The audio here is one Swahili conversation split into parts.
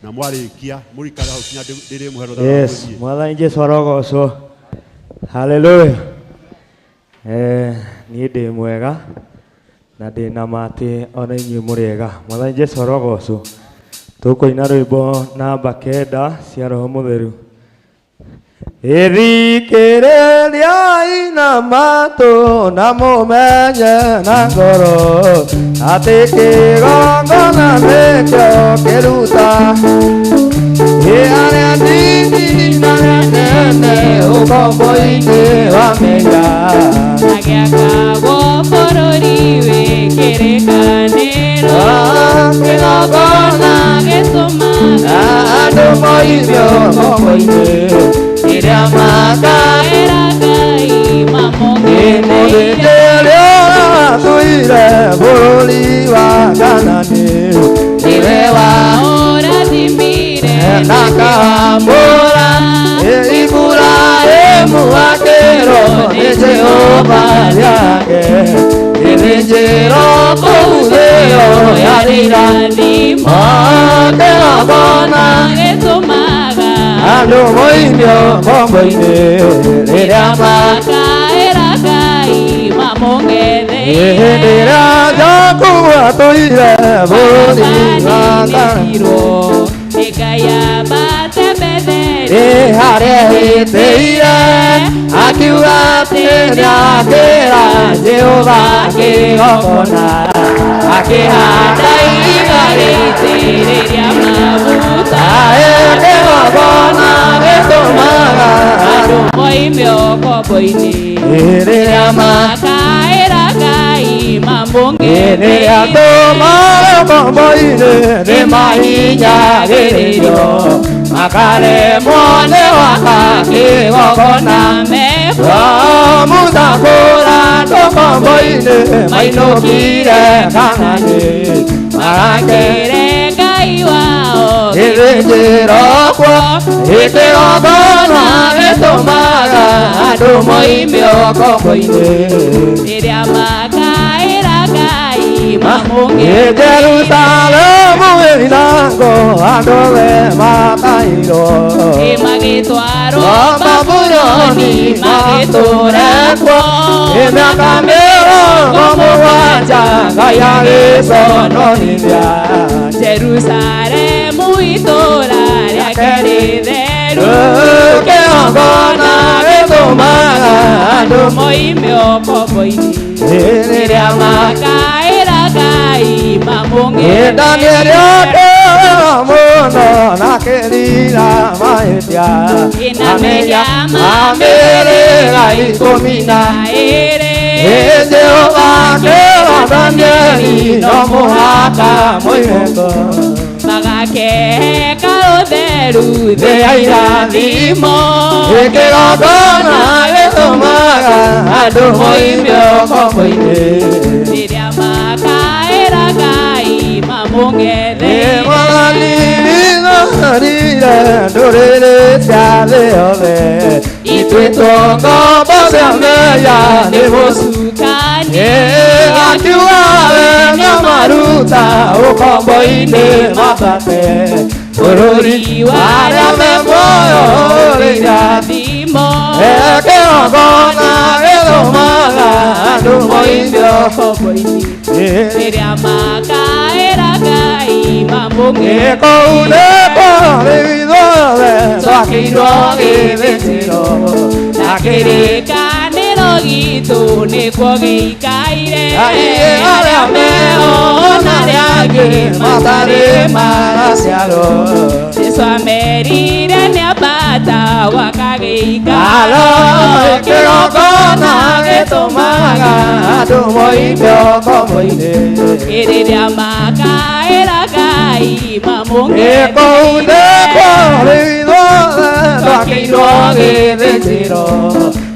na mwarikia murikara hau kinya ndiri muhero da. Yes, mwathani Jesu arogocwo. Hallelujah. Niĩ ndĩ mwega na ndĩ na mati ona inyuĩ mũrĩega. Mwathani Jesu arogocwo. Tũkũina rwĩmbo namba 9 cia Roho Mũtheru. Ithikĩrĩriai na matũ na mũmenye na ngoro atĩ kĩgongona nĩkĩo kĩruta arĩa nini na arĩa nene ũkombo-inĩ wa mĩga agĩakagwo bũrũri wĩkĩrĩkanĩro kĩgongona gĩtũmaga andũ moimio ũkombo-inĩ rĩrĩa makaĩra Ngai mamũgĩrĩire tũire bũrũri wa Kanani nĩwe waũrathimire na kamũra Iburahĩmu akĩrwo nĩ Jehova rĩake rĩthĩnjĩro kũu thĩ ĩyo ya irathimo kĩgongona gĩtũmaga andũ moimio ũkombo-inĩ rĩrĩa makaĩra Ngai mamũng'etheire hĩndĩ ĩrĩa Jakubu atũire bũrũri wa Kanani nĩ Ngai ambate Betheli harĩa hĩtĩire akiuga atĩ nĩakĩra Jehova kĩgongona akĩhanda ihiga rĩitĩrĩria maguta kĩgongona gĩtũmaga andũ moime ũkombo-inĩ rĩrĩa makaĩra Ngai mamũng'etheire rĩrĩa tũma ũkombo-inĩ nĩmahinyagĩrĩrio makaremwo nĩ gwaka kĩgongona mũthakũra tũkombo-inĩ mainũkire Kanani magakĩre Ngai wao gĩthĩnjĩro kuo gĩkĩgongona gĩtũmaga andũ moime ũkombo-inĩ rĩrĩa makaĩra Ngai mamũng'etheire Jerusalemu ĩinango andũ othe makairwo magĩtwarwo Babuloni magĩtũrekwo mĩaka mĩrongo mũgwanja Ngai agĩconorothia Jerusalemu itũũra rĩake rĩtheru kĩgongona gĩtũmaga andũ moime ũkombo-inĩ rĩrĩa makaĩra Ngai mamũng'etheire Danieli akĩoya mũno na kĩrira mahĩtia Inamenya mamĩrĩra ikũmi na ĩrĩ Jehova akĩra Danieli no mũhaka mũimeko magakeka ũtheru thĩ ya irathimo kĩgongona gĩtũmaga andũ moime ũkombo-inĩ rĩrĩa makaĩra Ngai mamũng'etheire Mwathani ndũrĩrĩ cia thĩ yothe ituĩtwo ngombo cia meya nĩ mũcukani akiuga we nĩamaruta ũkombo-inĩ mambate bũrũri warĩa me muoyo ũrĩ irathimo kĩgongona gĩtũmaga andũ moime ũkombo-inĩ rĩrĩa makaĩra Ngai mamũng'etheire kũu nĩkuo ithuothe twakĩirwo gĩthĩnjĩro na kĩrĩkanĩro gitũ nĩkuo gĩikaire arĩa meho na arĩa angĩ matarĩ maraciarwo Jesũ amerire nĩambata gwaka gĩikaro kĩgongona gĩtũmaga andũ moime ũkombo-inĩ rĩrĩa makaĩra Ngai mamũng'etheire kũu nĩkuo ithuothe twakĩirwo gĩthĩnjĩro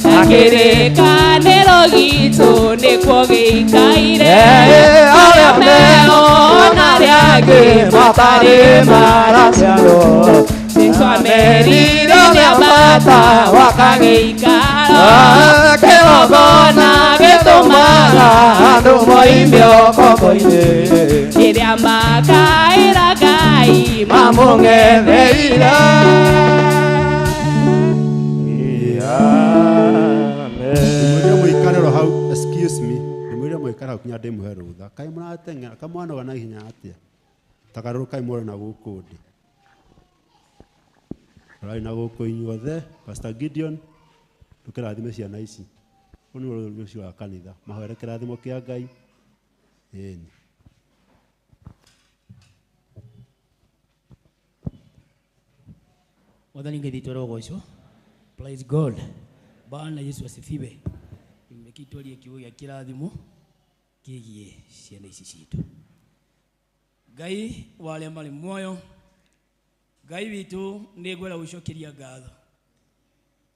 na kĩrĩkanĩro gitũ nĩkuo gĩikaire arĩa meho na arĩa angĩ matarĩ maraciarwo Jesũ amerire nĩambata gwaka gĩikaro kĩgongona gĩtũmaga andũ moime ũkombo-inĩ rĩrĩa makaĩra Ngai Ngai mamũng'etheire. Ndĩmwĩre mũikare ro hau, excuse me. Ndĩmwĩre mũikare hau kinya ndĩmũhe rũtha. Kaĩ mũrateng'era, kamwanoga na hinya atĩa. Tagarũrũkai mũrore na gũkũ ndĩ. Rorai na gũkũ inyuothe, Pastor Gideon, tũkĩrathime ciana ici. Ũyũ nĩ ũrũri ũcio wa kanitha. Mahoere kĩrathimo kĩa Ngai. Ĩni. Mwathani Ngai witũ arogocwo. Praise God. Bwana Yesu asifiwe. Nimekitwalia kiugo gĩa kĩrathimo kĩgiĩ ciana ici citũ. Ngai wa arĩa marĩ muoyo, Ngai witũ nĩ ngwenda gũcokeria ngatho.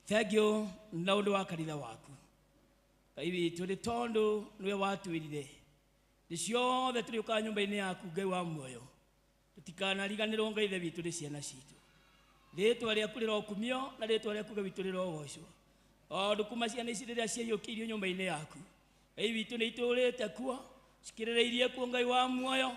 Thengiũ na ũndũ wa kanitha waku. Ngai witũ nĩ tondũ nĩwe watwĩrire nĩ ciothe tũrĩũka nyũmba-inĩ yaku Ngai wa muoyo. Tũtikanariganĩrwo Ngai ithe witũ nĩ ciana citũ. Rĩĩtwa rĩaku rĩrokumio na rĩĩtwa rĩaku Ngai witũ rĩrogocwo. Tondũ kuma ciana ici rĩrĩa ciaiyũkĩirio nyũmba-inĩ yaku, Ngai witũ nĩ itũrĩte kuo, cikĩrĩrĩirie kuo Ngai wa muoyo,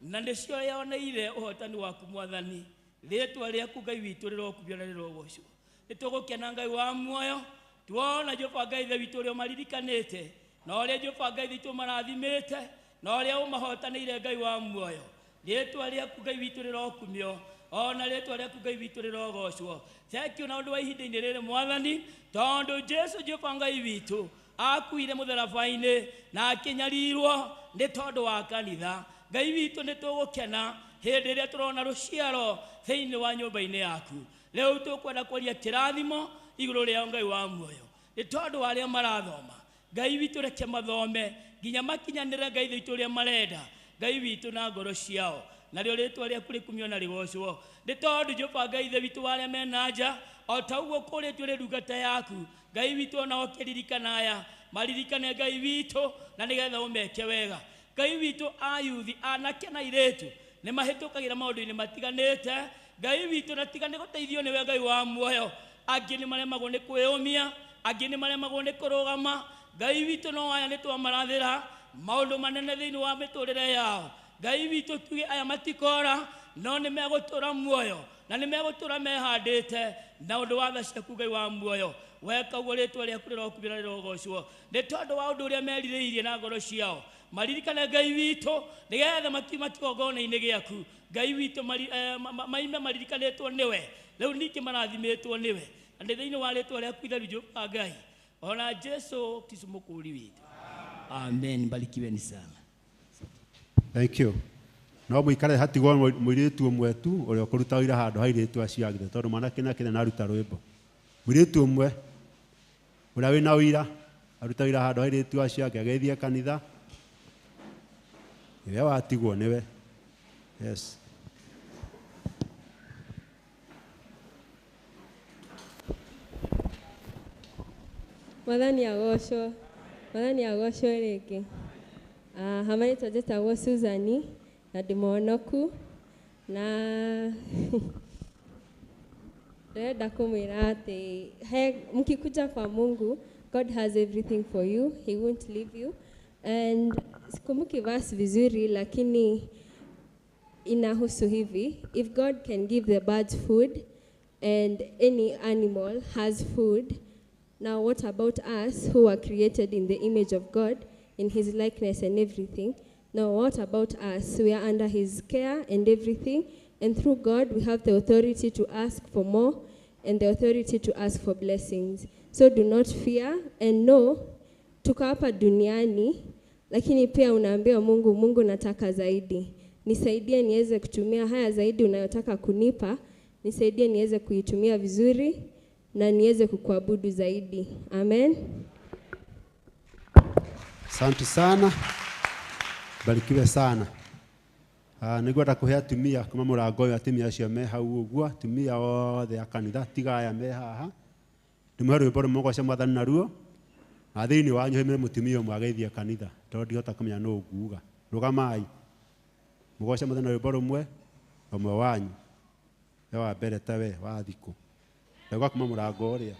na nĩcio yoneire ũhotani waku Mwathani. Rĩĩtwa rĩaku Ngai witũ rĩrokumio na rĩrogocwo. Nĩtũgũkena Ngai wa muoyo, tuona Jehova Ngai ithe witũ ũrĩa ũmaririkanĩte, na ũrĩa Jehova Ngai witũ ũmarathimĩte, na ũrĩa ũmahotanĩire Ngai wa muoyo. Rĩĩtwa rĩaku Ngai witũ rĩrokumio, ona rĩĩtwa rĩaku Ngai witũ rĩrogocwo. Thengiũ na ũndũ wa ihinda-inĩ rĩrĩ Mwathani, tondũ Jesu Jehova Ngai witũ akuire mũtharaba-inĩ na akĩnyarirwo nĩ tondũ wa kanitha. Ngai witũ nĩ tũgũkena hĩndĩ ĩrĩa tũrona rũciaro thĩinĩ wa nyũmba-inĩ yaku. Rĩu tũkwenda kwaria kĩrathimo igũrũ rĩao Ngai wa muoyo, nĩ tondũ wa arĩa marathoma. Ngai witũ reke mathome nginya makinyanĩre Ngai witũ ũrĩa marenda, Ngai witũ na ngoro ciao, narĩo rĩĩtwa rĩaku rĩkumio na rĩgocwo. Nĩ tondũ Jehova Ngai ithe witũ wa arĩa mena nja, o ta ũguo kũrĩtwo nĩ ndungata yaku, Ngai witũ ona ũkĩririkana aya, maririkane Ngai witũ na nĩgetha ũmeke wega. Ngai witũ ayuthi anake na airĩtu nĩ mahĩtũkagĩra maũndũ-inĩ matiganĩte. Ngai witũ na tiga nĩ gũteithio nĩwe Ngai wa muoyo, angĩ nĩ maremagwo nĩ kwĩyũmia, angĩ nĩ maremagwo nĩ kũrũgama. Ngai witũ no aya nĩ twamarathĩra maũndũ manene thĩinĩ wa mĩtũrĩre yao. Ngai witũ tuge aya matikora, no nĩ megũtũra muoyo na nĩ megũtũra mehandĩte na ũndũ wa tha ciaku Ngai wa muoyo. Weka ũguo rĩĩtwa rĩaku rĩrokumio na rĩrogocwo, nĩ tondũ wa ũndũ ũrĩa merirĩirie na ngoro ciao. Maririkane Ngai witũ nĩgetha makiuma kĩgongona-inĩ gĩaku. Ngai witũ maime maririkanĩtwo nĩwe, rĩu ningĩ marathimĩtwo nĩwe, na nĩ thĩinĩ wa rĩĩtwa rĩaku itheru Jehova Ngai, ona Jesu Kristo mũkũũri witũ. Amen. Barikiweni sana. Thank you. No mũikare hatigwo mũirĩtu ũmwe tu ũrĩa ũkũruta wĩra handũ ha airĩtu acio angĩ, tondũ mwanake nake nĩ aruta rwĩmbo. Mũirĩtu ũmwe ũrĩa wĩna ũira aruta wĩra handũ ha airĩtu acio angĩ ageithie kanitha. Ĩwe watigwo nĩwe. Yes. Mwathani agocwo. Mwathani agocwo rĩngĩ. Hama rĩtwa njĩtagwo Suzani na ndĩ mũhonoku, na ndĩrenda kũmwĩra atĩ mkikuja kwa Mungu, God has everything for you. He won't leave you. And sikumbuki verse vizuri, lakini inahusu hivi: if God can give the birds food and any animal has food, now what about us who are created in the image of God, in his likeness and everything? Now what about us? We are under his care and everything, and through God we have the authority to ask for more and the authority to ask for blessings. So do not fear and know tuko hapa duniani, lakini pia unaambia Mungu nataka zaidi. Nisaidie niweze kutumia haya zaidi unayotaka kunipa, nisaidie niweze kuitumia vizuri na niweze kukuabudu zaidi. Amen. Asante sana. Barikiwe sana. Nĩngwenda kũhe atumia kuma mũrango ũyũ, atumia acio me hau ũguo, atumia othe a kanitha tiga aya me haha. Ndĩmũhe rwĩmbo rũmũgoce Mwathani naruo, na thĩinĩ wanyu hemere mũtumia ũmwe ageithie kanitha, tondũ ndihota kũmenya nũũ ũkuuga. Rũgamai mũgoce Mwathani na rwĩmbo rũmwe ũmwe wanyu. We wa mbere ta we wa thikũ. Ndauga kuma mũrango ũrĩa.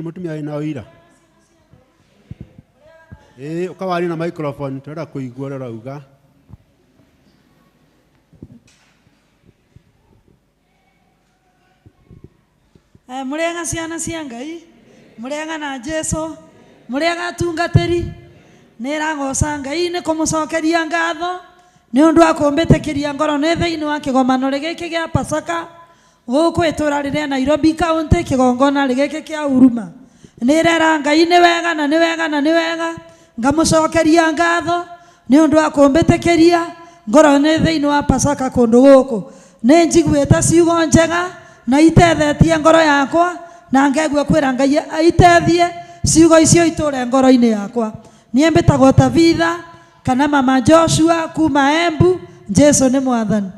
Mutumia ina oira ukawari na microphone turenda kuigua rauga murenga ciana cia Ngai murenga na Jesu murenga atungatiri niragoca Ngai ni kumucokeria ngatho ni undu akumbikiria ngoro ne thiini wa kigomano giki gia Pasaka guku itura rire Nairobi County kigongona giki kia Huruma nirera Ngai ni wega na ni wega na ni wega ngamucokeria ngatho ni undu akumbikiria ngoro ne thiini wa Pasaka kundu guku ni njiguite ciugo njega na itethetie ngoro yakwa na ngegua kwira Ngai aitethie ciugo icio iture ngoro-ini yakwa nie mbitagwo Tabitha kana mama Joshua kuma Embu. Jesu ni mwathani.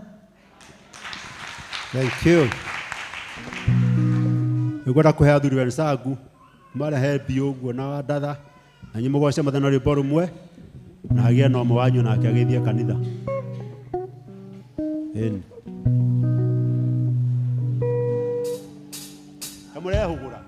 Thank you. Ngwenda kuhe athuri wenzangu marehe mbio ũguo na ndatha na nyuĩ mũgoce Mwathani na rwĩmbo rũmwe na agĩe na ũmwe wanyu nake agĩthiĩ kanitha. Ĩni. Kamũrehũgũra.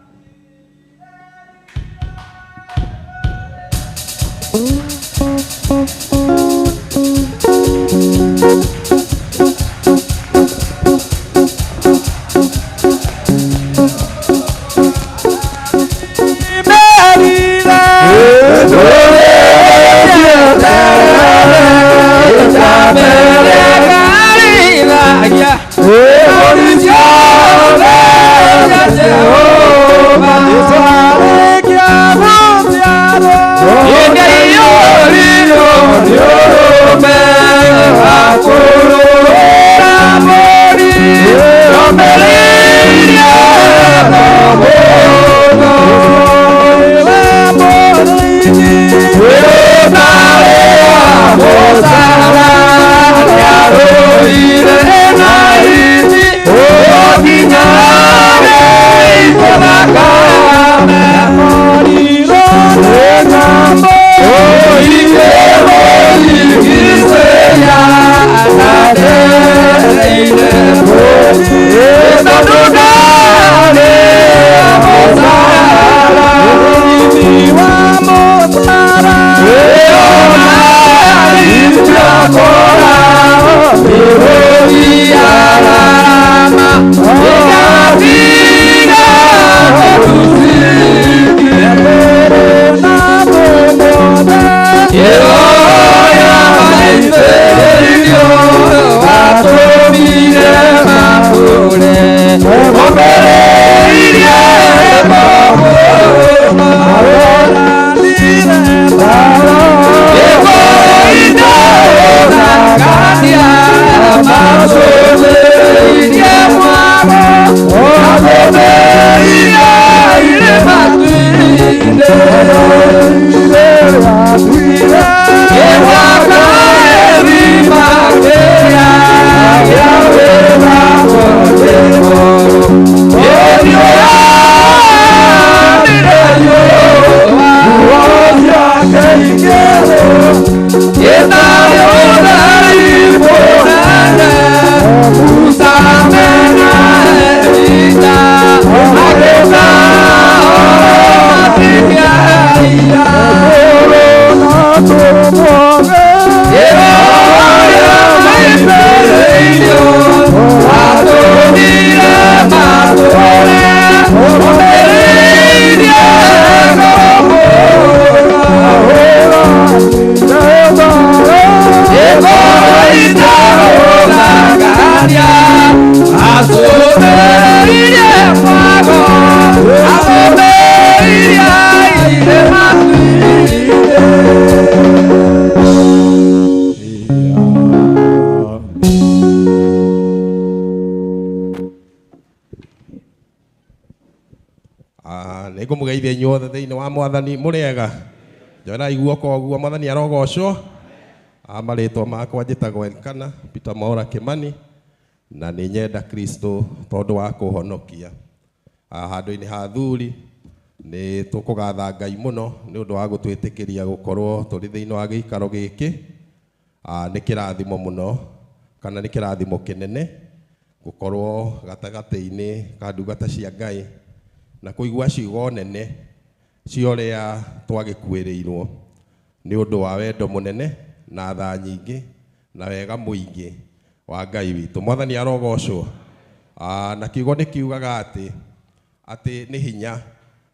Nĩngũmũgeithia inyuothe thĩinĩ wa Mwathani mũrĩega. Njoerai guoko ũguo Mwathani arogocwo. Marĩtwa makwa njĩtagwo Elkana Peter Mwaura Kĩmani na nĩ nyenda Kristo tondũ wa kũhonokia. Handũ-inĩ ha athuri nĩ tũkũgatha Ngai mũno nĩ ũndũ wa gũtwĩtĩkĩria gũkorwo tũrĩ thĩinĩ wa gĩikaro gĩkĩ. Nĩ kĩrathimo mũno kana nĩ kĩrathimo kĩnene gũkorwo gatagatĩ-inĩ ka ndungata cia Ngai na kũigua ciugo nene cia ũrĩa twagĩkuĩrĩirwo nĩ ũndũ wa wendo mũnene na tha nyingĩ na wega mũingĩ wa Ngai witũ. Mwathani arogocwo. Na kiugo nĩ kiugaga atĩ nĩ hinya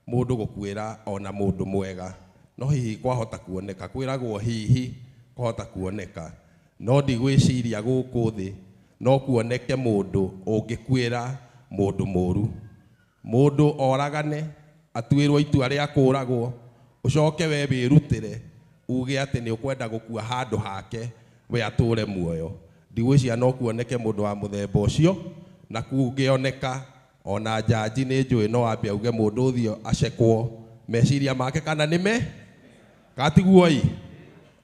mũndũ gũkuĩra ona mũndũ mwega, no hihi kwahota kuoneka, kwĩragwo hihi kwahota kuoneka, no ndigwĩciria gũkũ thĩ no kuoneke mũndũ ũngĩkuĩra mũndũ mũru, mũndũ oragane atuĩrwo itua rĩa kũragwo, ucoke we wĩrutĩre uge atĩ nĩ ũkwenda gũkua handũ hake we atũre muoyo. Ndigwĩciria no kuoneke mũndũ wa mũthemba ũcio, na kungĩoneka ona jaji nĩ njũĩ no ambia uge mũndũ ũthiũ acekwo meciria make kana nĩme katiguoi.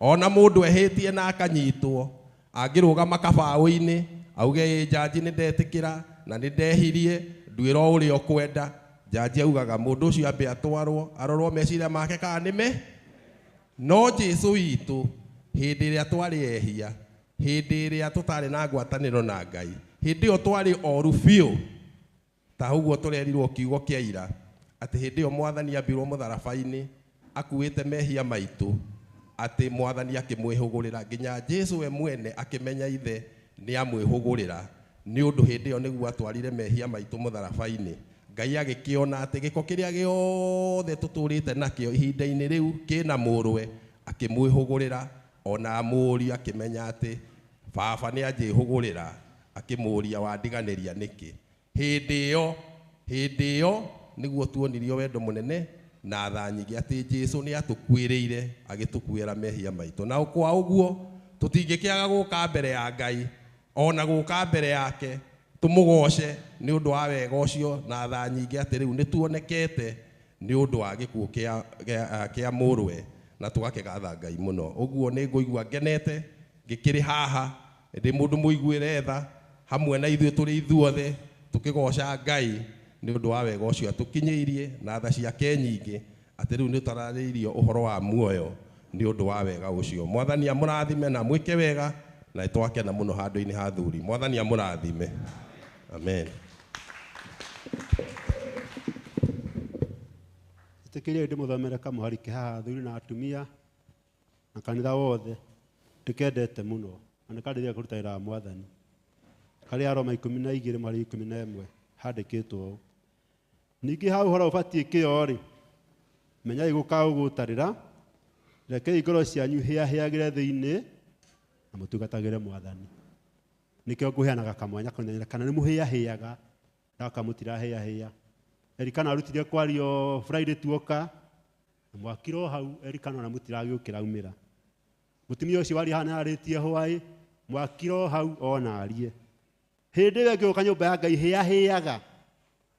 Ona mũndũ ehĩtie na akanyitwo angĩrũgama kabaũ-inĩ auge jaji nĩ ndetĩkĩra na nĩ ndehirie ndwĩra ũrĩa ũkwenda, jaji augaga mundu ucio ambe atwarwo arorwo meciria make kana nime no Jesu witũ hĩndĩ ĩrĩa twarĩ ehia hĩndĩ ĩrĩa tũtarĩ na ngwatanĩro na Ngai hĩndĩ ĩyo twarĩ oru biũ ta ũguo tũrerirwo kiugo kĩa ira atĩ hĩndĩ ĩyo Mwathani ambirwo mũtharaba-inĩ akuĩte mehia maitũ atĩ Mwathani akĩmwĩhũgũrĩra nginya Jesu we mwene akĩmenya ithe nĩ amwĩhũgũrĩra nĩ ũndũ hĩndĩ ĩyo nĩguo atwarire mehia maitũ mũtharaba-inĩ Ngai agĩkĩona atĩ gĩko kĩrĩa gĩothe tũtũrĩte nakĩo ihinda-inĩ rĩu kĩna mũrũwe akĩmwĩhũgũrĩra ona amũũria akĩmenya atĩ baba nĩ anjĩhũgũrĩra akĩmũũria wandiganĩria nĩkĩ hĩndĩ ĩyo nĩguo tuonirio wendo mũnene na tha nyingĩ atĩ Jesu nĩ atũkuĩrĩire agĩtũkuĩra mehia maitũ na kwa ũguo tũtingĩkĩaga gũka mbere ya Ngai ona gũka mbere yake tũmũgoce nĩ ũndũ wa wega ũcio na tha nyingĩ atĩ rĩu nĩ tuonekete nĩ ũndũ wa gĩkuũ kĩa mũrũwe na tũgakĩgatha Ngai mũno ũguo nĩ ngũigua ngenete ngĩkĩrĩ haha ndĩ mũndũ mũiguĩre tha hamwe na ithuĩ tũrĩ ithuothe tũkĩgoca Ngai nĩ ũndũ wa wega ũcio atũkinyĩirie na tha ciake nyingĩ atĩ rĩu nĩ tũtarĩirio ũhoro wa muoyo nĩ ũndũ wa wega ũcio Mwathani amũrathime na mwĩke wega na twakena mũno handũ-inĩ ha thuri Mwathani amũrathime amen Ĩtĩkĩriai ndĩmũthomere kamũhari ke haha thuri na atumia na kanitha wothe ndĩkendete mũno na nĩkarĩrĩa kũrutagĩra Mwathani karĩ Aroma 12:11 handĩkĩtwo ũũ ningĩ hau ũhoro ũbatiĩ kĩo-rĩ menyai gũkaũgũtarĩra rekei ngoro cianyu hĩahĩagĩre thĩinĩ na mũtungatagĩre Mwathani nĩkĩo ngũheanaga kamwanya kana nĩ mũhĩahĩaga ndaka mũtirahĩahĩa Erikana arutire kwario Friday tuoka mwakiro hau Erikana na mũtiragĩũkĩra umĩra mũtumia ũcio wari hana arĩtie hwaĩ mwakiro hau ona arie hĩndĩ ĩyo ngĩũka nyũmba ya Ngai hĩahĩaga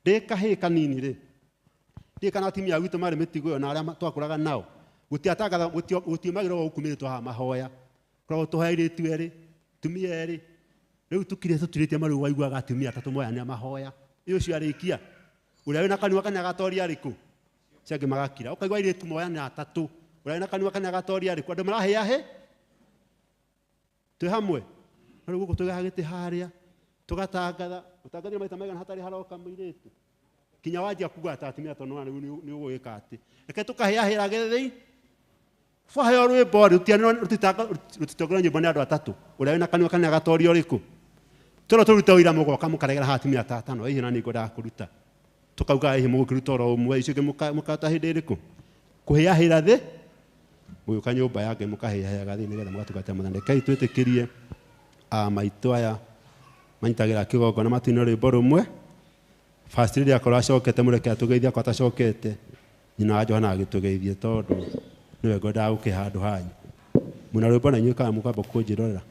ndĩkahĩ kanini rĩ ndĩkana atumia gwitũ marĩ mĩtigo ĩyo na arĩa twakũraga nao gũtiatangatha gũtiumagĩrwo gũkumĩrĩtwo haha mahoya korwo tũhoyairĩtu erĩ tumia erĩ rĩu tũtirĩtie marĩu waiguaga atumia atatũ moya nĩ mahoya ĩyo cio arĩkia ũrĩa wĩna kanua kanya gatoria arĩkũ ciangĩ magakira ũkaigua airĩtu moya nĩ atatũ ũrĩa wĩna kanua kanya gatoria arĩkũ andũ marahĩahĩ twĩ hamwe na rĩu gũkũ tũgagĩtĩ harĩa tũgatangatha ũtangathia maita maigana hatarĩ haroka mũirĩtu kinya wanjia kuga ata atumia tondũ nĩ ũgũgĩka atĩ reke tũkahĩahĩrage thĩinĩ faheo rwĩmbo rũtitongera nyũmba nĩ andũ atatũ ũrĩa wĩna kanua kanya gatoria ũrĩkũ tũro tũrute ũira mũgoka mũkaregera haha atumia atatano hihi na nĩ ngwendaga kũruta tũkauga hihi mũgũkĩruta oro ũmwe icio ingĩ mũkata hĩndĩ ĩrĩkũ kũhĩahĩra thĩ mũgĩũka nyũmba ya Ngai mũkahĩahĩaga thĩ nĩgetha mũgatungatĩra Mwathani rekei twĩtĩkĩrie maitũ aya manyitagĩra kĩgongona matuinĩ rwĩmbo rũmwe first rĩrĩa akorwo acokete mũreke atũgeithie akorwo atacokete nyina wa Johana agĩtũgeithie tondũ nĩwe ngwendaga gũkĩha handũ hanyu mũna rwĩmbo na inyuĩ kana mũkamba kũnjĩrorera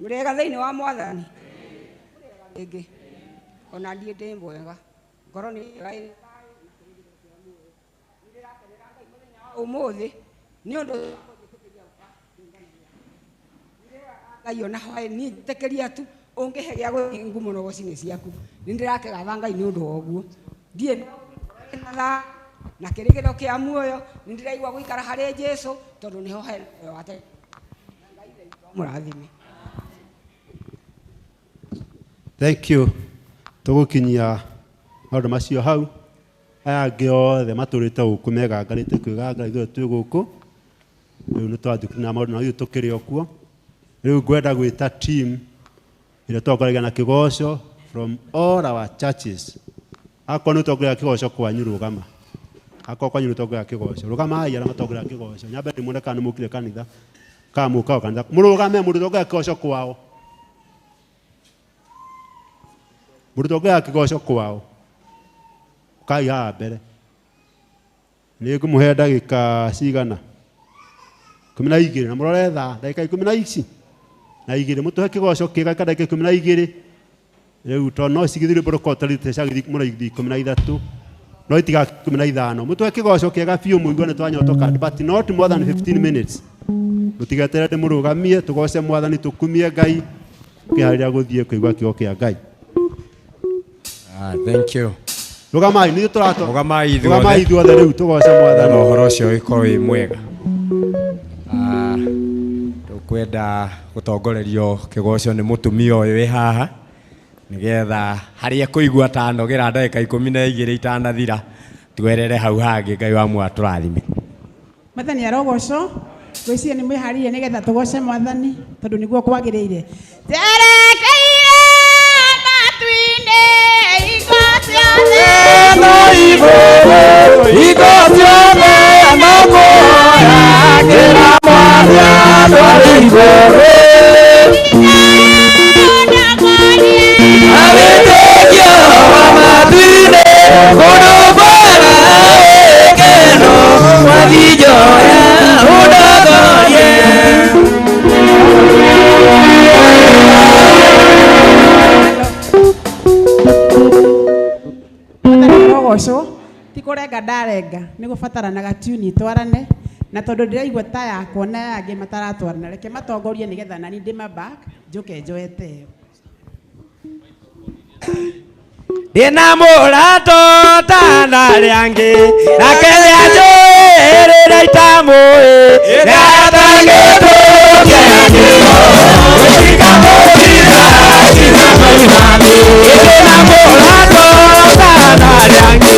Murega thĩinĩ wa Mwathani ĩngĩ ona ndiĩ ndĩ mwega ngoro nĩ ũmũthĩ nĩ ũndũ Ngai ona hwaĩ niĩ njĩtĩkĩria tu ũngĩhe gĩa gũthiĩ ngumo no gũcinĩ ciaku nĩ ndĩrakĩgatha Ngai nĩ ũndũ wa ũguo ndiĩ na kĩrĩgĩro kĩa muoyo nĩ ndĩraigua gũikara harĩ Jesũ tondũ nĩho he muoyo wate Ngai mũrathime. Thank you. Tugukinyia maundu macio hau. Aya angĩ othe matũrĩte gũkũ megangarĩte kwĩganga ithuĩ twĩ gũkũ. Rĩu nĩ twathukire na maũndũ na ithuĩ tũkĩrĩ o kuo. Rĩu ngwenda gwĩta team ĩrĩa twakoragĩa na kĩgoco from all our churches. Akorwo nĩ ũtongoria kĩgoco kwanyu rũgama. Akorwo kwanyu nĩ ũtongoria kĩgoco. Rũgamai arĩa matongoria kĩgoco. Nyambe ndĩmuone kana nĩ mũkire kanitha. Kana mũka kanitha. Mũrũgame mũndũ ũtongoria kĩgoco kwao. Mũrutongea kĩgoco kwao kai haha mbere nĩ ngũmũhe ndagĩka cigana 12 na mũrore thaa ndagĩka 12 na 2 mũtũhe kĩgoco kĩega ndagĩka 12 rĩu to no cigithire brokotarite cagithii mũraithi 13 no itiga 15 mũtũhe kĩgoco kĩega biũ mũigua nĩ twanyotoka but not more than 15 minutes mũtigetere ndĩmũrũgamie tũgoce Mwathani tũkumie Ngai kĩharĩria gũthiĩ kũigua kiugo kĩa Ngai. Thank you. Rugamai ni turato. Rugamai ithuothe riu tugoce Mwathani. No horo cio ikorwo wi mwega. Tukwenda gutongorerio kigoco ni mutumia uyu wi haha nigetha haria kuigua ta nogera ndagika 12 itanathira twerere hau hangi Ngai wa mwa turathime. Mwathani arogoco gwĩciria nĩ mwĩharĩrie nigetha tugoce Mwathani tondu niguo kwagĩrĩire. Tikurenga ndarenga nĩ gũbataranaga tuni twarane na tondu ndĩraigua ta yakwa na angĩ mataratwarana reke matongorie nĩgetha nani ndĩma back njoke njoete Dina mũrato ta narĩ angĩ nake nĩanjũĩrĩire itamũĩ nĩatagĩtwo kĩangĩro gũtiga mũthira nginya maimami Dina mũrato ta narĩ angĩ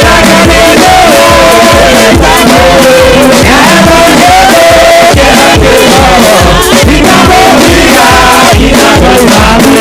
nake nĩanjũĩrĩire itamũĩ nĩatagĩtwo kĩangĩro gũtiga mũthira nginya maimami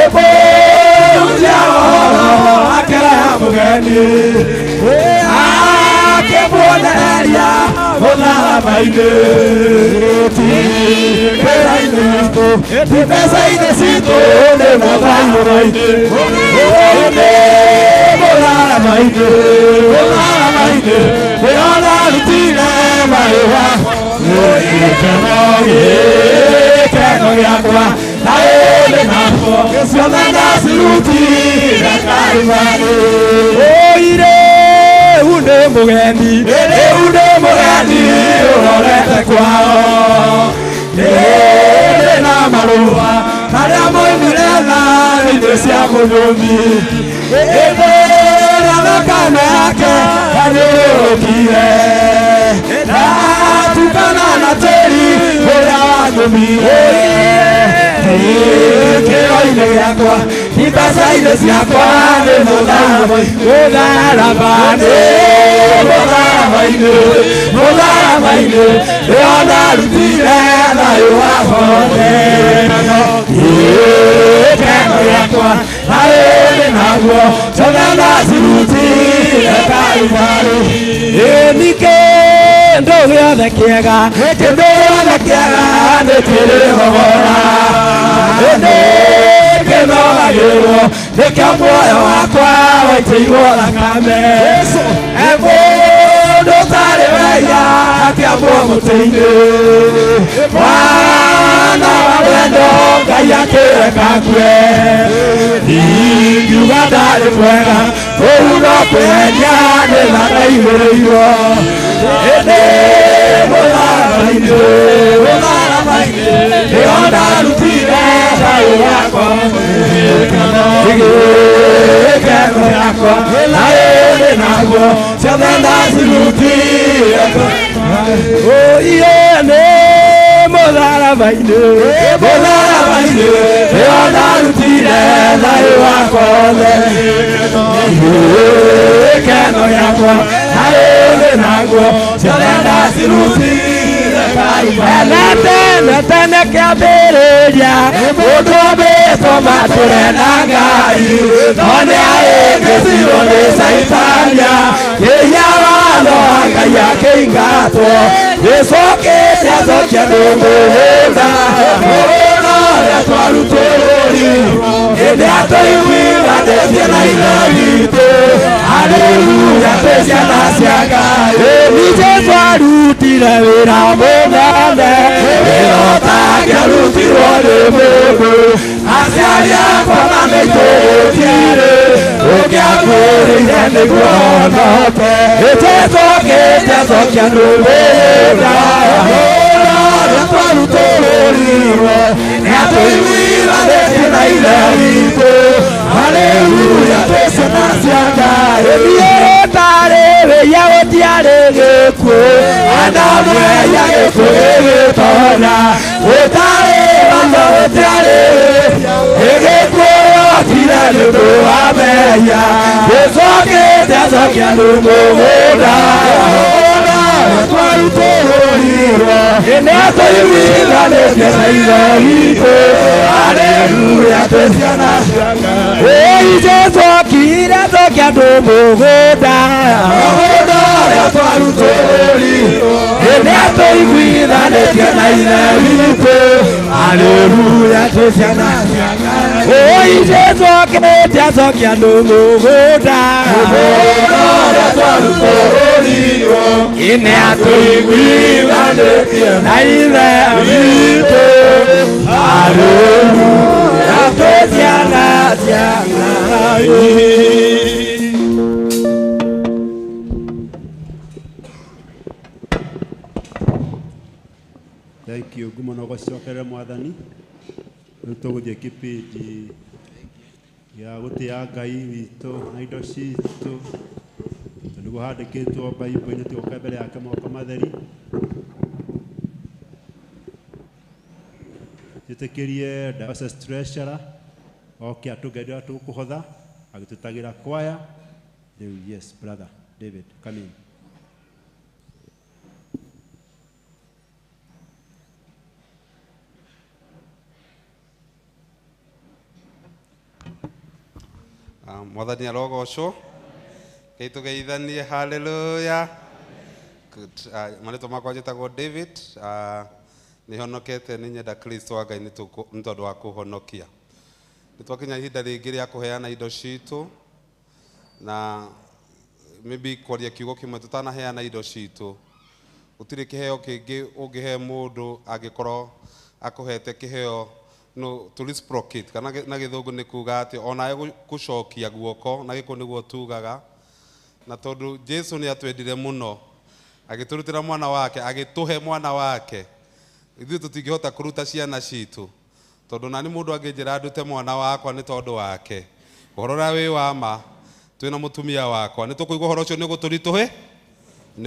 Ebo, mũgeni akĩmuonereria mũtharaba-inĩ ti wĩra-inĩ witũ ti mbeca-inĩ citũ nĩ mũtharaba-inĩ nĩ mũtharaba-inĩ nĩona rutire mawĩra gĩkeno gĩakwa na ĩrĩ nakwo ciothe ndacirutire Kalvarĩ ũire rĩu nĩ mũgeni ũrorete kwao nĩ na marũa marĩa moimire tharĩ-inĩ cia mũthũmi ĩrĩa thakame yake yanyũrũkire ndatukana na tĩri ũrĩa wanyũmire kĩro-inĩ gĩakwa ti mbeca-inĩ ciakwa nĩ mũtharaba-inĩ nĩo ndarutire thayũ wothe gĩkeno gĩakwa na ĩrĩ naguo ciothe ndacirutire Kalvarĩ ningĩ kĩndũ gĩothe kĩega nĩ kĩrĩhogora nĩkĩnogagĩrwo nĩkĩo muoyo wakwa waitĩirwo thakame mũndũ ũtarĩ waiya akĩambwo mũtĩ-inĩ mwana wa wendo Ngai akĩreka ngue ingiuga ndarĩ mwega kũu no kwĩhenia nĩ thanaihũrĩirwo ĩndĩ mũtharaba-inĩ nĩo ndarutire thayũ wakwa gĩkeno gĩakwa na ĩrĩ naguo ciothe ndacirutire ũiye nĩ mũtharaba-inĩ nĩo ndarutire thayũ wakwa othe gĩkeno gĩakwa na ĩrĩ naguo ciothe ndacirutire tene kĩambĩrĩria mũndũ ombĩtwo matũre na Ngai no nĩ ahĩngĩcirwo nĩ Saitania kĩhinya watho wa Ngai akĩingatwo gĩcokete acokia nĩ mũgũnda mũgũnda ũrĩa twarutwo rũri hĩndĩ atũiguithanĩtie na ithe witũ haleluya twĩ ciana cia Ngai ningĩ twarutire wĩra mũnene wĩra ũtangĩarutirwo nĩ mũndũ aciari akwa na nĩtũgũtire ũngĩakwĩrĩire nĩguo honoke nĩtwĩtũkĩte acokia nĩ mũgũnda ũrĩa twarutwo rũri-inĩ nĩatũiguithanĩtie na ithe witũ haleluya twĩ ciana cia Ngai ũtarĩ wĩya gũtiarĩ gĩkuũ andamweya gĩkuũ gĩgĩtonya ũtarĩ watho gũtiarĩ gĩkuũ yotire nĩũndũ wa mehia gĩcokete acokia nĩ mũgũnda twarutwo rũri-inĩ nĩatũiguithanĩtie na ithe witũ haleluya twĩ ciana cia Ngai Jesũ okire acokia andũ mũgũnda ũrĩa twarutwo rũri-inĩ nĩatũiguithanĩtie na ithe witũ haleluya twĩ ciana cia Ngai Jesũ okĩte acokia andũ mũgũnda ũrĩa twarutwo rũri-inĩ nĩatũiguithanĩtie na ithe witũ haleluya twĩ ciana cia Ngai. Thank you. Ngumo no gũcokerera mwathani. Rĩu tũgũthiĩ kĩpĩnji gĩa gũtĩa Ngai witũ na indo citũ nĩguo handĩkĩtwo Bible-inĩ tũgoka mbere yake moko matheri tũtĩkĩrie Diocese Treasurer oke atũgeria tũkũhotha agĩtũtagĩra kwaya rĩu. Yes, brother David, come in. Mwathani arogocwo Reke tugeithanie. Hallelujah. Good. Marĩtwa makwa njĩtagwo David. Nĩ honokete nĩ nyenda Kristo wa Ngai nĩ tondũ wa kũhonokia. Nĩ twakinya ihinda rĩngĩ rĩa kũheana indo citũ, na maybe kwaria kiugo kĩmwe tutanaheana indo citũ. Gũtirĩ kĩheo kĩngĩ ũngĩhe mũndũ angĩkorwo akũhete kĩheo no to reciprocate, kana na gĩthũngũ nĩ kuuga atĩ ona gũcokia guoko, na gĩkũ nĩguo tugaga. Na tondũ Jesu nĩ atwendire mũno agĩtũrutĩra mwana wake, agĩtũhe mwana wake, ithuĩ tũtingĩhota kũruta ciana citũ, tondũ nani mũndũ angĩnjĩra ndute mwana wakwa nĩ tondũ wake. Ũhoro wĩ wa ma, twĩna mũtumia wakwa, nĩ tũkũigua ũhoro ũcio nĩ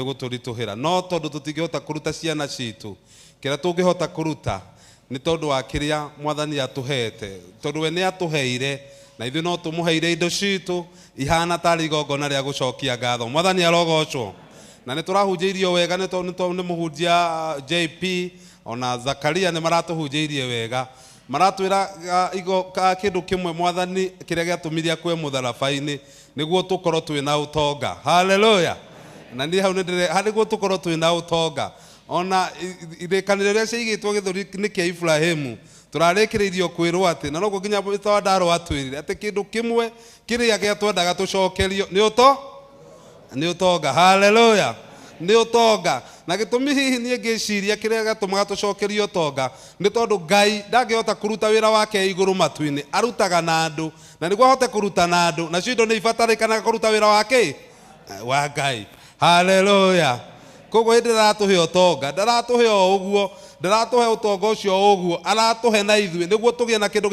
gũtũritũhĩra, no tondũ tũtingĩhota kũruta ciana citũ, kĩrĩa tũngĩhota kũruta nĩ tondũ wa kĩrĩa Mwathani atũhete, tondũ we nĩ atũheire, na ithuĩ no tũmũheire indo citũ ihana tarĩ igongona rĩa gũcokia ngatho. Mwathani arogocwo. Na nĩ tũrahunjĩirio wega, nĩ mũhunjia JP ona Zakaria nĩ maratũhunjĩirie wega, maratwĩra kĩndũ kĩmwe Mwathani kĩrĩa gĩatũmire akue mũtharaba-inĩ nĩguo tũkorwo twĩna ũtonga. Hallelujah. Na niĩ hau nĩguo tũkorwo twĩna ũtonga. Ona irĩkanĩro rĩrĩa ciaigĩtwo gĩthũri nĩ kĩa Ibrahimu, tũrarĩkĩrĩirio kwĩrwo atĩ, na noguo nginya Mwathani atwĩrire atĩ kĩndũ kĩmwe kĩrĩa gĩatwendaga tũcokerio nĩ ũtonga. Hallelujah. Nĩ ũtonga. Na gĩtũmi hihi niĩ ngĩciria kĩrĩa gĩatũmaga tũcokerio ũtonga nĩ tondũ Ngai ndangĩhota kũruta wĩra wake igũrũ matu-inĩ, arutaga na andũ, na nĩguo ahote kũruta na andũ, nacio indo nĩ ibatarĩkanaga kũruta wĩra wake wa Ngai. Hallelujah. Koguo hĩndĩ ndaratũhe ũtonga, ndaratũhe o ũguo, ndaratũhe ũtonga ũcio o ũguo, aratũhe na ithuĩ nĩguo tũgĩe na kĩndũ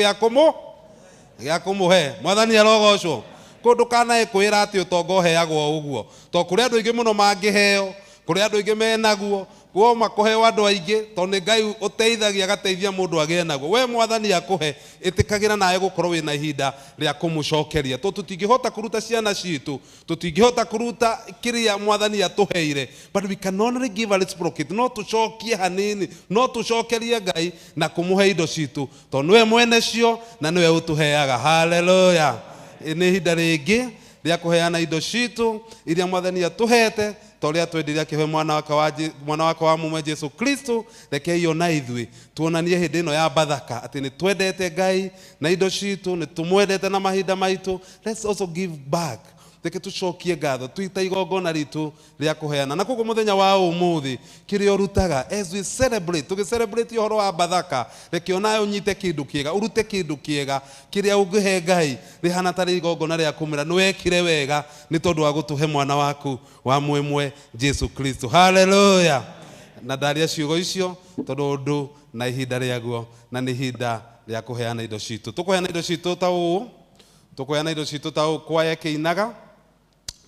gĩa kũmũhe. Mwathani arogocwo. Kũndũ kanae kwĩra atĩ ũtonga ũheagwo ũguo, tondũ kũrĩ andũ aingĩ mũno mangĩheo, kũrĩ andũ aingĩ menaguo, guo makũheo andũ aingĩ, tondũ nĩ Ngai ũteithagia agateithia mũndũ agĩe naguo. We Mwathani akũhe, ĩtĩkagĩra nawe gũkorwo wĩna ihinda rĩa kũmũcokeria, tondũ tũtingĩhota kũruta ciana citũ, tũtingĩhota kũruta kĩrĩa Mwathani atũheire, but we can only give a reciprocate. No tũcokie hanini, no tũcokerie Ngai na kũmũhe indo citũ, tondũ nĩwe mwene cio na nĩwe ũtũheaga. Hallelujah. Nĩ ihinda rĩngĩ rĩa kũheana indo citũ iria Mwathani atũhete, tondũ atwendire akĩhe mwana wake wa mũmwe Jesu Kristo. Rekei ona ithuĩ tuonanie hĩndĩ ĩno ya Bathaka atĩ nĩ twendete Ngai na indo citũ, nĩ tũmwendete na mahinda maitũ. Let's also give back. Reke tũcokie ngatho twita igongona ritũ rĩa kũheana. Na koguo mũthenya wa ũmũthĩ kĩrĩa ũrutaga as we celebrate, tũgĩcelebrate ũhoro wa Bathaka, reke onawe ũnyite kĩndũ kĩega, urute kĩndũ kĩega kĩrĩa ũngĩhe Ngai rĩhana tarĩ igongona rĩa kũmwĩra nĩ wekire wega nĩ tondũ wa gũtũhe mwana waku wa mwemwe Jesu Kristo. Hallelujah. Na ndaria ciugo icio tondũ ũndũ na ihinda rĩaguo, na nĩ ihinda rĩa kũheana indo citũ. Tũkũheana indo citũ ta ũũ, tũkũheana indo citũ ta ũũ kwaya kĩinaga,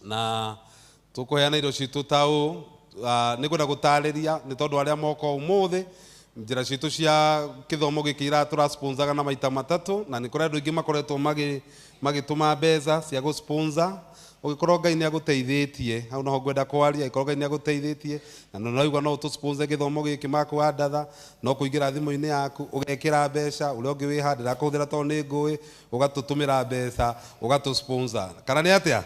na tũkũheana indo citũ ta ũũ. Nĩngwenda gũtarĩria nĩ tondũ arĩa moka ũmũthĩ, njĩra citũ cia kĩthomo gĩkĩ iratũrasponsaga na maita matatũ, na nĩ kũrĩ andũ aingĩ makoretwo magĩtũma mbeca cia gũsponsor. Ũgĩkorwo Ngai nĩ agũteithĩtie, hau noho ngwenda kwaria, ũgĩkorwo Ngai nĩ agũteithĩtie na no naigua no tũsponsor gĩthomo gĩkĩ makũandatha, no kũingĩra thimũ-inĩ yaku ũgekĩra mbeca, ũrĩa ũngĩ wĩ handũ ndakũhũthĩra tondũ nĩ ngũĩ, ũgatũtũmĩra mbeca ũgatũsponsor. Kana nĩ atĩa?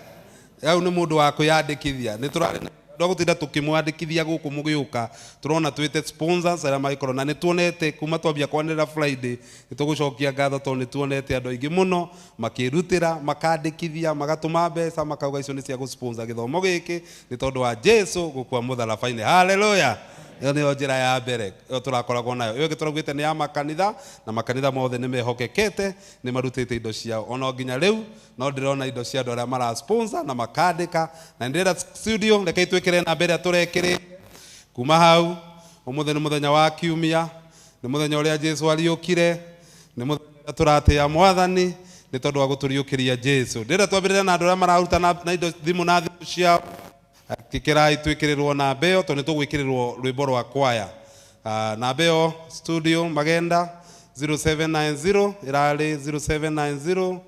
Hau nĩ mũndũ wa kwĩyandĩkithia. Nĩ tũrarĩ gũtinda tũkĩmwandĩkithia gũkũ mũgĩũka, tũrona twĩte sponsors arĩa magĩkorwo, na nĩ tuonete kuma twambia kwanĩrĩra Friday nĩ tũgũcokia ngatho tondũ nĩ tuonete andũ aingĩ mũno makĩrutĩra, makandĩkithia, magatũma mbeca, makauga icio nĩ cia gũsponsor gĩthomo gĩkĩ nĩ tondũ wa Jesu gũkua mũtharaba-inĩ. Hallelujah. Ĩyo nĩyo njĩra ya mbere ĩyo tũrakoragwo nayo. Ĩyo ĩngĩ tũraugĩte nĩ ya makanitha, na makanitha mothe nĩ mehokekete, nĩ marutĩte indo ciao. Ona nginya rĩu no ndĩrona indo cia andũ arĩa marasponsor na makandĩka, na ndĩrenda studio rekei twĩkĩre namba ĩrĩa tũrekĩrĩte kuma hau. Ũmũthĩ nĩ mũthenya wa kiumia, nĩ mũthenya ũrĩa Jesu ariũkire, nĩ mũthenya tũratĩĩa Mwathani nĩ tondũ wa gũtũriũkĩria Jesu. Ndĩrenda twambĩrĩrie na andũ arĩa mararuta na indo thimũ na thimũ ciao. Kĩkĩrai twĩkĩrĩrwo namba ĩyo tondũ nĩ tũgwĩkĩrĩrwo rwĩmbo rwa kwaya. Namba ĩyo studio Magenda 0790 ĩrarĩ 0790.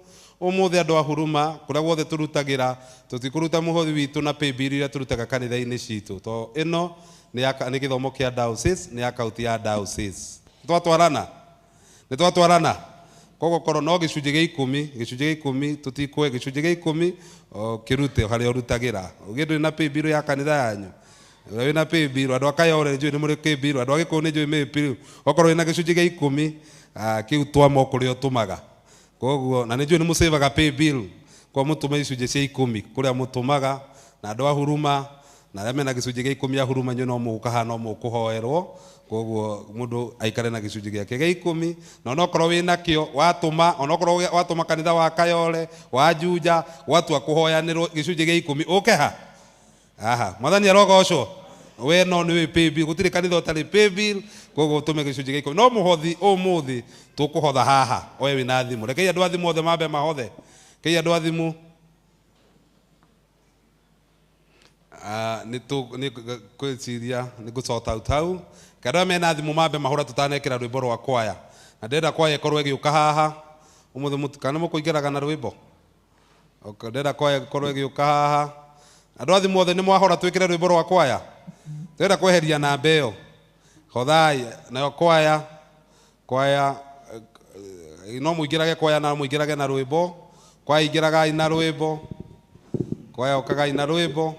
Ũmũthĩ andũ a Huruma kũrĩa guothe tũrutagĩra, tũtikũruta mũhothi witũ na paybill iria tũrutaga kanitha-inĩ citũ, tondũ ĩno nĩ gĩthomo kĩa diocese, nĩ akaunti ya diocese. Nĩ twatwarana kogo korwo no gicunjĩ gĩa 10 tutikwe gicunjĩ gĩa 10 kirute harĩa urutagira ugĩndũ na pay bill ya kanitha yanyu we na pay bill andũ akayore njũĩ nĩ mũrĩ pay bill andũ agĩkũũ nĩ njũĩ pay bill okorwo ina gicunjĩ gĩa 10 kiu twamo kũrĩa ũtũmaga koguo na nĩ njũĩ nĩ mũsavaga pay bill kwa mũtũma gicunjĩ cia 10 kũrĩa mũtũmaga na andũ a huruma na arĩa mena gicunjĩ gĩa 10 ya huruma nyũ no mũgũkaha no mũkũhoerwo koguo mundu aikare na gicunjĩ gĩake gĩa 10 na onokorwo wĩna kĩo watũma onokorwo watũma kanitha wa Kayole wa Juja watua kũhoyanĩrwo gicunjĩ gĩa 10 ũkeha mwathani arogocwo we no nĩ pay bill gũtirĩ kanitha ũtarĩ pay bill koguo ũtũme gicunjĩ gĩa 10 no mũhothi ũmũthĩ tũkũhotha haha oye wĩna thimũ rekei andũ a thimũ othe mambe mahothe kei andũ a thimũ nĩ kwĩciria nĩ gũcota utau kada mena thimũ mambe mahũra tũtanekĩra rwĩmbo rwa kwaya na ndenda kwaya ĩkorwo ĩgĩũka haha ũmũthĩ mũtukana mũkũingĩraga na rwĩmbo ndenda kwaya ĩkorwo ĩgĩũka haha andũ a thimũ othe nĩ mwahora twĩkĩre rwĩmbo rwa kwaya ndenda kweheria namba ĩyo hothai nayo kwaya no mũingĩrage kwaya na mũingĩrage na rwĩmbo kwaya ingĩragai na rwĩmbo kwaya ũkagai na rwĩmbo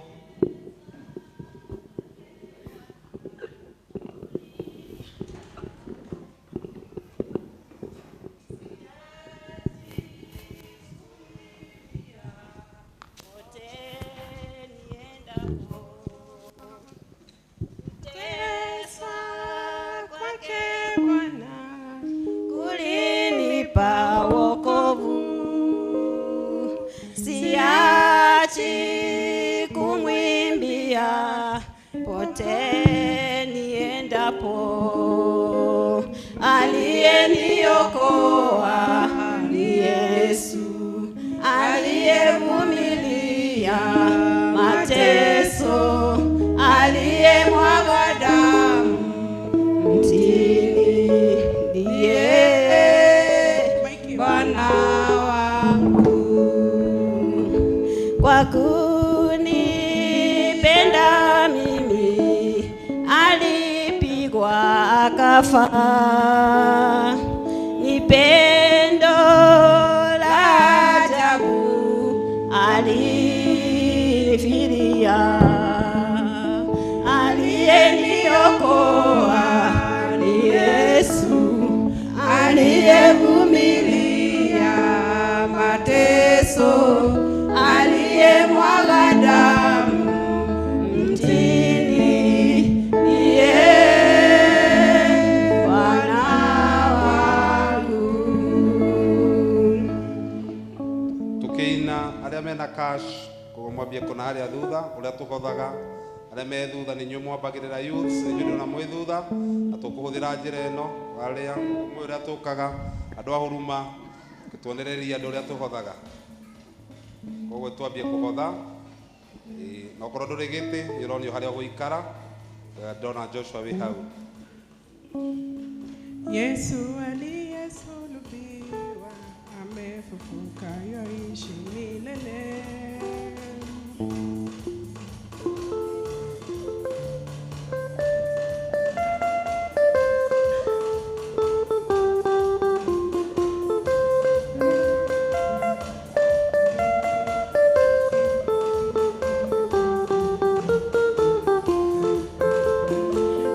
Aliyeniokoa ni Yesu, aliyevumilia mateso, aliyemwaga damu mtini, ndiye Bwana wangu. Kwa kunipenda mimi alipigwa akafa, ni pendo la ajabu alinifilia, aliyeniokoa ni Yesu, aliyevumilia mateso, aliyemwaga damu mtini, ndiye Bwana wangu. Tukiina arĩa mena cash kũmwambia kuna harĩa thutha ũrĩa tũhothaga arĩa me thutha nĩ inyuĩ mwambagĩrĩra youths nĩ inyuĩ na mwĩ thutha na tũkũhũthĩra njĩra ĩno arĩa mwĩ ũrĩa tũkaga andũ a huruma tuonereria andũ ũrĩa tũhothaga koguo twambie kũhotha na okorwo ndũrĩ gĩtĩ nĩ ũronio harĩa ũgũikara ndona Joshua wĩ hau. Yesu aliyesulubiwa amefufuka yoishi milele.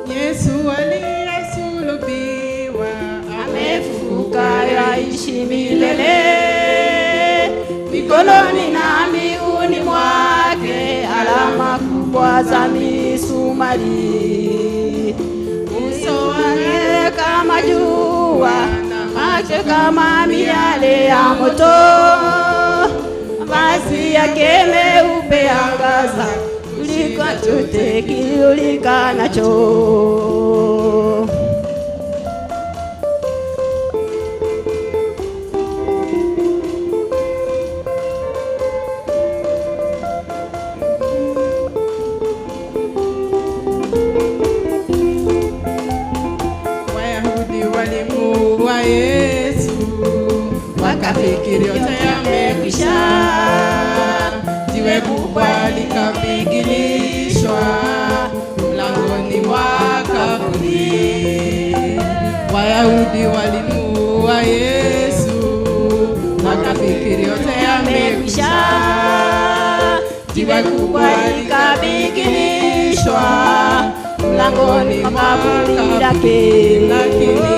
Yesu aliyesulubiwa amefufuka yaishi milele, mikononi na miguuni mwake alama kubwa za misumari, uso wake kama jua na macho kama miale ya moto, mavazi yake meupe angaza kuliko chote kijulikanacho. Wayahudi walimuua Yesu, wakafikiri yote yamekwisha. Jiwe kubwa likapigilishwa mlangoni mwa kaburi. Wayahudi walimuua Yesu, amekwisha. Jiwe kubwa likabingirishwa mlangoni mwa kaburi lake, lakini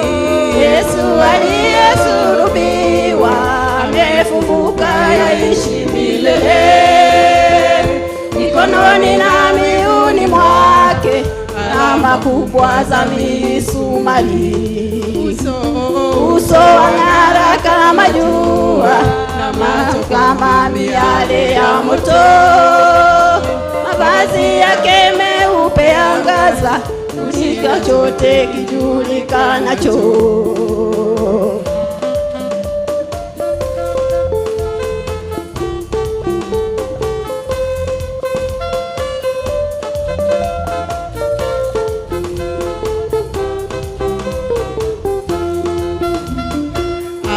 Yesu aliyesulubiwa amefufuka, yaishi milele. Mikononi na miguuni mwake alama kubwa za misumari. Uso wang'ara kama jua na macho kama miale ya moto. Mavazi yake meupe angaza kuliko chote kijulikanacho.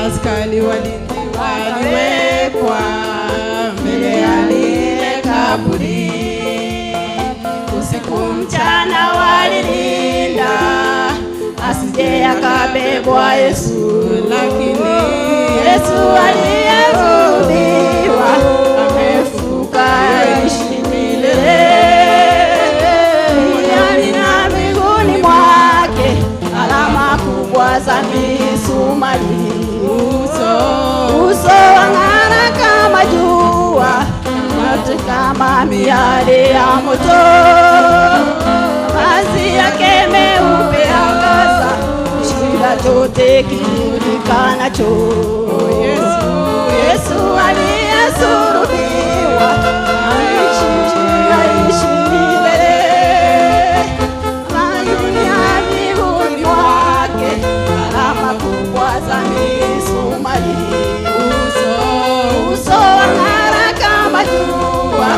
Askari walinzi waliwekwa mbele ya lile kaburi, usiku mchana walilinda asije akabebwa Yesu, lakini Yesu aliyesulubiwa amefufuka, yaishi milele. Duniani na mbinguni mwake alama kubwa za misumari. Uso wang'ara kama jua, macho kama miale ya moto. Mavazi yake meupe angaza kushinda chote kijulikanacho. Yesu aliyesulubiwa aishi milele. Mbinguni mwake alama kubwa za misumari. Uso wang'ara kama jua,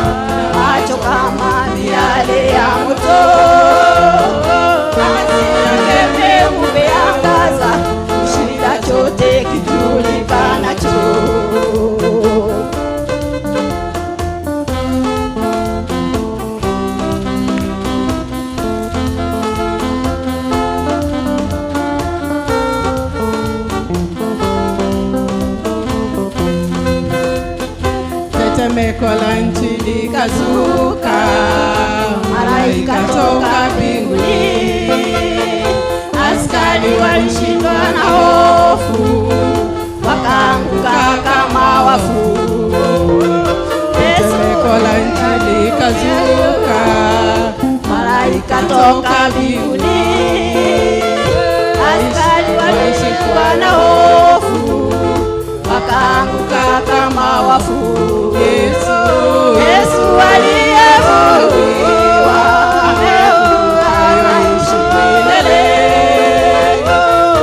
macho kama miale ya moto. Mavazi yake meupe angaza kushinda chote kijulikanacho. tetemeko la nchi likazuka, malaika toka mbinguni. Askari walishindwa na hofu, wakaanguka kama wafu. Tetemeko la nchi likazuka, malaika toka mbinguni. Askari walishindwa na hofu, wakaanguka kama wafu. Yesu aliyesulubiwa amefufuka, yaishi milele.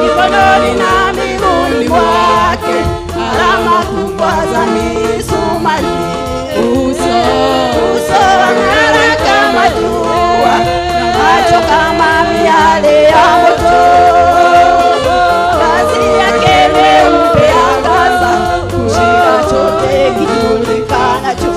Mikononi na miguuni mwake alama kubwa za misumari. Uso wang'ara kama jua na macho kama miale ya moto. Mavazi yake meupe angaza kushinda chote kijulikanacho.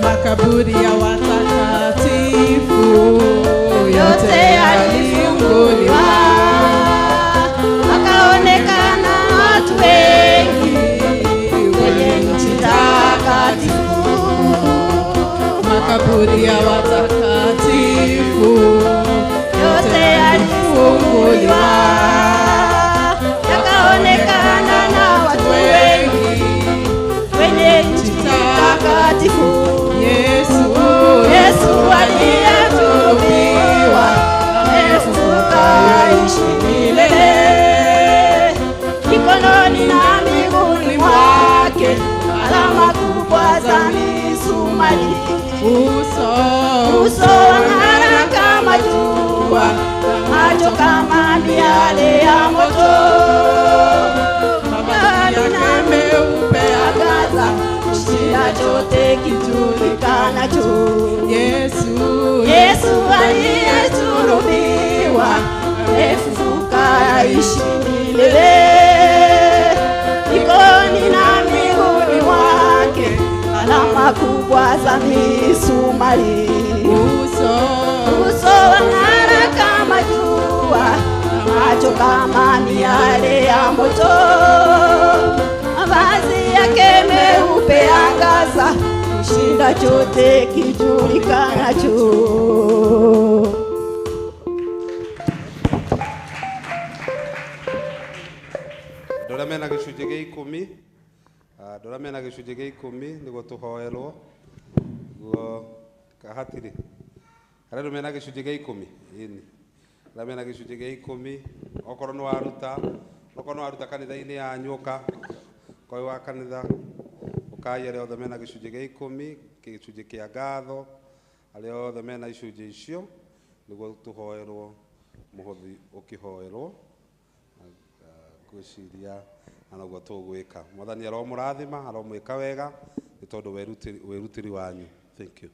Makaburi ya watakatifu yote yalifunguliwa, wakaonekana watu wengi kwenye nchi takatifu. Makaburi ya watakatifu yote yalifunguliwa, yakaonekana na watu wengi kwenye nchi takatifu. Yesu aliyesulubiwa amefufuka, yaishi milele. Mikononi na miguuni mwake alama kubwa za misumari. Uso wang'ara kama jua, macho kama miale ya moto. Mavazi yake meupe angaza kushinda chote kijulikanacho. Yesu aliyesulubiwa amefufuka, yaishi milele. Mikononi na miguuni mahali. Uso wang'ara kama jua, macho kama miale ya moto, mavazi yake meupe angaza, kushinda chote kijulikanacho. Ndora mena gicunjĩ gĩa 10, ndora mena gĩcunjĩ gĩa 10 nĩguo tũhoerwo guo kahatiri arĩa mena gĩcunjĩ gĩa 10 ini arĩa mena gĩcunjĩ gĩa 10 okorwo nĩ waruta kanitha-inĩ yanyu kwa wa kanitha ũkaia arĩa othe mena gĩcunjĩ gĩa 10 gĩcunjĩ kĩa ngatho arĩa othe mena icunjĩ icio nĩguo tũhoerwo mũhothi ũkĩhoerwo gwĩciria anaguo tũgwĩka. Mwathani aromũrathima aromwĩka wega nĩ tondũ wĩrutĩri wanyu. Thank you.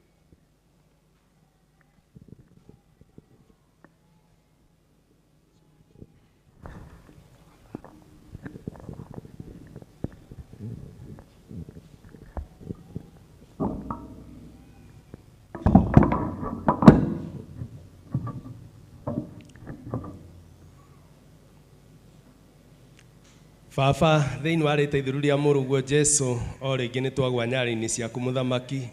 Baba thĩinĩ wa rĩĩtwa itheru rĩa mũrũguo Jesũ o rĩngĩ nĩ twagwa nyarĩ-inĩ ciaku mũthamaki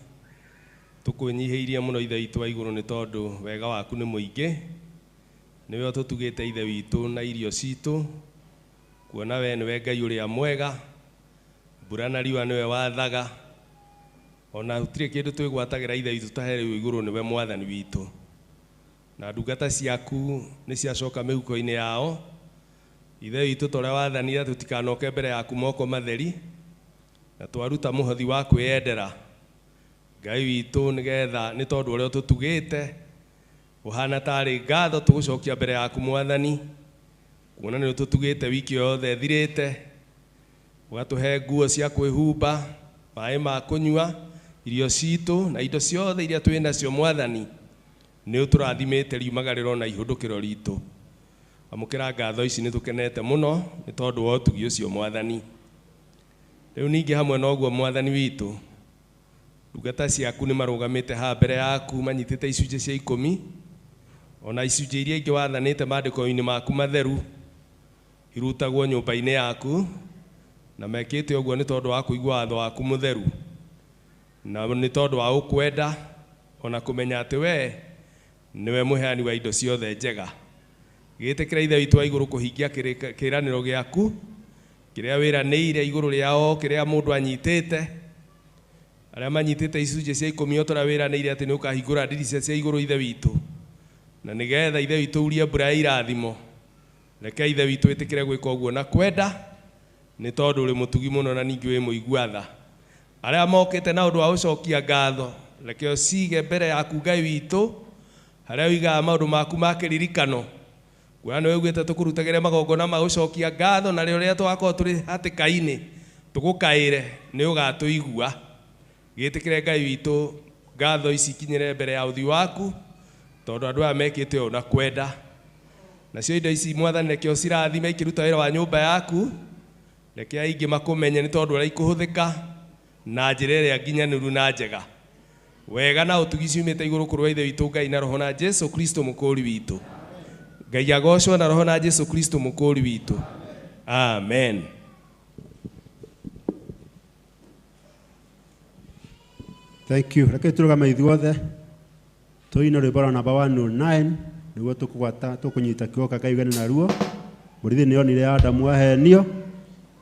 tũkwĩnyihĩirie mũno ithe witũ wa igũrũ nĩ tondũ wega waku nĩ mũingĩ nĩwe ũtũtugĩte ithe witũ na irio citũ kuona we nĩwe Ngai ũrĩa mwega mbura na riũa nĩwe wathaga ona gũtirĩ kĩndũ twĩgwatagĩra ithe witũ taherĩirwo igũrũ nĩwe mwathani witũ na ndungata ciaku nĩ ciacoka mĩhuko-inĩ yao ithe witũ tũrĩa wathanire tũtikanoke mbere yaku moko matheri na twaruta mũhothi wa kwĩyendera Ngai witũ nĩgetha nĩ tondũ ũrĩa ũtũtugĩte ũhana tarĩ ngatho tũgũcokia mbere yaku mwathani kuona nĩ ũtũtugĩte wiki yothe thirĩte ũgatũhe nguo cia kwĩhumba maĩ ma kũnyua irio citũ na indo ciothe iria twĩ nacio mwathani nĩ ũtũrathimĩte riumagarĩro na ihũndũkĩro ritũ amũkĩra ngatho ici nĩ tũkenete mũno nĩ tondũ wa ũtugi ũcio mwathani rĩu ningĩ hamwe na ũguo mwathani witũ ndungata ciaku nĩ marũgamĩte haha mbere yaku manyitĩte icunjĩ cia 10 ona icunjĩ iria ingĩ wathanĩte maandĩko-inĩ maku matheru irutagwo nyũmba-inĩ yaku na mekĩte ũguo nĩ tondũ wa kũigua watho waku mũtheru na nĩ tondũ wa ũkwenda ona kũmenya atĩ we nĩwe mũheani wa indo ciothe njega gĩtĩkĩra ithe witũ wa igũrũ kũhingia kĩĩranĩro gĩaku kĩrĩa wĩranĩire igũrũ rĩao kĩrĩa mũndũ anyitĩte arĩa manyitĩte icunjĩ cia 10 ũtũra wĩranĩire atĩ nĩ ũkahingũra ndirica cia igũrũ ithe witũ na nĩgetha ithe witũ urie mbura ya irathimo reke ithe witũ ĩtĩkĩre gwĩka ũguo na kwenda nĩ tondũ ũrĩ mũtugi mũno na ningĩ wĩ mũigua tha arĩa mokĩte na ũndũ wa gũcokia ngatho reke ũcige mbere yaku Ngai witũ harĩa ũigaga maũndũ maku ma kĩririkano kuona nĩ wĩugĩte tũkũrutagĩre magongona ma gũcokia ngatho na rĩrĩa twakorwo tũrĩ hatĩka-inĩ tũgũkaĩre nĩ ũgatũigua gĩtĩkĩre Ngai witũ ngatho ici ikinyĩre mbere ya ũthiũ waku tondũ andũ aya mekĩte ũũ na kwenda nacio indo ici mwathani reke ũcirathime ikĩruta wĩra wa nyũmba yaku reke aingĩ makũmenye nĩ tondũ ũrĩa ikũhũthĩka na njĩra ĩrĩa nginyanĩru na njega wega na ũtugi ciumĩte igũrũ kũrĩ wa ithe witũ Ngai na roho na Jesũ Kristo mũkũũri witũ Ngai agocwo na roho na Jesũ Kristo mũkũũri witũ amen. Thank you. Reke tũrũgame ithuothe tũine rwĩmbo namba 109 nĩguo tũkũnyita kiugo Ngai gane naruo mũrithi nĩ onire Adamu ahenio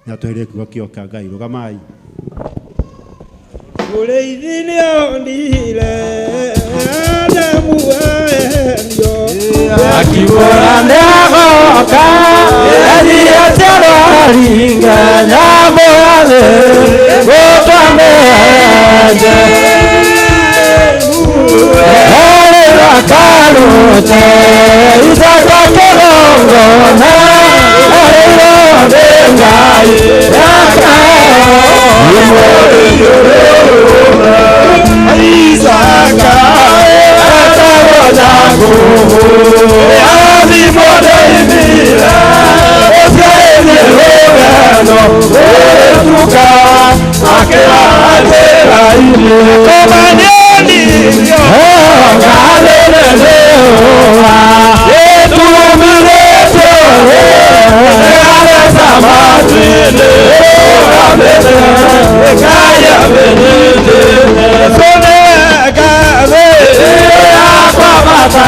na twĩrĩe kiugo kĩa Ngai rũgamai mũrĩithi nĩ onire Adamu ahenio akibora nĩ agoka ethire tĩraringa nyamũ yathĩ gũtwameje erĩra karũte itaka kĩrongona erĩro nĩ Ngai Isaka atagodago yathimo ndeithire ũteithie rũgano rũtuka akĩrathĩra-inĩ kũmanionirio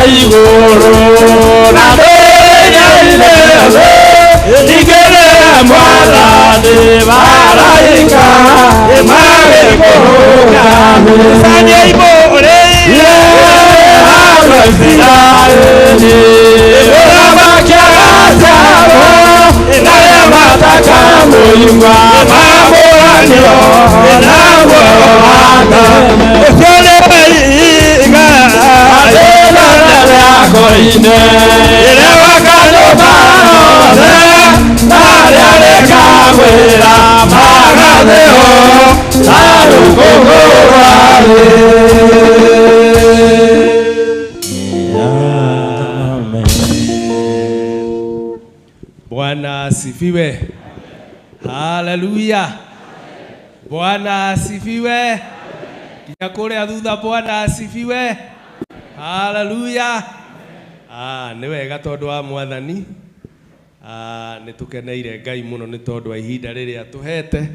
iguru na benya ilele igere mwathani baraika imare kuruka sanye ibore Abrasiani Rabakiataro Naya mataka muimwa Maburanio Nabuanga Ufyole iga Adela yako ine Ile wakano parone Nariale kamwira Magadeo Narukugurwale Bwana asifiwe. Haleluya. Bwana asifiwe. Kia kule thutha Bwana asifiwe. Haleluya. Nĩ wega tondũ wa Mwathani. Nĩ tũkeneire Ngai mũno nĩ tondũ wa ihinda rĩrĩa tũhete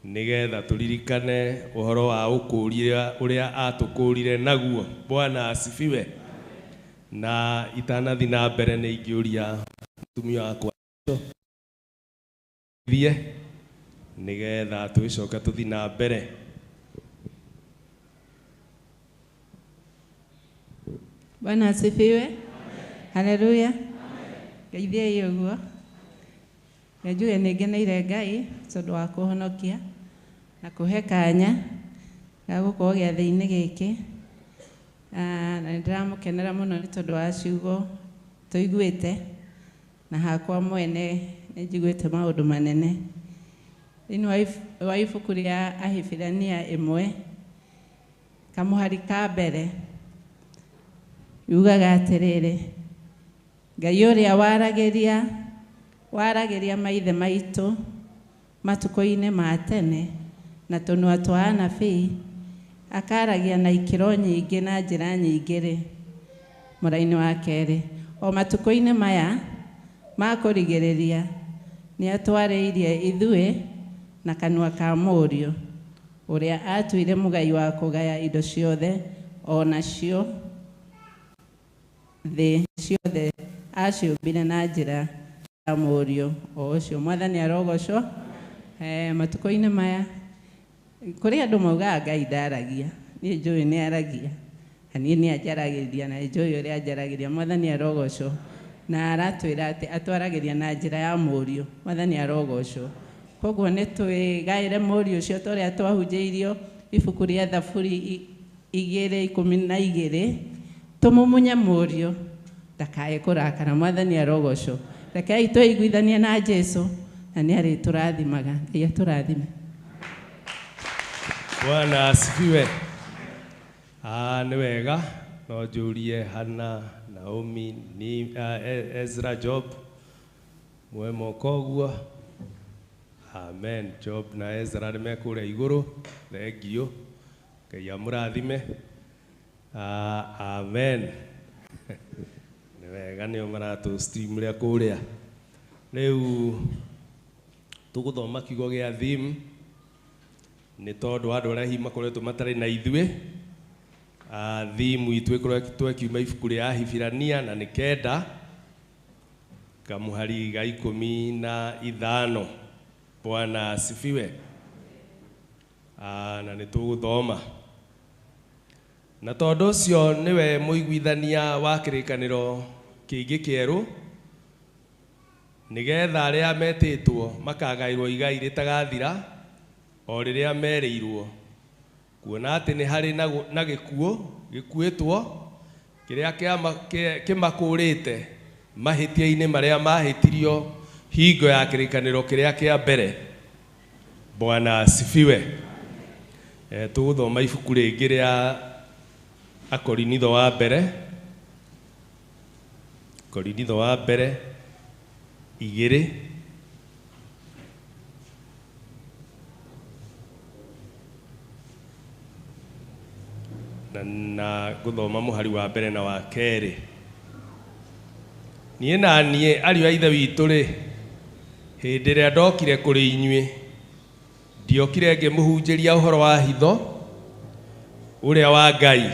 nĩgetha tũririkane ũhoro wa ũkũũria ũrĩa atũkũũrire naguo. Bwana asifiwe. Na itanathi na mbere nĩ ingĩũria tumia wakwa thie nigetha twicoka tuthi na mbere. Bwana asifiwe. Haleluya. Geithia iyo guo. Njuge ningeneire Ngai tondu wa kuhonokia na kuhe kanya ga gukorwo giathi-ini giki. Na ndiramukenera muno ni tondu wa ciugo tuiguite na hakwa mwene njiguite maundu manene thĩinĩ wa ibuku rĩa Ahibirania 1 kamuhari ka mbere yugaga atĩrĩrĩ, Ngai ũrĩa waragĩria maithe maitũ matukũ-inĩ ma tene na tũnua twa anabii akaragia na ikĩro nyingĩ na njĩra nyingĩ-rĩ, mũraini wa kerĩ, o matukũ-inĩ maya makũrigĩrĩria nĩ atwarĩirie ithuĩ na kanua ka mũriũ ũrĩa atuire mũgai wa kũgaya indo ciothe o nacio thĩ ciothe aciũmbire na njĩra ya mũriũ o ũcio. Mwathani arogocwo. Matukũ-inĩ maya kũrĩ andũ maugaga Ngai ndaragia, niĩ njũĩ nĩ aragia, na niĩ nĩ anjaragĩria na njũĩ ũrĩa anjaragĩria. Mwathani arogocwo na aratwĩra atĩ atwaragĩria na njĩra ya mũriũ. Mwathani arogocwo. Koguo nĩ twĩgaĩre mũriũ ũcio ta ũrĩa twahunjĩirio ibuku rĩa Thaburi 2:12, tũmũmunye mũriũ ndakae kũrakara. Mwathani arogocwo. Rekei twĩiguithanie na Jesũ na nĩ arĩtũrathimaga. Ngai atũrathime. Bwana asifiwe. Nĩ wega no njũrie Hana, Naomi, Ezra, Job mwe moko ũguo. Amen. Job na Ezra nĩ mekũrĩa igũrũ. Thengio. Ngai amũrathime. Amen. Nĩ wega nĩo maratũ stream rĩa kũrĩa. Rĩu tũgũthoma kiugo gĩa theme nĩ tondũ andũ arĩa hihi makoretwo matarĩ na ithuĩ. Theme itũ ĩkoretwo ĩkiuma ibuku rĩa Ahibirania na nĩ 9 kamuhari ga 15. Bwana asifiwe. Na nĩ tũgũthoma. Na tondũ ũcio nĩwe mũiguithania wa kĩrĩkanĩro kĩngĩ kĩerũ, nĩgetha arĩa metĩtwo makagaĩrwo igai rĩtagathira o rĩrĩa merĩirwo, kuona atĩ nĩ harĩ na gĩkuũ gĩkuĩtwo kĩrĩa kĩmakũrĩte mahĩtia-inĩ marĩa mahĩtirio hingo ya kĩrĩkanĩro kĩrĩa kĩa mbere. Bwana asifiwe. Tũgũthoma ibuku rĩngĩ rĩa Akorinitho wa mbere, Korinitho wa mbere 2 na gũthoma mũhari wa mbere na wa kerĩ. Niĩ na niĩ ariũ a ithe witũ-rĩ, hĩndĩ ĩrĩa ndokire kũrĩ inyuĩ ndiokire ngĩmũhunjĩria ũhoro wa hitho ũrĩa wa Ngai,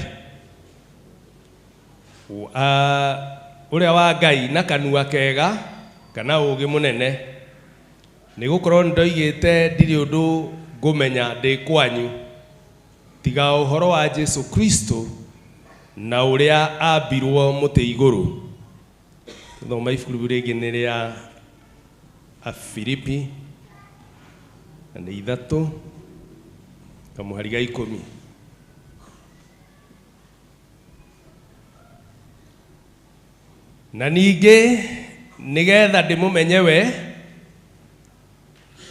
uria wa Ngai na kanua kega kana ugi munene ni gukorwo ndoigite ndiri undu ngumenya ndi kwanyu tiga uhoro wa Jesu Kristo na uria ambirwo muti iguru. Thoma ibuku ringi ni ria Afilipi na 3 kamuhari ga 10. Na ningi nigetha ndimumenye we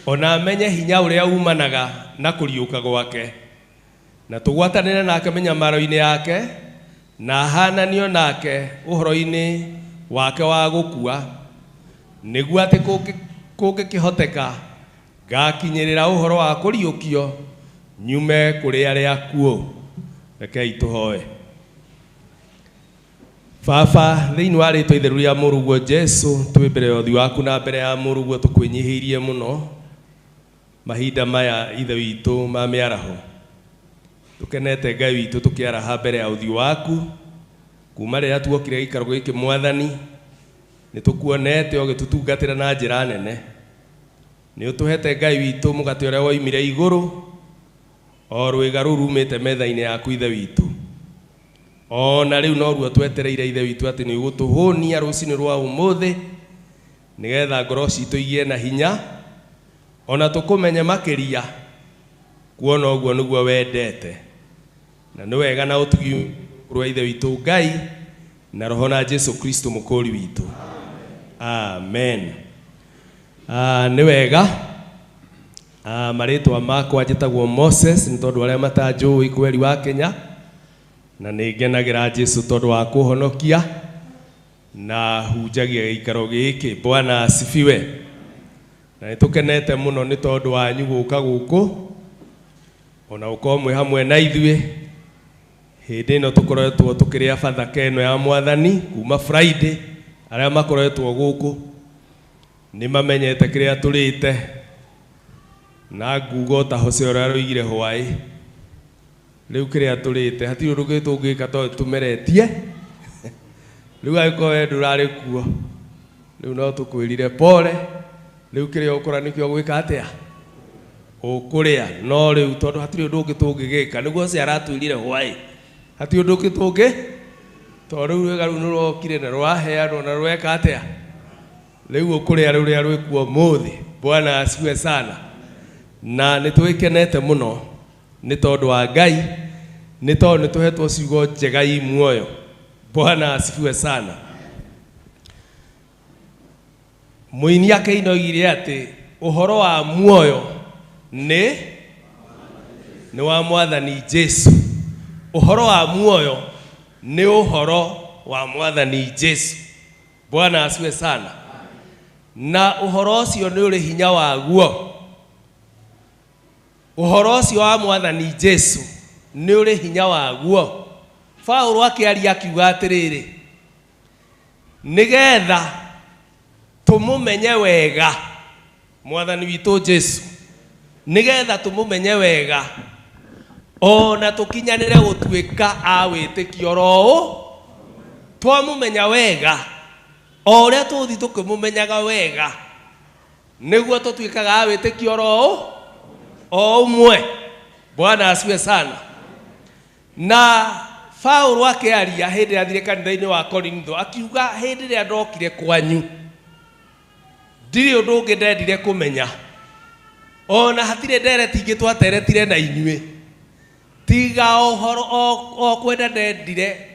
ona amenye hinya uria umanaga na kuriuka gwake na tugwatanire nake menyamaro-ini yake na hananio nake uhoro-ini wake wa gukua niguo ati kungikihoteka gakinyirira uhoro wa kuriukio nyume kuri aria akuo. Rekei tuhoe. Baba, thiini wa ritwa itheru ria Mũrunguo Jesu, twi mbere ya uthi waku na mbere ya Mũrunguo tukwinyihiirie muno mahinda maya ithe witu ma miaraho. Tukenete Ngai witu tukiaraha mbere ya uthi waku kuma riria tuokire gikaro giki Mwathani, ni tukuonete ugitutungatira na njira nene. Ni utuhete Ngai witu mugate uria woimire iguru o rwiga rumite metha-ini yaku ithe witu. Ona riu no ruo twetereire ithe witu ati ni ugutuhunia rucini rwa umuthi nigetha ngoro citu igie na hinya ona tukumenye makiria kuona uguo niguo wendete na ni wega na utugi rwa ithe witu Ngai na roho na Jesu Kristo mukuri witu. Amen. Ni wega maritwa makwa njitagwo Moses ni tondu aria matanjui kweri wa Kenya na ningenagira Jesu tondu wa kuhonokia na hunjagia gikaro giki. Bwana asifiwe. Na nitukenete muno ni tondu wanyu guka guku ona ukomwe hamwe na ithuĩ hindi ino tukoretwo tukiria bathaka ino ya Mwathani kuma Friday. Aria makoretwo guku ni mamenyete kiria turite na ngugo ta Hosea uria aroigire hwai riu kiria turite hatiri undu ungi tungika to tumeretie riu agiko we ndurari kuo riu no tukwirire pole riu kiria ukora nikio gwika atia ukuria no riu tondu hatiri undu ungi tungigika niguo cia aratwirire hwai hatiri undu ungi tungi to riu wega riu nurokire na rwaheanwo na rweka atia riu ukuria riu ria rwikuo muthi. Bwana asifiwe sana. Na nitwikenete muno ni tondu wa Ngai ni tondu nituhetwo ciugo njega i muoyo. Bwana asifiwe sana. Muini yake inoigire ati uhoro wa muoyo ni wa Mwathani Jesu. Uhoro wa muoyo ni uhoro wa Mwathani Jesu. Bwana asifiwe sana. Na uhoro ucio ni uri hinya waguo. Uhoro ucio wa Mwathani Jesu ni uri hinya waguo. Paulo akiaria akiuga atiriri nigetha tumumenye wega Mwathani witu Jesu, nigetha tumumenye wega ona tukinyanire gutuika a witikio ro twamumenya wega o uria tuthi tukimumenyaga wega niguo tutuikaga a witikio ro o umwe. Bwana asifiwe sana. Na Paulo akiaria hindi athire kanitha-ini wa Korintho akiuga hindi ria ndokire kwanyu ndiri undu ungi ndendire kumenya ona hatire ndereti ingi twateretire na inyue tiga uhoro o kwenda ndendire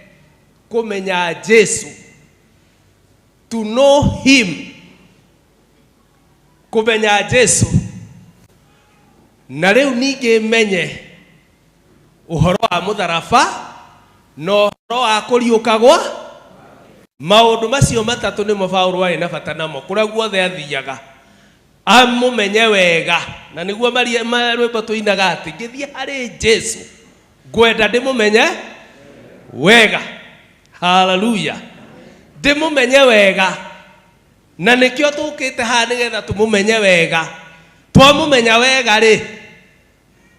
kumenya Jesu, to know him, kumenya Jesu na riu ningi menye uhoro wa mutharaba no uhoro wa kuriuka gwa maundu macio matatu nimo Paulo ari na bata namo kuria guothe athiaga amumenye wega. Na niguo rwimbo tuinaga ati ngithie hari Jesu ngwenda ndimumenye wega. Hallelujah. Ndimumenye wega na nikio tukite ha nigetha tumumenye wega. Twamumenya wega ri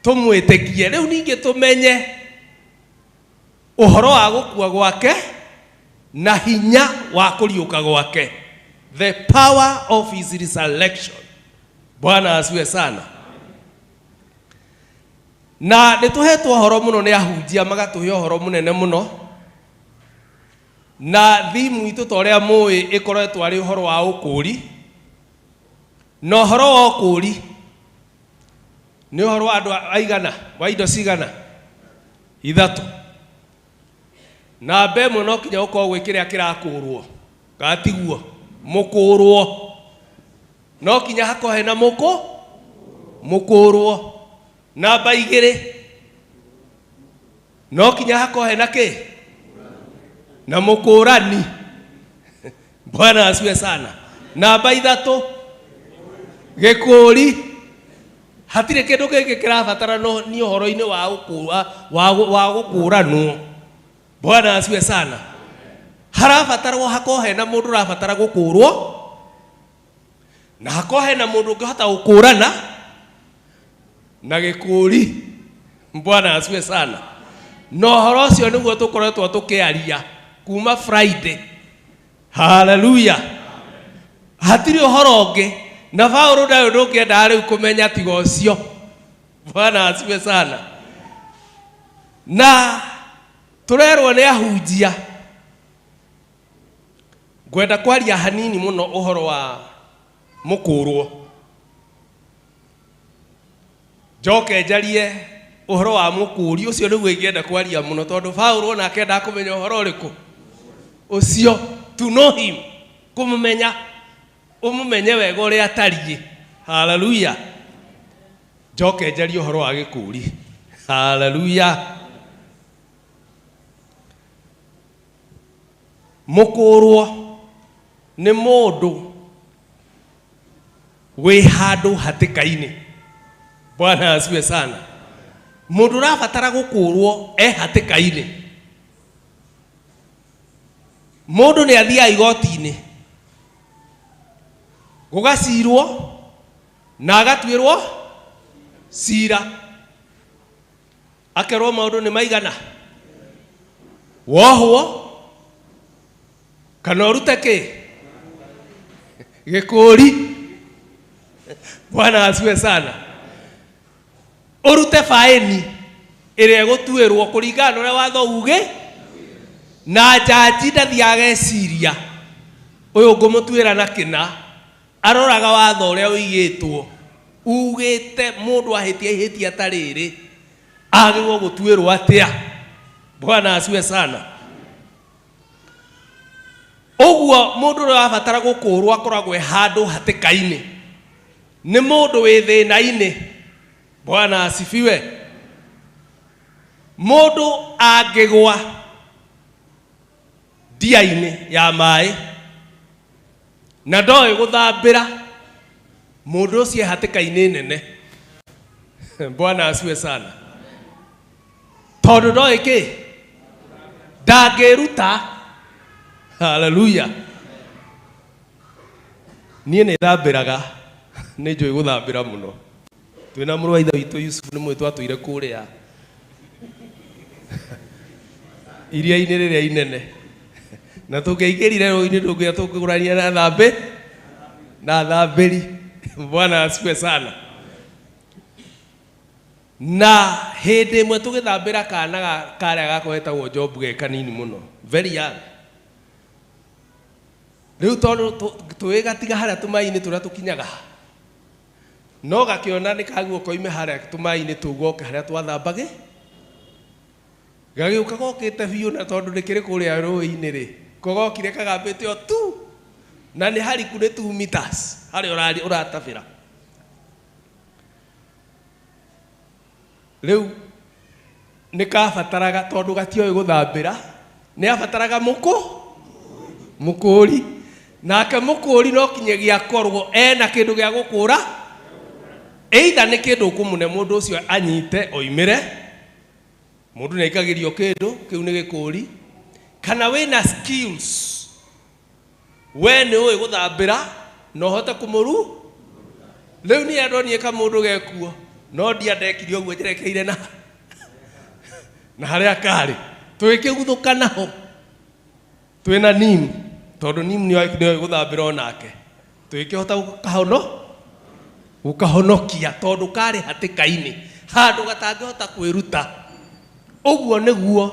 tumwitikie riu ningi tumenye uhoro wa gukua gwake na hinya wa kuriuka gwake, the power of his resurrection. Bwana asiwe sana. Na nituhetwo horo muno ni ahunjia magatuhe horo munene muno, na thimu itu toria mui ikoretwo ari horo wa ukuri, no horo wa ukuri ni horo andu aigana wa indo cigana ithatu, na mbemwe no kinya ukorwo gwikiria kirakurwo gatiguo mukurwo, no kinya hakohe na mukurwo. Namba 2 no kinya hakohe na ki na mukurani. Bwana asiwe sana. Namba 3 gikuri, hatire kindu kingi kirabatara no ni horo-ini wa gukuranwo. Bwana asiwe sana. Harabatarwo hakohe na mundu rabatara gukurwo, na hakohe na mundu ngihota gukurana na gikuri. Bwana asiwe sana. No horo cio niguo tukoretwo tukiaria kuma Friday. Hallelujah. Hatiri horo ungi na Paulo ndayo ndukienda riu kumenya tigo cio. Bwana asiwe sana. Na turerwo ni ahunjia gwenda kwaria hanini muno uhoro wa mukurwo. Njoke njarie uhoro wa mukuri ucio niguo ingienda kwaria muno, tondu Paulo na akenda kumenya uhoro uriku ucio, to know him, kumumenya, umumenye wega uria atariĩ. Hallelujah. Njoke njarie uhoro wa gikuri. Hallelujah. Mukurwo ni mundu wi handu hatika-ini. Bwana asiwe sana. Mundu rabatara gukurwo hatika-ini. Mundu ni athia igoti-ini gugacirwo na agatwirwo cira, akerwo maundu ni maigana, wohwo kana urute ki gikuri. Bwana asiwe sana. Urute faini ire egutwirwo kuringana uria watho uge, na jaji ndathiage ciria uyu ngumutwira na kina aroraga watho uria uigitwo ugite mundu ahitia ihitia tariri agirwo gutwirwo atia. Bwana asiwe sana. Uguo mundu urabatara gukurwo akoragwo handu hatika-ini, ni mundu wi thina-ini. Bwana asifiwe. Mundu angigwa ndia-ini ya mai na ndoi guthambira, mundu ucio hatika-ini nene. Bwana asiwe sana. Tondu ndoi ki ndangiruta. Hallelujah. Nie ni thambiraga, ni njui guthambira muno. Twina muru wa ithe witu Yusuf ni mwe twatwire kuria iria-ini riria inene, na tukiingirire rũĩ-inĩ rũngĩ tukigurania na thambiri. Bwana asifiwe sana. Na hindi imwe tugithambira kana karia gakohetagwo Job ge kanini muno, very young. Riu tondu twigatiga haria tumai-ini turia tukinyaga, no gakiona ni kaguo koime haria tumai-ini tugoke haria twathambage, gagiuka gokite biu, na tondu nikiri kuria rũĩ-inĩ ri kogokire kagambite o tu, na ni hariku ni 2 meters haria uratabira. Riu ni kabataraga tondu gatioi guthambira, ni abataraga mukuri, nake mukuri no kinyagia korwo na kindu gia gukura, either ni kindu kumune mundu ucio anyite oimire, mundu ni ikagirio kindu kiu ni gikuri, kana wina skills we ni ui guthambira no hote kumuru. Riu ni andonie ka mundu gekuo, no ndia ndekirio guo njerekeire na haria kari twikiguthuka naho. twina nim tondu nim ni oĩ guthambĩra onake twĩkĩhota gũkahonokia tondu karĩ hatĩka-inĩ handũ gatangĩhota kwĩruta. Ũguo nĩguo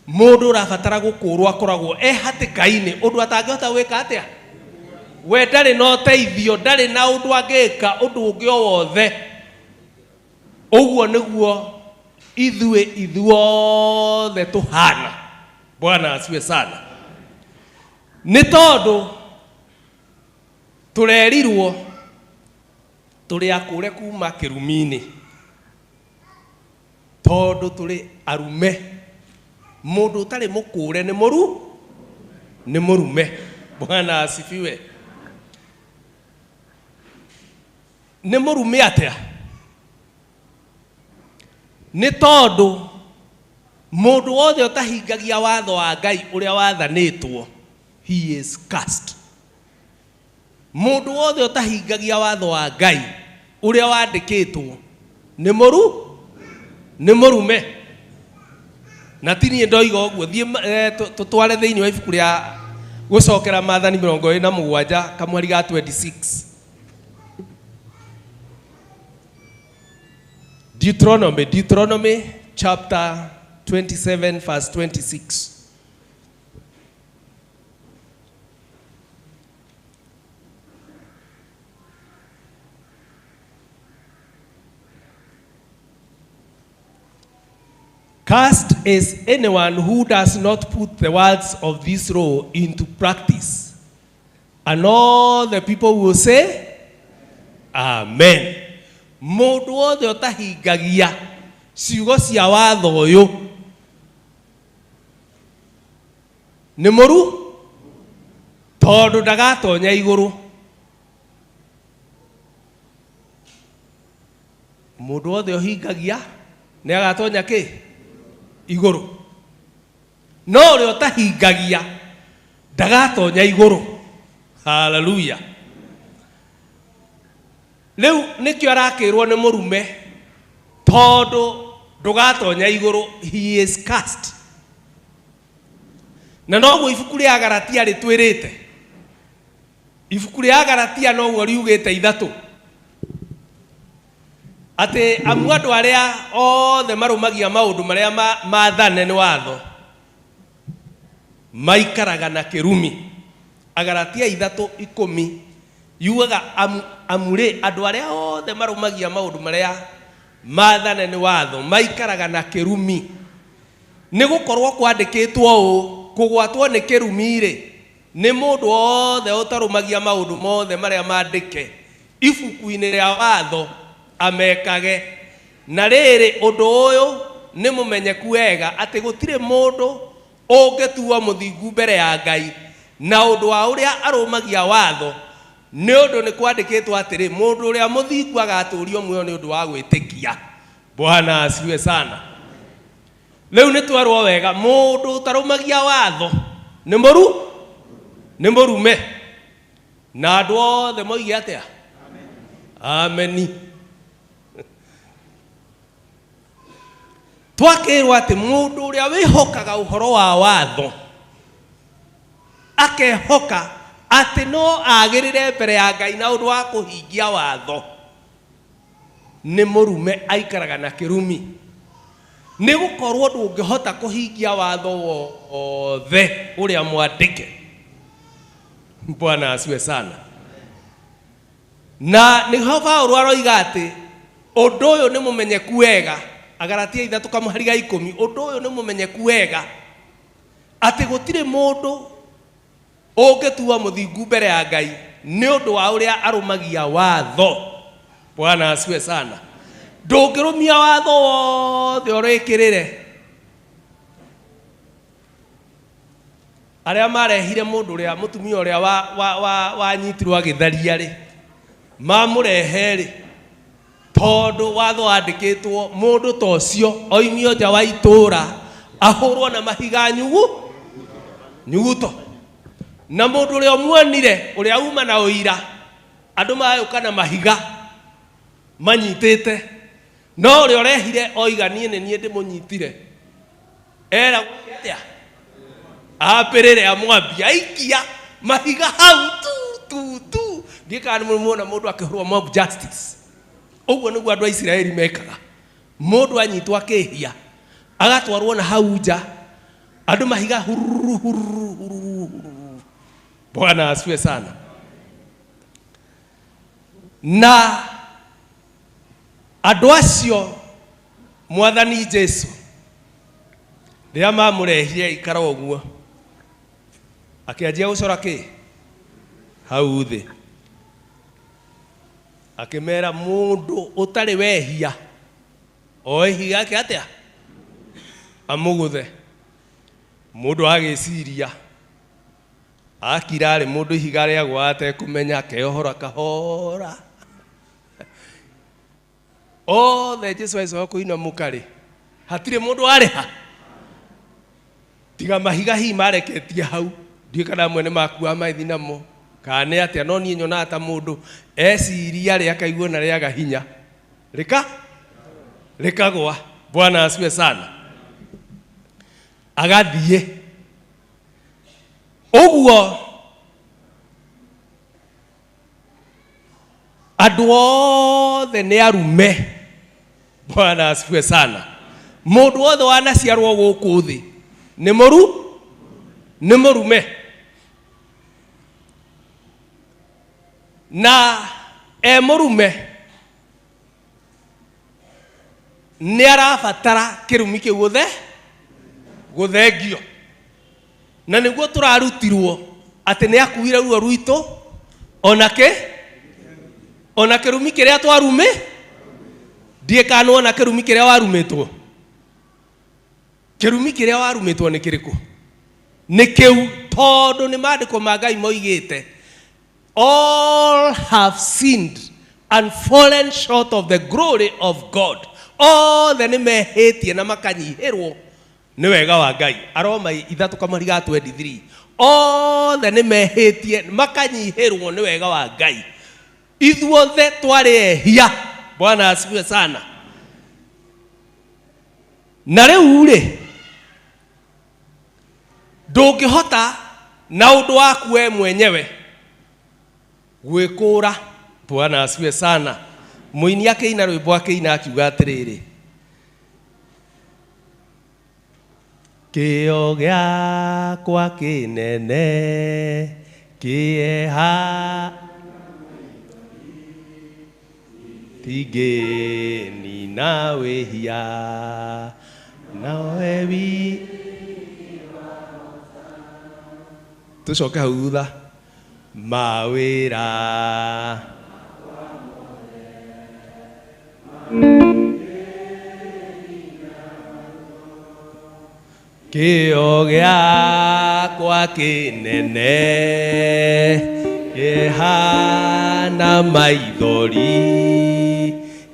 mũndũ ũrabatara gũkũrwo akoragwo hatĩka-inĩ ũndũ atangĩhota gwĩka atĩa. We ndarĩ na ũteithio, ndarĩ na ũndũ angĩka ũndũ ũngĩ o wothe. Ũguo nĩguo ithuothe tũhana. Bwana asifiwe sana. Nĩ tondũ tũrerirwo tũrĩ akũre kuma kĩrumi-inĩ, tondũ tũrĩ arume. Mũndũ ũtarĩ mũkũre nĩ mũrume. Bwana asifiwe. Nĩ mũrume atĩa? Nĩ tondũ mũndũ wothe ũtahingagia watho wa Ngai ũrĩa wathanĩtwo, he is cursed. Mũndũ wothe ũtahingagia watho wa Ngai ũrĩa wandĩkĩtwo nĩ mũrume. Na ti niĩ ndoiga ũguo, thiĩ tũtware thĩinĩ wa ibuku rĩa gũcokera Maathani 27 kamweri ga 26. Deuteronomy chapter 27 verse 26. Cursed is anyone who does not put the words of this law into practice. And all the people will say, Amen. Mũndũ wothe ũtahingagia ciugo cia watho ũyũ nĩ mũru, tondũ ndagatonya igũrũ. Mũndũ wothe ũhingagia nĩ agatonya kĩ? Igũrũ. No ũrĩa ũtahingagia ndagatonya igũrũ. Hallelujah. Rĩu nĩkĩo arakĩrwo nĩ mũrume, tondũ ndũgatonya igũrũ, he is cursed. Na noguo ibuku rĩa Galatia rĩtwĩrĩte. Ibuku rĩa Galatia noguo riugĩte ithatũ, atĩ amu andũ arĩa othe marũmagia maũndũ marĩa maathane nĩ watho maikaraga na kĩrumi. Agalatia 3:10 yugaga amure andũ arĩa othe marũmagia maũndũ marĩa maathane nĩ watho maikaraga na kĩrumi. Nĩ gũkorwo kwandĩkĩtwo ũũ, kũgwatwo nĩ kĩrumi-rĩ nĩ mũndũ wothe ũtarũmagia maũndũ mothe marĩa maandĩke ibuku-inĩ rĩa watho amekage. Na rĩrĩ ũndũ ũyũ nĩ mũmenyeku wega atĩ gũtirĩ mũndũ ũngĩtuo mũthingu mbere ya Ngai na ũndũ wa ũrĩa arũmagia watho, nĩ ũndũ nĩ kwandĩkĩtwo atĩrĩ, mũndũ ũrĩa mũthingu agatũũrio muoyo nĩ ũndũ wa gwĩtĩkia. Bwana asifiwe sana. Rĩu nĩ twerwo wega mũndũ ũtarũmagia watho nĩ mũrume. Na andũ othe moige atĩa? Amen. Twakĩrwo atĩ mũndũ ũrĩa wĩhokaga ũhoro wa watho akehoka atĩ no agĩrĩre mbere ya Ngai na ũndũ wa kũhingia watho, nĩ mũrume, aikaraga na kĩrumi. Nĩ gũkorwo ndũngĩhota kũhingia watho wothe ũrĩa mwandĩke. Bwana asifiwe sana. Na nĩho Paulo aroiga atĩ ũndũ ũyũ nĩ mũmenyeku wega. Agalatia 3:10, ũndũ ũyũ nĩ mũmenyeku wega atĩ gũtirĩ mũndũ ũngĩtua mũthingu mbere ya Ngai nĩ ũndũ wa ũrĩa arũmagia watho. Bwana asifiwe sana. Ndũngĩrũmia watho wothe ũrĩkĩrĩre. Arĩa marehire mũndũ ũrĩa mũtumia ũrĩa wanyitirwo agĩtharia-rĩ, mamũrehe-rĩ, tondũ watho wandĩkĩtwo mũndũ ta ũcio oimio nja wa itũũra ahũrwo na mahiga nyuguto. Na mũndũ ũrĩa muonire ũrĩa uma na ũira, andũ magĩũka na mahiga manyitĩte, no ũrĩa ũrehire oiga niĩ nĩ niĩ ndĩmũnyitire. Era atĩa? Aperere amwambia aikia mahiga hau tu ndikana muona mundu akihurwa mob justice. Uguo niguo andu a Israeli mekaga. Mundu anyitwo akihia agatwarwo na hau nja andu mahiga hururu. Bwana asifiwe sana. Na andu acio Mwathani Jesu ria mamurehire ikara uguo akianjia gucora ki hau thi akimera mundu utari wehia oihiga yake atia amuguthe. Mundu agiciria akirare mundu ihiga ria gwate kumenya keohora kahora the Jesu aiso kuina mukari hatire mundu areha tiga mahiga hi mareketie hau ndikana mwene makua maithi namo kane atia no nie nyona ata mundu eciria ria kaigua na ria gahinya rikagwa. Bwana asifiwe sana. Agathie uguo andu othe ni arume. Bwana asifiwe sana. Mundu othe wanaciarwo guku thi ni murume na murume ni arabatara kirumi kiu guthengio na niguo turarutirwo ati ni akuire ruo ruito ona kirumi kiria twarume ndiekanwo na kirumi kiria warumitwo. Kirumi kiria warumitwo ni kiriku ni kiu tondu ni maandiko ma Ngai moigite all have sinned and fallen short of the glory of God. All the nimehetie na makanyihirwo ni wega wa Ngai. Aroma 3:23. All the nimehetie makanyihirwo ni wega wa Ngai. Ithuothe twari ehia. Bwana asifiwe sana. Na riu ri ndungihota na undu waku we mwenyewe gwikura. Bwana asifiwe sana. Muini akeina rwimbo akeina akiuga atiriri kio giakwa kinene kieha tigeni na wehia nawe wi tucoke hau thutha mawira kio giakwa kinene kihana maithori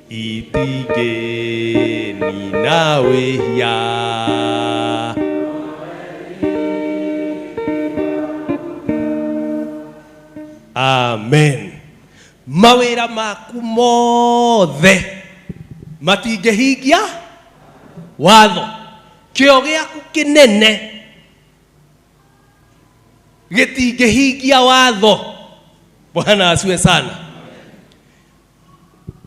itigeni na wehia amen. Mawira maku mothe matingihingia watho. Kio giaku kinene gitingihingia watho. Bwana asiwe sana.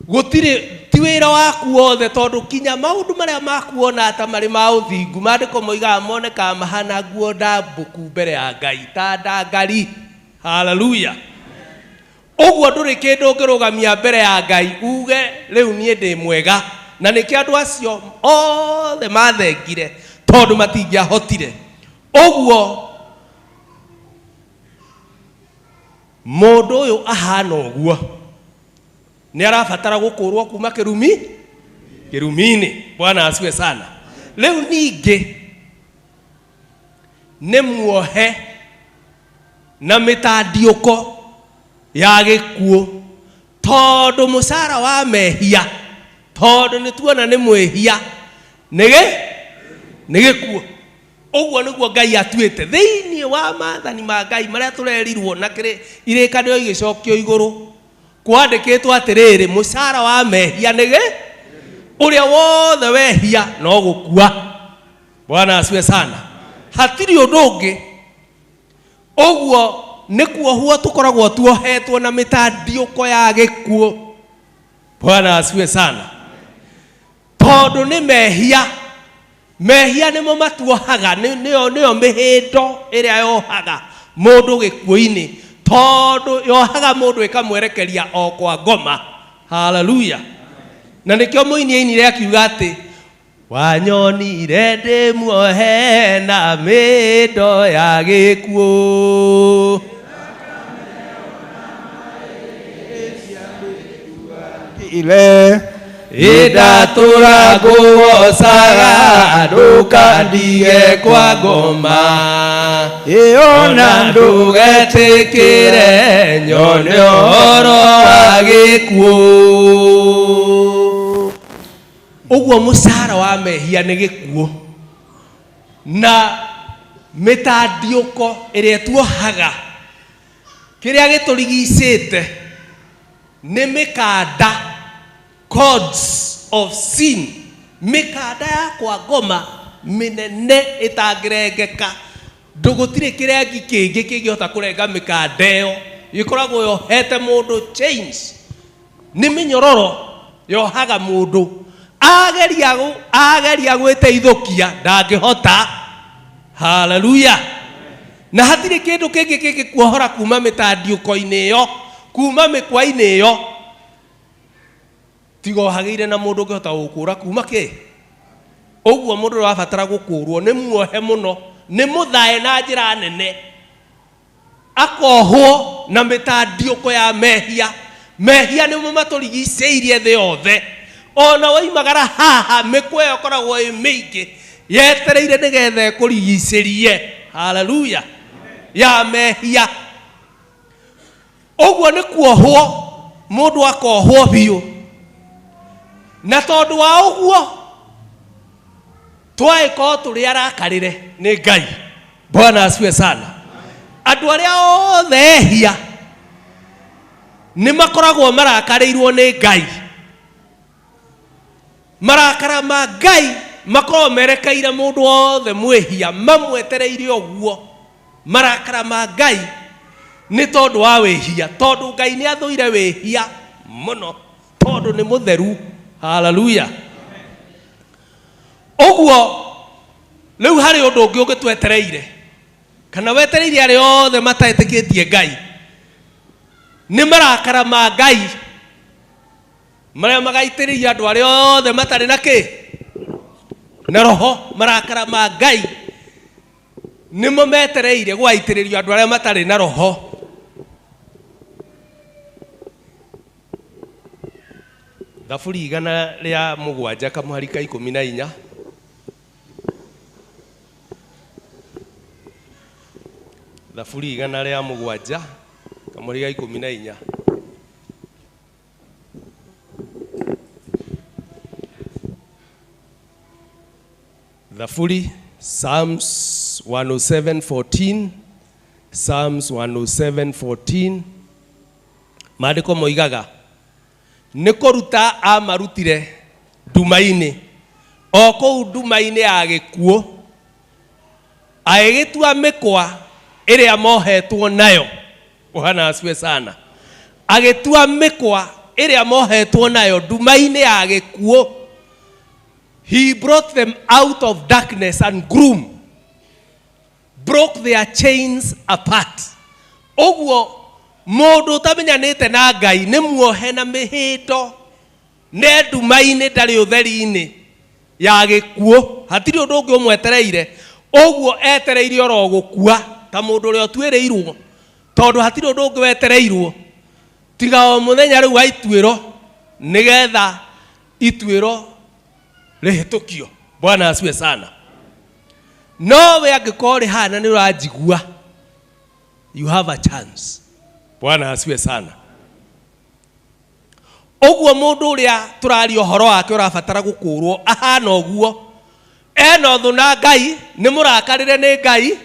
Gutire ti wira waku wothe tondu kinya maundu maria makuona ata mari ma uthingu maandiko moiga moneka mahana guo ndambuku mbere ya Ngai ta ndangari. Hallelujah. Uguo nduri kindu ngirugamia mbere ya Ngai uge riu nie ndi mwega na niki andu acio othe mathengire tondu matingiahotire. Uguo mundu uyu ahana uguo ni arabatara gukurwo kuma kirumi-ini. Bwana asiwe sana. Riu ningi ni muohe na mitandiuko ya gikuo tondu mucara wa mehia tondu ni tuona ni mwehia ni gikuo. Uguo niguo Ngai atuite thiini wa maathani ma Ngai maria turerirwo na kiri irikanio igicokio iguru kwandikitwo atiriri mucara wa mehia ni uria wothe wehia no gukua. Bwana asiwe sana. Hatiri undu ungi Oguo nikuohwo tukoragwo tuohetwo na mitandiuko ya gikuo. Bwana asifiwe sana. Tondu ni mehia nimo matuohaga, niyo mihindo iria yohaga mundu gikuo-ini, tondu yohaga mundu ikamwerekeria o kwa ngoma. Hallelujah. Na nikio muini ainire akiuga ati wanyonire ndimuohe na mindo ya gikuo. Ile idatura guocaga ndukandige kwa ngoma, ona ndugetikire nyone uhoro wa gikuo. Uguo mucara wa mehia ni gikuo, na mitandiuko iria tuohaga kiria giturigicite ni mikanda, cords of sin, mikanda ya kwa ngoma minene itangirengeka. Ndugutire kirengi kingi kingihota kurenga mikanda iyo, ikoragwo yohete mundu chains, ni minyororo yohaga mundu. Ageria gwiteithukia ndangihota. Hallelujah. Na hatire kindu kingi kingikuohora kuma mitandiuko-ini iyo, kuma mikwa-ini iyo, tigo hagire na mundu ngihota gukura kuma ki. Oguo mundu rabatara gukurwo ni muohe muno, ni muthae na njira nene, akohwo na mitandiuko ya mehia. Mehia nimo maturigiceirie thi yothe. Ona waimagara haha mikwa iyo koragwo i mingi yetereire nigetha kurigicerie. Hallelujah. Ya mehia. Oguo ni kuohwo, mundu akohwo biu. Na tondu wa uguo twaiko turi arakarire ni Ngai. Bwana asifiwe sana. Andu aria othe ehia ni makoragwo marakarirwo ni Ngai. Marakara ma Ngai makorwo merekeire mundu wothe mwihia, mamwetereire uguo. Marakara ma Ngai ni tondu wa wihia, tondu Ngai ni athuire wihia muno, tondu ni mutheru. Hallelujah. Oguo riu hari undu ungi ugitwetereire, kana wetereire ari othe mataetikitie Ngai, ni marakara ma Ngai maria magaitiriria andu ari othe matari na ki na roho. Marakara ma Ngai nimo metereire gwaitiririo andu aria matari na roho. Thaburi 107 kamuhari ka 14. Thaburi 107 kamuhari ka 14. Thaburi, Psalms 107:14. Psalms 107:14. Maandiko moigaga ni kuruta amarutire nduma-ini, o kou nduma-ini ya gikuo, agitua mikwa iria mohetwo nayo. Bwana asifiwe sana. Agitua mikwa iria mohetwo nayo nduma-ini ya gikuo. He brought them out of darkness and gloom, broke their chains apart. Oguo mundu utamenyanite na Ngai ni muohe na mihindo ne nduma-ini ndari utheri-ini ya gikuo. Hatiri undu ungi umwetereire. Oguo etereire oro gukua ta mundu uria otwirirwo, tondu hatiri undu ungi wetereirwo tiga o muthenya riu wa ituiro nigetha ituiro rihitukio. Bwana asifiwe sana. No we angikori hana ni urajigua, you have a chance. Bwana asifiwe sana. Oguo mundu uria turari ohoro wake urabatara gukurwo ahana oguo, ena thu na Ngai, ni murakarire ni Ngai,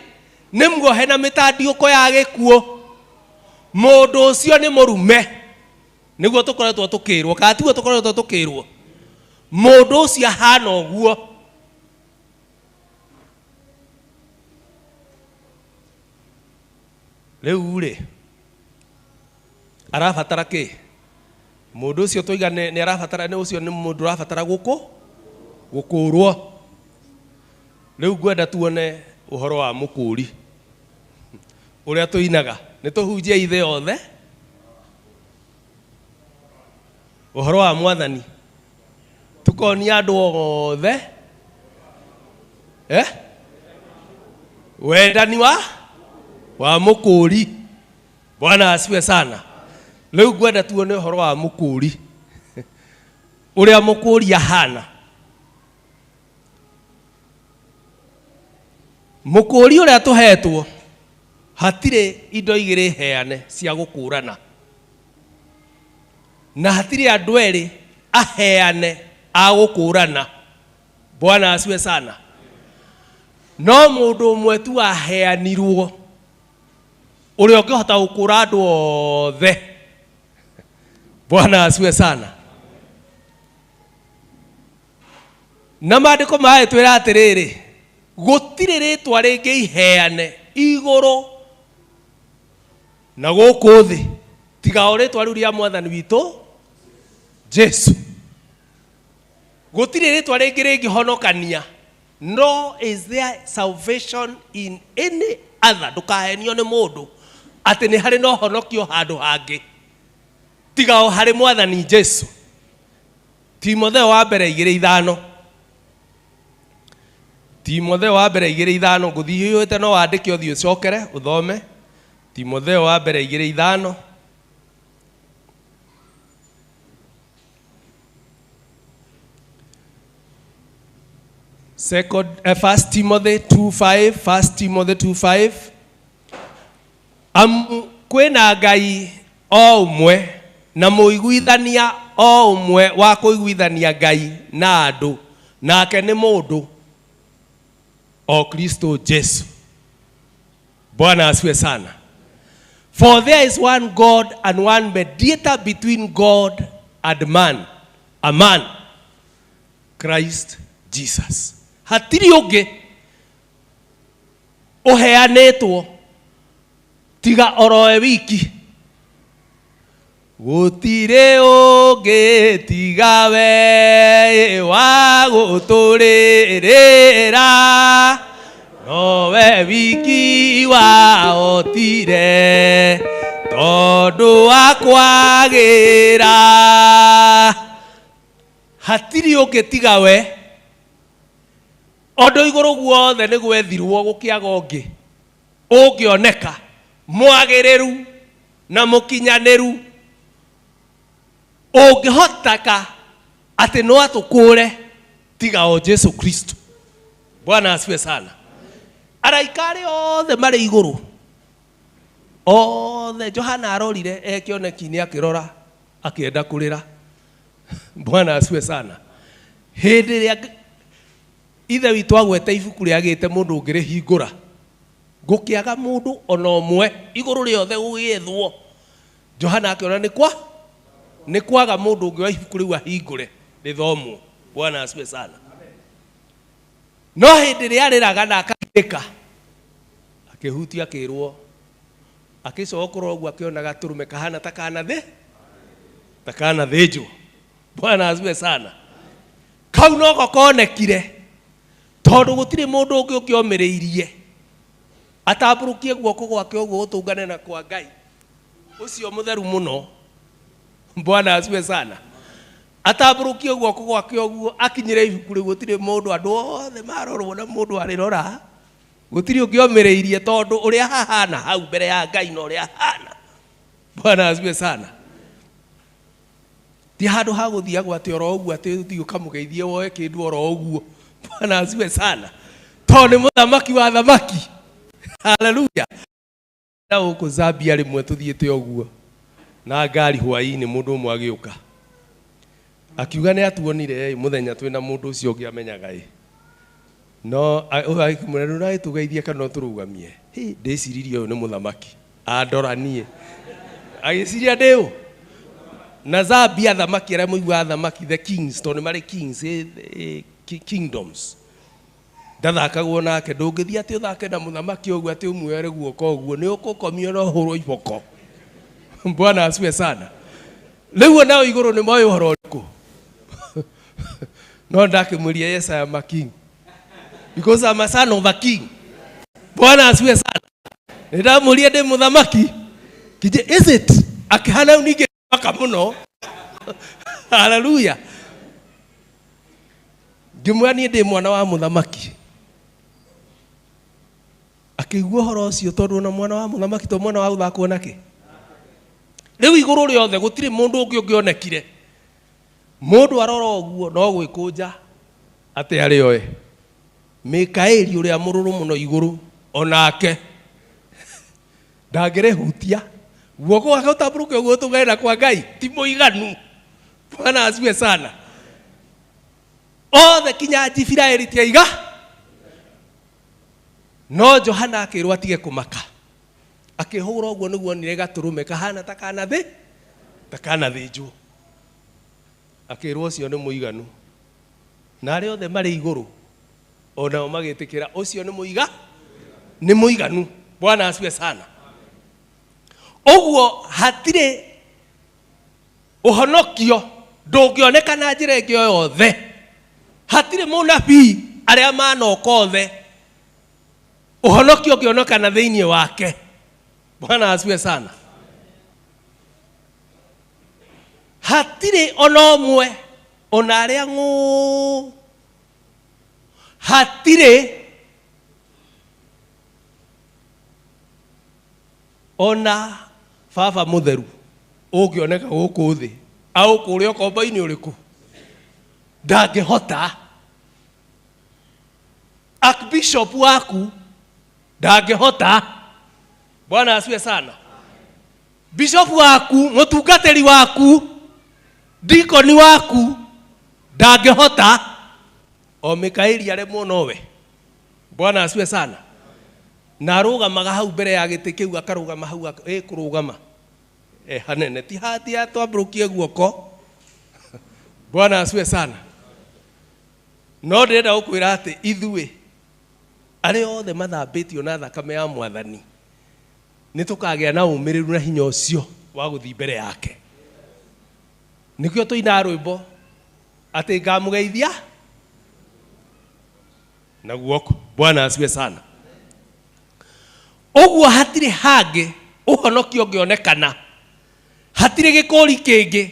ni muohe na mitandiuko ya gikuo. Mundu ucio ni murume, niguo tukoretwo tukirwo, kana tiguo tukoretwo tukirwo. Mundu ucio ahana oguo. Riu ri arabatara ki mundu ucio toiga ni arabatara ni ucio ni mundu arabatara gukurwo. Riu ngwenda tuone uhoro wa mukuri uria tuinaga ni tuhunjia ithe othe uhoro wa mwathani tukonia andu othe wendani wa mukuri. Bwana asifiwe sana. Riu ngwenda tuone uhoro wa mukuri uria mukuri ahana. Mukuri uria tuhetwo hatire indo igiri heane cia gukurana, na hatire andu eri aheane a gukurana. Bwana asifiwe sana. No mundu umwe tu aheanirwo uria ungihota gukura andu othe. Bwana asifiwe sana. Na maandiko maetwira atiriri gutire ritwa ringi iheane iguru na guku thi tiga o ritwa riu ria mwathani witu Jesu. Gutire ritwa ringi ringihonokania. No is there salvation in any other. Ndukahenio ni mundu ati ni hari no honokio handu hangi tiga o hari mwathani Jesu. Timotheo wa mbere 2:5. Timotheo wa mbere 2:5 nguthiuite no wandike uthio ucokere uthome. Timotheo wa mbere 2:5. First Timothy 2:5. First Timothy 2:5. Kwina Ngai o umwe na muiguithania o umwe wa kuiguithania Ngai na andu, nake ni mundu o Kristo Jesu. Bwana asifiwe sana. For there is one God and one mediator between God and man, a man, Christ Jesus. Hatiri ungi uheanetwo tiga oroe wiki. Gutire ungi tiga we wa guturirira, nowe wiki wa otire tondu wa kwagira. Hatiri ungi tiga we. Ondo iguru guothe ni gwethirwo gukiaga ungi ungioneka mwagiriru na mukinyaniru ungihotaka ati no atukure tiga o Jesu Kristo. Bwana asifiwe sana. Araikari othe mari iguru othe Johana arorire ekioneki-ini akirora akienda kurira. Bwana asifiwe sana. Hindi ria ithe witu agwete ibuku riagite mundu ungiri hingura gukiaga mundu ona umwe iguru riothe gugithwo. Johana akiona ni kwaga mundu ungi wa ibuku riu ahingure rithomwo. Bwana asifiwe sana. No hindi ria riraga na akandika akihutia akirwo akicokorwo uguo akiona gaturume kahana takana thijo. Bwana asifiwe sana. Kau no gokonekire tondu gutire mundu ungi ukiomereirie atamburukie guoko gwake uguo utungane na kwa Ngai ucio mutheru muno. Bwana asifiwe sana. Atamburukie guoko gwake uguo akinyire ibuku riu gutire mundu andu othe marorwo na mundu arirora gutire ungiomereirie tondu uria hahana hau mbere ya Ngai no uria hahana. Bwana asifiwe sana. Ti handu ha guthia gwate oro uguo ati uthii ukamugeithie woe kindu oro uguo. Bwana asifiwe sana. Tondu muthamaki wa thamaki. Hallelujah. Na uko Zambia rimwe tuthiete uguo na ngari hwaini mundu umwe agiuka akiuga ni atuonire muthenya twina mundu ucio ungi amenyaga no aikumurenu na tugeithie kana turugamie ndiciririe uyu ni muthamaki andora nie agiciria ndio na Zambia thamaki aria muigua thamaki the kings tondu mari kings kingdoms ndathakagwo nake ndũngĩthiĩ atĩ ũthake na mũthamaki ũguo atĩ ũmuoere guoko ũguo nĩ ũgũkomio na ũhũrwo iboko. Bwana asifiwe sana. Rĩu nao igũrũ nĩ moĩ ũhoro ũrĩkũ? No ndakĩmũria Yesaya ma king, because I'm a son of a king. Bwana asifiwe sana. Nĩndamũria ndĩ mũthamaki, is it akĩhana ningĩ maka mũno? Hallelujah. Ngĩmwĩra niĩ ndĩ mwana wa mũthamaki. Akĩigua ũhoro ũcio tondũ na mwana wa mũthamaki to mwana wa gũthakwo nake. Rĩu igũrũ rĩothe gũtirĩ mũndũ ũngĩ ũngĩonekire. Mũndũ arora ũguo no gwĩkũnja atĩ arĩ oe. Mikaeli ũrĩa mũrũrũ mũno igũrũ onake ndangĩrĩhutia. Guoko wake ũtambũrũke ũguo tũgaĩra kwa Ngai ti mũiganu. Bwana asifiwe sana. Othe kinya Jifiraeli tiaiga. No Johana akĩrwo atige kũmaka. Akĩhũra ũguo nĩguo onire gatũrũme kahana ta kanathĩnjwo. Akĩrwo ũcio nĩ mũiganu. Na arĩa othe marĩ igũrũ onao magĩtĩkĩra ũcio nĩ mũiganu. Bwana asifiwe sana. Ũguo hatirĩ ũhonokio ndũngĩoneka na njĩra ĩngĩ yothe. Hatirĩ mũnabii arĩa manoka othe ũhonokio ũngĩonekana thĩinĩ wake. Bwana asifiwe sana. Hatirĩ ona ũmwe ona arĩa ng'ũ. Hatirĩ ona baba mũtheru ũngĩoneka gũkũ thĩ au kũrĩa ũkombo-inĩ ũrĩkũ ndangĩhota. Archbishop waku ndangĩhota. Bwana asifiwe sana. Bishop waku, mũtungatĩri waku, deacon waku ndangĩhota. O Mikaeli aremwo nowe. Bwana asifiwe sana. Na arũgamaga hau mbere ya gĩtĩ kĩu akarũgama hau kũrũgama. Hanene ti hati atwambũrũkie guoko. Bwana asifiwe sana. No ndĩrenda gũkwĩra atĩ ithuĩ arĩa othe mathambĩtio na thakame ya Mwathani nĩtũkagĩa na ũmĩrĩru na hinya ũcio wa gũthiĩ mbere yake. Nĩkĩo tũina rwĩmbo atĩ ngamũgeithia na guoko. Bwana asifiwe sana. Ũguo hatirĩ hangĩ ũhonokio ũngĩonekana. Hatirĩ gĩkũri kĩngĩ.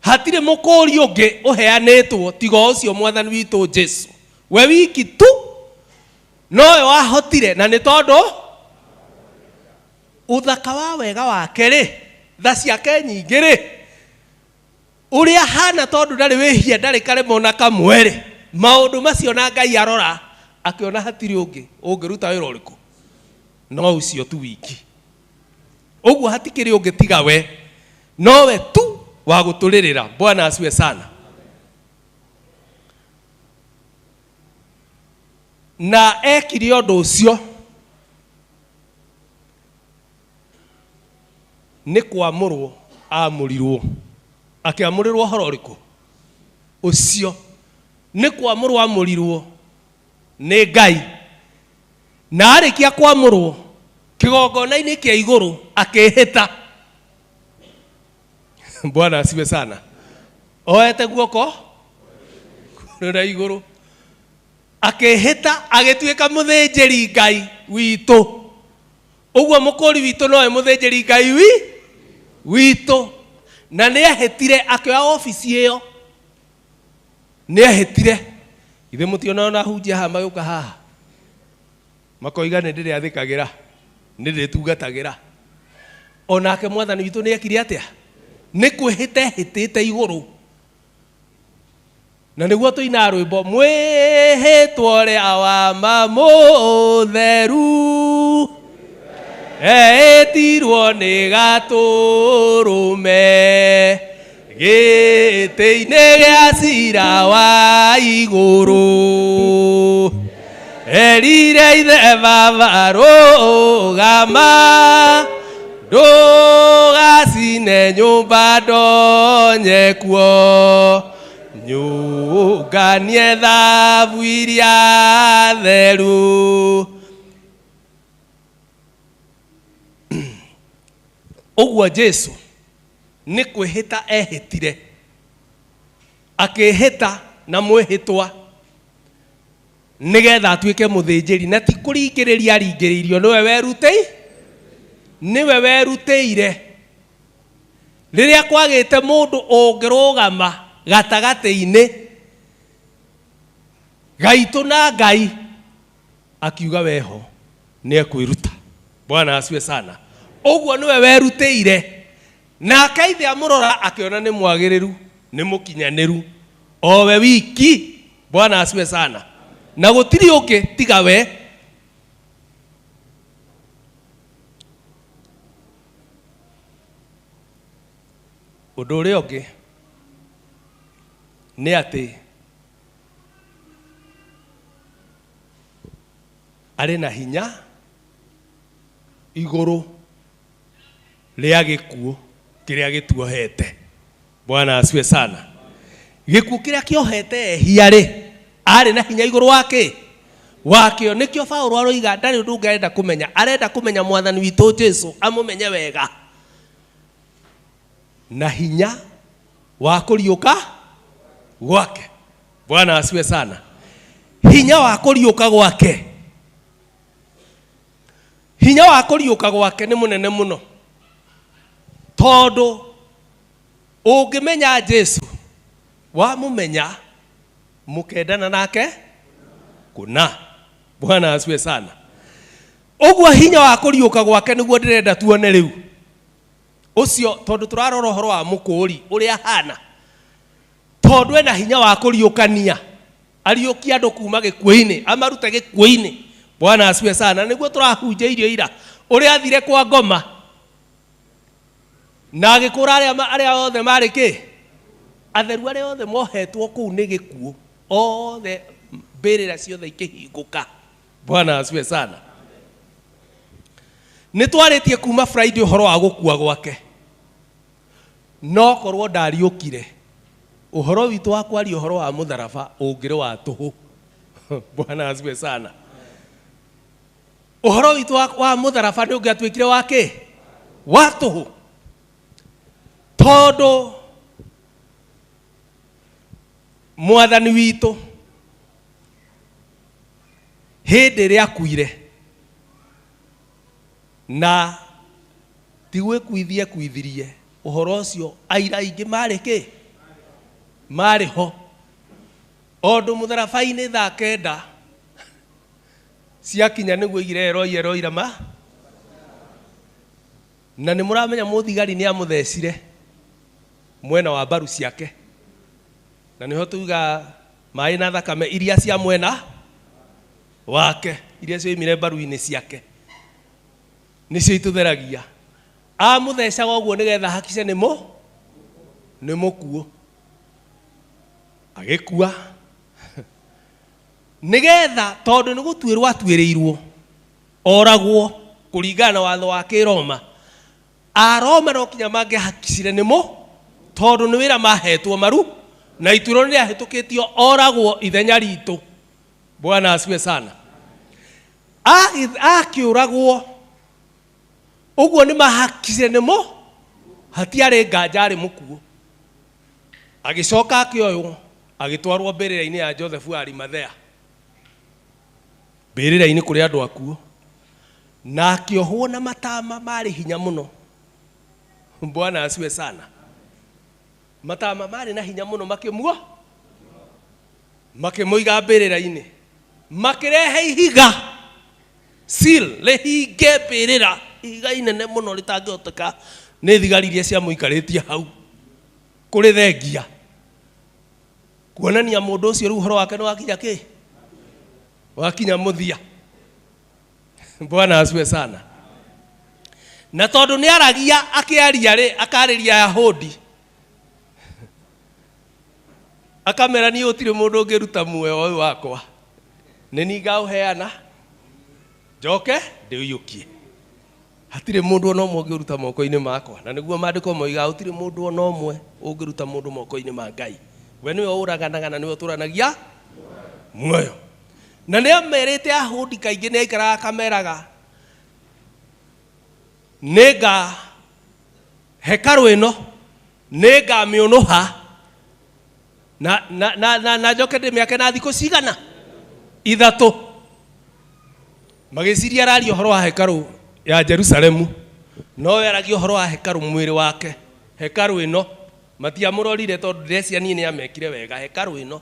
Hatirĩ mũkũri ũngĩ ũheanĩtwo tiga ũcio Mwathani witũ Jesu. We wiki tu nowe wahotire, na nĩ tondũ ũthaka wa wega wake rĩ, tha ciake nyingĩ rĩ, ũrĩa hana tondũ ndarĩ wĩhia ndarĩ karemo na kamwe rĩ, maũndũ macio na Ngai arora akĩona hatirĩ ũngĩ ũngĩruta wĩra ũrĩkũ no ũcio tu wiki. Ũguo hatikĩrĩ ũngĩ tiga we, nowe tu wa gũtũrĩrĩra. Bwana asifiwe sana. Na ekire ũndũ ũcio nĩ kwamũrwo amũrirwo. Akĩamũrĩrwo ũhoro ũrĩkũ? Ũcio nĩ kwamũrwo amũrirwo nĩ Ngai. Na arĩkia kwamũrwo kĩgongona-inĩ kĩa igũrũ akĩhĩta. Bwana asifiwe sana. Oete guoko kũrĩa igũrũ akĩhĩta agĩtuĩka mũthĩnjĩri Ngai witũ. Ũguo mũkũri witũ nowe mũthĩnjĩri Ngai witũ. Na nĩahĩtire akĩoya ofici ĩyo. Nĩahĩtire. Ithe mũtiona ona hunjia haha magĩũka haha makoiga nĩ ndĩrĩathĩkagĩra, nĩ ndĩrĩtungatagĩra. Onake Mwathani witũ nĩekire atĩa? Nĩ kwĩhĩta ehĩtĩte igũrũ. Na nĩguo tũina rwĩmbo mwĩhĩtwo ũrĩa wa mamũtheru eĩtirwo nĩ gatũrũme gĩtĩ-inĩ gĩa cira wa igũrũ. Erire ithe baba rũgama ndũgacine nyũmba ndonye kuo nyũnganie thabu iria theru. Ũguo Jesu nĩ kwĩhĩta ehĩtire, akĩhĩta na mwĩhĩtwa nĩgetha atuĩke mũthĩnjĩri, na ti kũringĩrĩria aringĩrĩirio, nĩwe werutĩire. Rĩrĩa kwagĩte mũndũ ũngĩrũgama gatagatĩ-inĩ gaitũ na Ngai, akiuga weho nĩ ekwĩruta. Bwana asifiwe sana. Ũguo nĩwe werutĩire, nake ithe amũrora akĩona nĩ mwagĩrĩru, nĩ mũkinyanĩru, o we wiki. Bwana asifiwe sana. Na gũtirĩ ũngĩ tiga we. Ũndũ ũrĩa ũngĩ nĩ atĩ arĩ na hinya igũrũ rĩa gĩkuũ kĩrĩa gĩtuohete. Bwana asifiwe sana. Gĩkuũ kĩrĩa kĩohete ehia-rĩ, arĩ na hinya igũrũ wakĩo. Nĩkĩo Paulo aroiga ndarĩ ũndũ ũngĩ arenda kũmenya, arenda kũmenya mwathani witũ Jesu, amũmenye wega na hinya wa kũriũka gwake. Bwana asifiwe sana. Hinya wa kũriũka gwake, hinya wa kũriũka gwake nĩ mũnene mũno, tondũ ũngĩmenya Jesu, wamũmenya mũkendana nake kũna. Bwana asifiwe sana. Ũguo hinya wa kũriũka gwake nĩguo ndĩrenda tuone rĩu. Ũcio tondũ tũrarora ũhoro wa mũkũũri ũrĩa hana, tondũ ena hinya wa kũriũkania, ariũkia andũ kuma gĩkuũ-inĩ, amarute gĩkuũ-inĩ. Bwana asifiwe sana. Nĩguo tũrahunjĩirio ira ũrĩa athire kwa ngoma na agĩkũra arĩa othe marĩ kĩ, atheru arĩa othe mohetwo kũu nĩ gĩkuũ, othe mbĩrĩra ciothe ikĩhingũka. Bwana asifiwe sana. Nĩ twarĩtie kuma Friday ũhoro wa gũkua gwake, no korwo ndariũkire, ũhoro witũ wa kwaria ũhoro wa mũtharaba ũngĩrĩ wa tũhũ. Bwana asifiwe sana. Ũhoro witũ wa mũtharaba nĩ ũngĩatuĩkire wa kĩ? Wa tũhũ. Tondũ mwathani witũ hĩndĩ ĩrĩa akuire, na tigwĩkuithie kuithirie, ũhoro ũcio aira aingĩ marĩ kĩ? Marĩ ho. Ondũ mũtharaba-inĩ thaa 9 ciakinya nĩguo igire eroira ma, na nĩ mũramenya mũthigari nĩ amũthecire mwena wa mbaru ciake, na nĩho tuga maĩ na thakame iria cia mwena wake, iria cioimire mbaru-inĩ ciake nĩcio itutheragia. Amũthecaga ũguo nĩgetha hakice nĩ mũkuũ, agĩkua nĩgetha, tondũ nĩ gũtuĩrwo atuĩrĩirwo oragwo kũringana na watho wa kĩroma. Aroma no kinya mangĩhakicire nĩ tondũ nĩ wĩra mahetwo maru, na ituĩro nĩ rĩahĩtũkĩtio oragwo ithenya ritũ. Bwana asifiwe sana. Akĩũragwo ũguo nĩ mahakicire nĩ hatiarĩ nganja arĩ mũkuũ. Agĩcoka akĩoywo agĩtwarwo mbĩrĩra-inĩ ya Joseph wa Arimathea, mbĩrĩra-inĩ kũrĩ andũ akuũ, na akĩohwo na matama marĩ hinya mũno. Bwana asifiwe sana. Matama marĩ na hinya mũno makĩmũiga mbĩrĩra-inĩ, makĩrehe ihiga seal rĩhinge mbĩrĩra, ihiga inene mũno rĩtangĩhoteka nĩ thigari iria ciamũikarĩtie hau kũrĩ thengia, kuonania mũndũ ũcio rĩu ũhoro wake nĩ wakinya kĩ? Wakinya mũthia. Bwana asifiwe sana. Na tondũ nĩ aragia akĩaria-rĩ, akarĩria Ayahudi, akamera niĩ gũtirĩ mũndũ ũngĩruta muoyo ũyũ wakwa, nĩ niĩ ngaũheana njoke ndĩũiyũkie. Hatirĩ mũndũ ona ũmwe ũngĩruta moko-inĩ makwa, na nĩguo maandĩko moiga gũtirĩ mũndũ ona ũmwe ũngĩruta mũndũ moko-inĩ ma Ngai. we niwe ũraganaga na niwe ũtũranagia muoyo. Na nĩ amerĩte ahũndi kaingĩ nĩ aikaraga akameraga nĩnga hekaru ĩno nĩngamĩũnũha na njoke ndĩmĩake na thikũ cigana 3. Magĩciria araria ũhoro wa hekaru ya Jerusalemu, no aragia ũhoro wa hekaru mwĩrĩ wake. Hekaru ĩno matiamũrorire tondũ ndĩreciania nĩ amekire wega hekaru ĩno,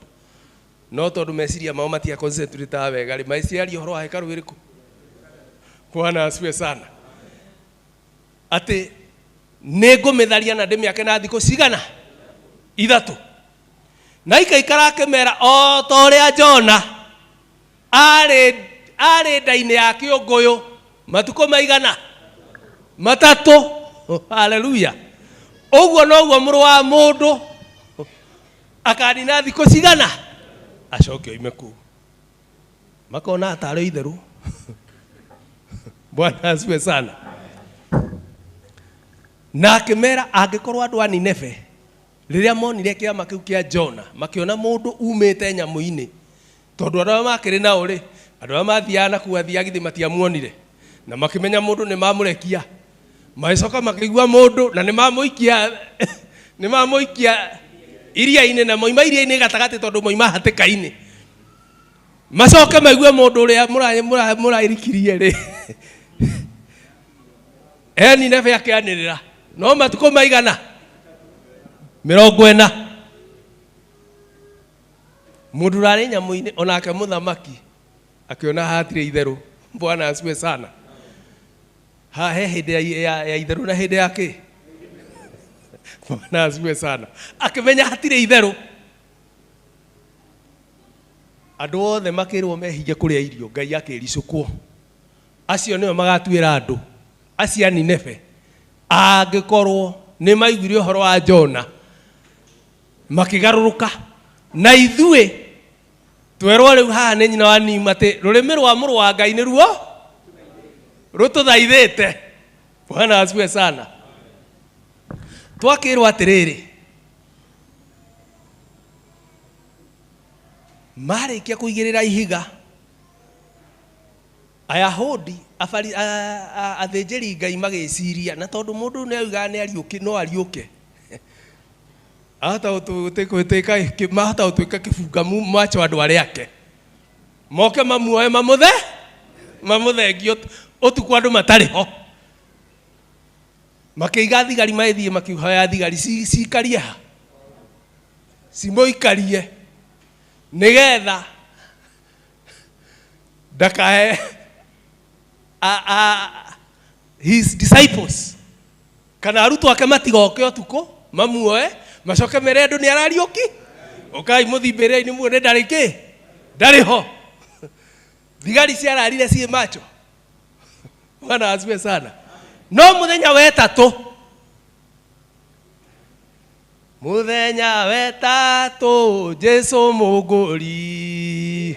no tondũ meciria mao matia concentrate wega rĩ maiciaria ũhoro wa hekaru ĩrĩkũ. Bwana asifiwe sana. Atĩ nĩngũmĩtharia na ndĩmĩake na thikũ cigana 3. Na ikaikara akĩmera o ta ũrĩa Jona arĩ nda-inĩ ya kĩũngũyũ matukũ maigana 3. Haleluya. Ũguo noguo mũrũ wa mũndũ akanina thikũ cigana acoke oime kũu. Makona atarĩ itherũ. Bwana asifiwe sana. Na akĩmera angĩkorwo andũ a Nineve rĩrĩa monire kĩama kĩu kĩa Jona makĩona mũndũ umĩte nyamũ-inĩ, tondũ andũ makĩrĩ nao rĩ, andũ mathiaga na kuo athiagithi matiamuonire na makĩmenya mũndũ nĩ mamũrekia, magĩcoka makĩigua mũndũ na nĩ mamũikia iria-inĩ na moima iria-inĩ gatagatĩ tondũ moima hatĩka-inĩ, macoke maigue mũndũ ũrĩa mũrairikirie rĩ Nineve akĩanĩrĩra no matukũ maigana 40. Mũndũ ũrarĩ nyamũ-inĩ onake mũthamaki akĩona hatirĩ itherũ. Bwana asifiwe sana. He hĩndĩ ya itherũ na hĩndĩ ya kĩ? Bwana asifiwe sana. Akĩmenya hatirĩ itherũ. Andũ othe makĩrwo mehinge kũrĩa irio, Ngai akĩricũkwo. Acio nĩo magatuĩra andũ acia Nineve angĩkorwo nĩ maiguire ũhoro wa Jona makĩgarũrũka. Na ithuĩ twerwo rĩu haha nĩ nyina wa Nima atĩ rũrĩmĩ rwa mũrũ wa Ngai nĩ ruo rũtũthaithĩte. Bwana asifiwe sana. Twakĩrwo atĩrĩrĩ, marĩkia kũigĩrĩra ihiga Ayahudi athĩnjĩri Ngai magĩciria, na tondũ mũndũ nĩ auga nĩ ariũke no ariũke mahota gũtuĩka kĩbunga macho andũ arĩa ake moke mamuoe mamũthengie ũtukũ andũ matarĩ ho. Makĩiga thigari magĩthiĩ makiuhoya thigari cikarie ha cimũikarie nĩgetha ndakahe his disciples kana arutwo ake matigoke ũtukũ mamuoe macoke mere andũ nĩ arariũki. Ũkai mũthimbĩrĩri-inĩ muone ndarĩ kĩ? Ndarĩ ho. Thigari ciararire ciĩ macho. Bwana asifiwe sana. No mũthenya wa ĩtatũ, mũthenya wa ĩtatũ Jesũ mũngũri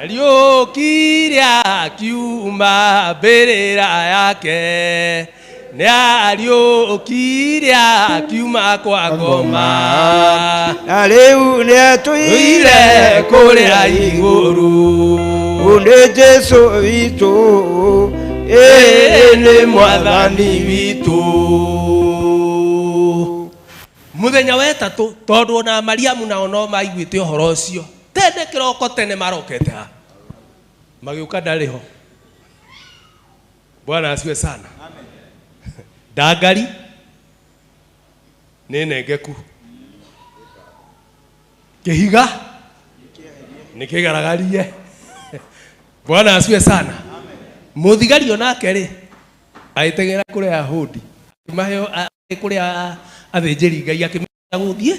ariũkire akiuma mbĩrĩra yake, nĩ ariũkire akiuma kwa ngoma, na rĩu nĩ atũire kũrĩa igũrũ. Nĩ Jesũ witũ, nĩ mwathani witũ. Mũthenya wa ĩtatũ, tondũ na Mariamu nao no maiguĩte ũhoro ũcio, tene kĩroko tene marokete ha magĩũka ndarĩ ho. Bwana asifiwe sana. Ndangari nĩ nengeku, kĩhiga nĩ kĩgaragarie. Bwana asifiwe sana. Mũthigari onake rĩ agĩteng'era kũrĩa Ayahudi maheo kũrĩa athĩnjĩri Ngai akĩmenya gũthiĩ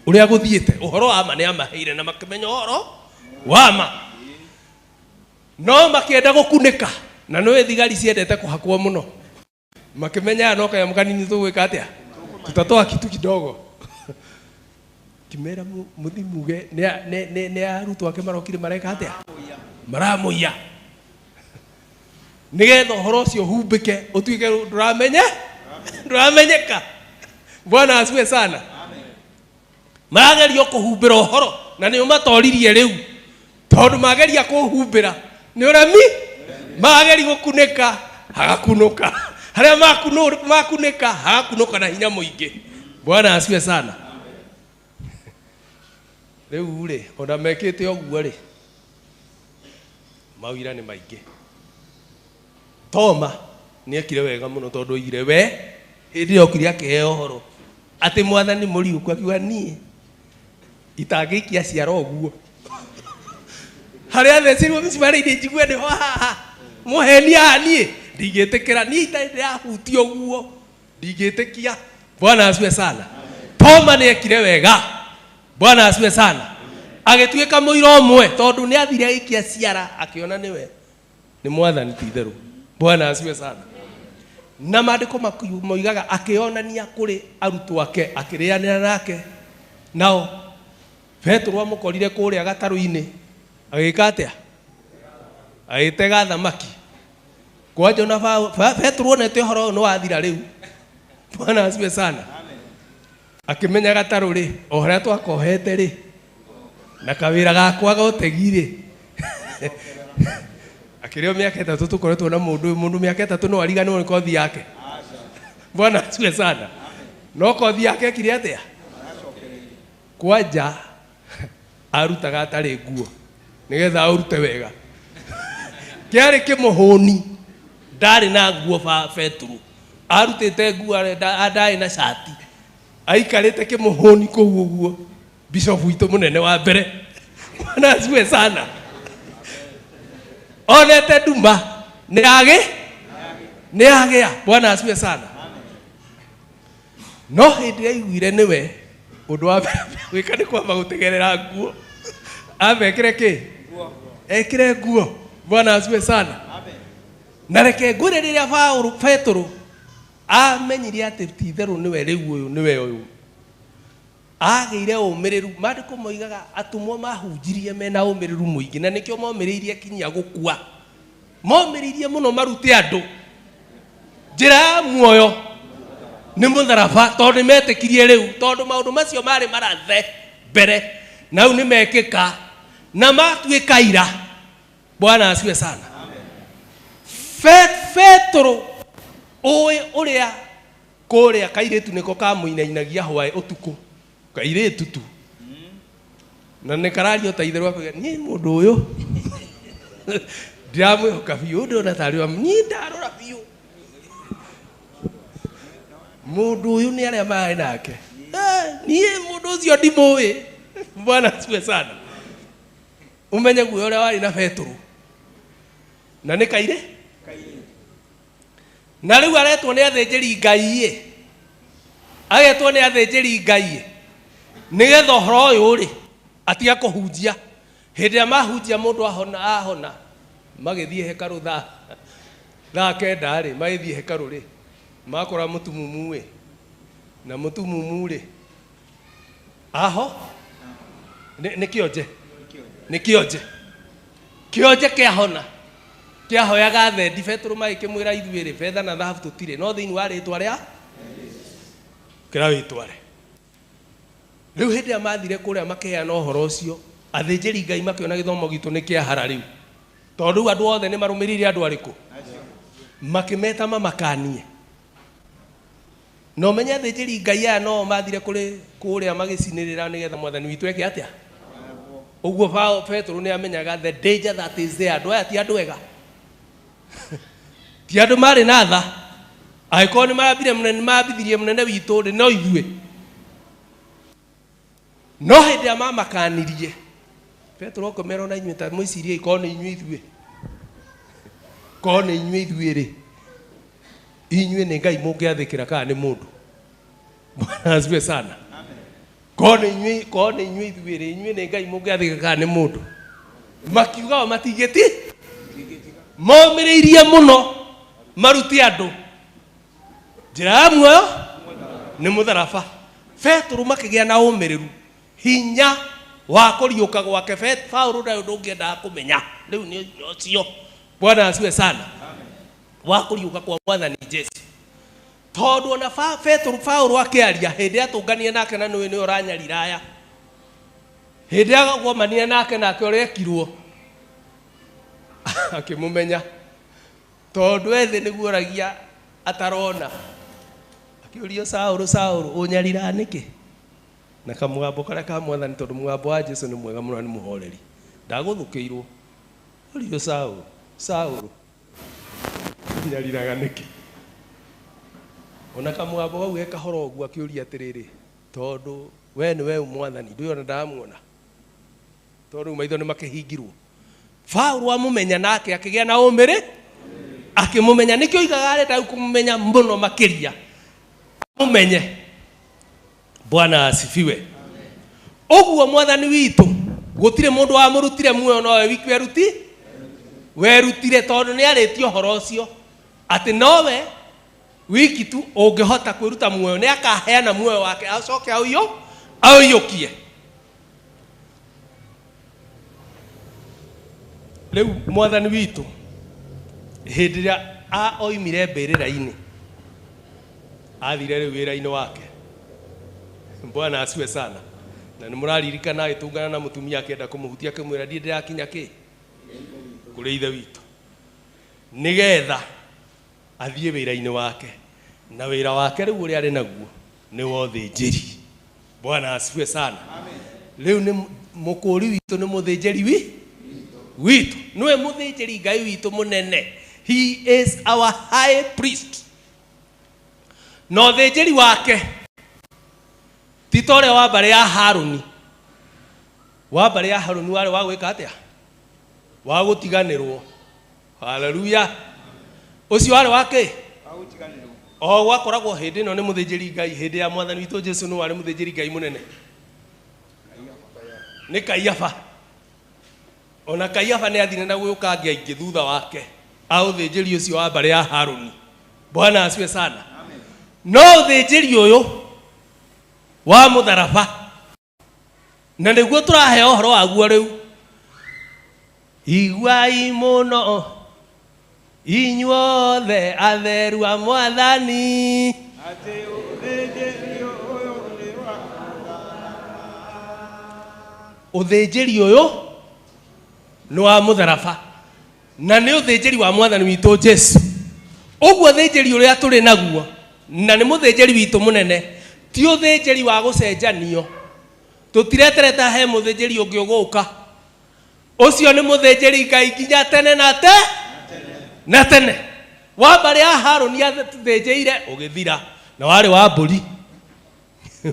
ũrĩa gũthiĩte. Ũhoro wa ma nĩ amaheire na makĩmenya ũhoro wa ma, no makĩenda gũkunĩka, na nĩwe thigari ciendete kũhakwo mũno. Makĩmenya no kanyamũ kanini tũgwĩka atĩa, tutatoa kitu kidogo. Kimera mũthimuge nĩ arutwo ake marokire mareka atĩa, maramũiya nĩgetha ũhoro ũcio humbĩke ũtuĩke ndũramenye nduramenyeka. Bwana asifiwe sana. Marageria kuhumbira uhoro na ni matoririe riu tondu mageria kuhumbira ni uremi mageri gukuneka hagakunuka haria makuneka hagakunuka na hinya muingi. Bwana asifiwe sana. Riu ri ona mekite oguo ri mawira ni maingi. Toma ni ekire wega muno tondu igire we hindi okire akiheo horo ati mwathani muriu kwa kiwa nie itagikia ciaro oguo haria thecirwo micimari ndi njigue ndi haha muhenia hanie ndigetekera nie itaende ahuti oguo ndigetekia. Bwana asifiwe sana. Toma ni ekire wega. Bwana asifiwe sana. Agituika muiro mwe tondu ni athire ikia ciara akiona niwe ni mwathani titheru. Bwana asifiwe sana. Na maandiko moigaga akionania kuri arutwo ake akirianira nake nao Petro amukorire kuria gataru-ini agika atia agitega thamaki kwajo na Petro onete horo no athira riu. Bwana asifiwe sana. Akimenya gataru ri oharia twakohete ri na kawira gakwa gotegire akirio miaka 3 tukoretwo na mundu miaka 3 no ariganwo ni kothi yake. Bwana asifiwe sana. No kothi yake kiri atia kwanja arutaga atari nguo nigetha arute wega kiari kimuhuni ndari na nguo Petro arutite nguo adai na shati aikarite kimuhuni kuu uguo bishop witu munene wa mbere. Bwana asifiwe sana. Onete nduma ni agea. Bwana asifiwe sana. No hindi aiguire niwe undu wa gwika ni kwamba gutegerera nguo abekire ki ekire nguo. Bwana asifiwe sana. Na reke ngure riria Petro amenyire ati titheru niwe riu uyu niwe uyu agire umiriru. Maandiko moigaga atumwo mahunjirie mena umiriru muingi na nikio momiririe kinya gukua momiririe muno marute andu njira muoyo ni mutharaba tondu metikirie riu tondu maundu macio mari marathe mbere nau ni mekika na matuika ira. Bwana asifiwe sana. Petro oe uria kuria kairetu niko kamuinainagia hwae utuku kairetu tu na nikarario taitherwa ni mundu uyu ndiramwihoka biu ndona tari wa ndarora biu mundu uyu ni aria mai nake ni mundu ucio ndimui. Bwana asifiwe sana. Umenye guo uria wari na Petro na ni kaire na riu aretwo ni athinjiri Ngai agetwo ni athinjiri Ngai nigetha uhoro uyu ri atia kuhunjia hindi mahunjia mundu ahona magithie hekaru thaa kenda ri magithie hekaru ri makora mutumumu wi na mutumumu ri aho ni kionje kiahona kiahoyaga thendi. Petro magikimwira ithuĩ rĩ betha na thahabu tutire no thiini wa ritwa ria kira witware. Riu hindi ya mathire kuria makeana uhoro ucio athinjiri Ngai makiona githomo gitu ni kiahara riu tondu andu othe ni marumirire andu ariku makimeta mamakanie no menya athinjiri Ngai aya no mathire kuria magicinirira nigetha mwathani witu eke atia uguo. Petro ni amenyaga the danger that is there. Andu aya ti andu ega ti andu mari na tha aiko ni marabire munene mabithirie munene witu ri no ithue no hindi ya mamakanirie Petro komero na inyuĩ ta mwicirie iko ni inyuĩ ithue ko ni inyuĩ ithue ri inyuĩ ni Ngai mungiathikira kana ni mundu. Bwana asifiwe sana. Ko ni inyuĩ ithue ri inyuĩ ni Ngai mungiathikira kana ni mundu. Makiuga matigeti momiriirie muno maruti andu njira muoyo ni mutharaba. Petro makigia na umiriru hinya wa kuriuka gwake Paulo na undu ungienda kumenya riu ni ucio. Bwana asifiwe sana. Wa kuriuka kwa mwathani Jesu tondu na Paulo akiaria hindi atungania nake na niwe ni uranyaliraya hindi agomania nake urekirwo akimumenya tondu ethe niguo ragia atarona akiurio Saulu unyarira niki na kamugambo karia ka Mwathani tondu mugambo wa Jesu ni mwega muno ni muhoreri ndaguthukiirwo urio Saulu unyariraga niki ona kamugambo gau gekahoro uguo akiuria atiriri tondu we ni we Mwathani nduyona ndamuona tondu maitho ni makihingirwo Paulo amumenya nake akigia na umiri akimumenya nikio igaga arenda kumumenya mbuno makiria mumenye Bwana asifiwe uguo Mwathani witu gutire mundu wa murutire muoyo no wiki werutire tondu ni aritio horo ucio ati nowe wiki tu ungihota kwiruta muoyo ni akaheana muoyo wake acoke auyukie leu Mwathani witu hindi ria oimire mbirira-ini athire riu wira-ini wake Bwana asiwe sana na nimuraririkana agitungana na mutumia akienda kumuhutia akimwira ndie ndirakinya ki kuri ithe witu nigetha athie wira-ini wake na wira wake riu uri ari naguo ni wothinjiri Bwana asiwe sana riu ni mukuri witu ni muthinjiri witu niwe muthinjiri Ngai witu munene. He is our high priest. No thinjiri wake titore wa bare ya Haruni wari wa gwika atia wa gutiganirwo. Haleluya. Ucio wari wake o wakoragwo hindi no ni muthinjiri Ngai hindi ya Mwathani witu Jesu no wari muthinjiri Ngai munene ni Kaiafa. Ona Kaiafa ni athine na gwuka ngi thutha wake au thinjiri ucio wa bare ya Haruni. Bwana asiwe sana. No thinjiri uyu wa mutharaba na niguo turahe ohoro waguo riu iguai muno inyuothe atheru a Mwathani ati uthinjiri uyu no wa mutharaba na ni uthinjiri wa Mwathani witu Jesu. Uguo uthinjiri uria turi naguo na ni muthinjiri witu munene ti uthinjiri wa gucenjanio. Tutiretereta he muthinjiri ungi uguka ucio ni muthinjiri Ngai nginya tene na tene wa bare ya Haruni athinjire ugithira na wari wa mburi.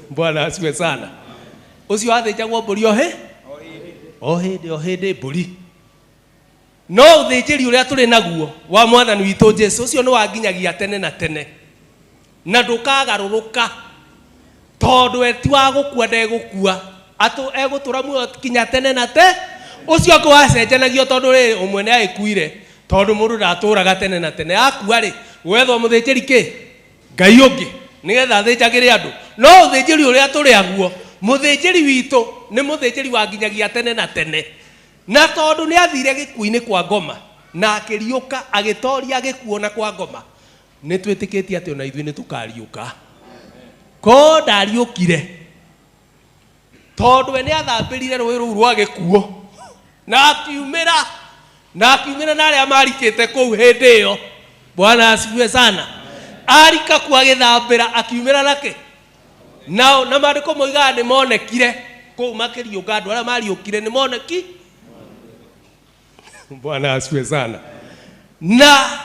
Bwana asiwe sana. Ucio athinjagwo mburi o hindi mburi. No uthinjiri uria turi naguo wa Mwathani witu Jesu ucio ni wanginyagia tene na tene na ndukagaruruka tondu eti wa gukua ndegukua atu egutura muoyo kinya tene na ucio ngo wacenjanagio tondu ri umwe ni agikuire tondu mundu ndaturaga tene na tene akua ri wethwo muthinjiri ki Ngai ungi nigetha athinjagire andu. No uthinjiri uria turi aguo muthinjiri witu ni muthinjiri wa nginyagia tene na tene na tondu ni athire gikuini kwa ngoma na akiriuka agitoria gikuona kwa ngoma ni twitikitie ati ona ithui ni tukariuka ko ndariukire tondu we ni athambirire rui ruu rwa gikuo na akiumira na aria marikite kou hindi iyo. Bwana asifiwe sana. Arika kwa githambira akiumira nake na mandiko moigaga ni monekire kou makiriuka andu aria mariukire ni moneki. Bwana asifiwe sana. Na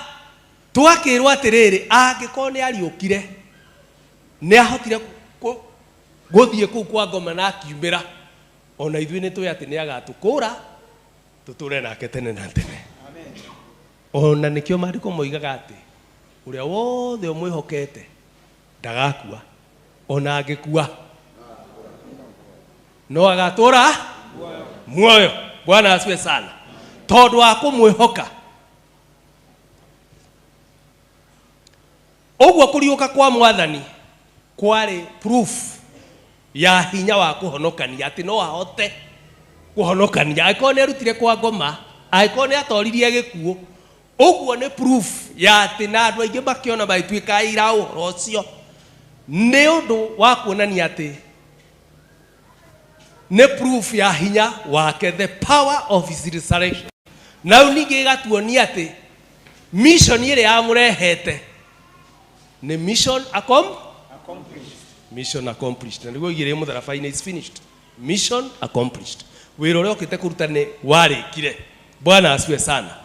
twakirwo atiriri angikorwo ni ariukire ni ahotire guthie kou kwa ngoma na akiumira ona ithui ni twi ati ni agatukura tuture nake tene na tene. Ona nikio mandiko moigaga ati uria wothe umwihokete ndagakua ona angikua no agatura muoyo. Bwana asiwe sana tondu wa kumwihoka. Uguo kuriuka kwa Mwathani kwari proof ya hinya wa kuhonokania ati no ahote kuhonokania. Aikorwo ni arutire kwa ngoma, aikorwo ni atoririe gikuo, uguo ni proof ya atĩ na andũ aingĩ makĩona magĩtuĩka ira ũhoro ũcio nĩ ũndũ wa kuonania atĩ nĩ proof ya hinya wake, the power of his resurrection. Na ningĩ gatuonia atĩ mission ĩrĩa yamũrehete nĩ mission accomplished. Mission accomplished. Na nĩguo igĩrĩ mũtharaba-inĩ is finished. Mission accomplished. Wĩra ũrĩa ũkĩte kũruta nĩ warĩkire. Bwana asifiwe sana.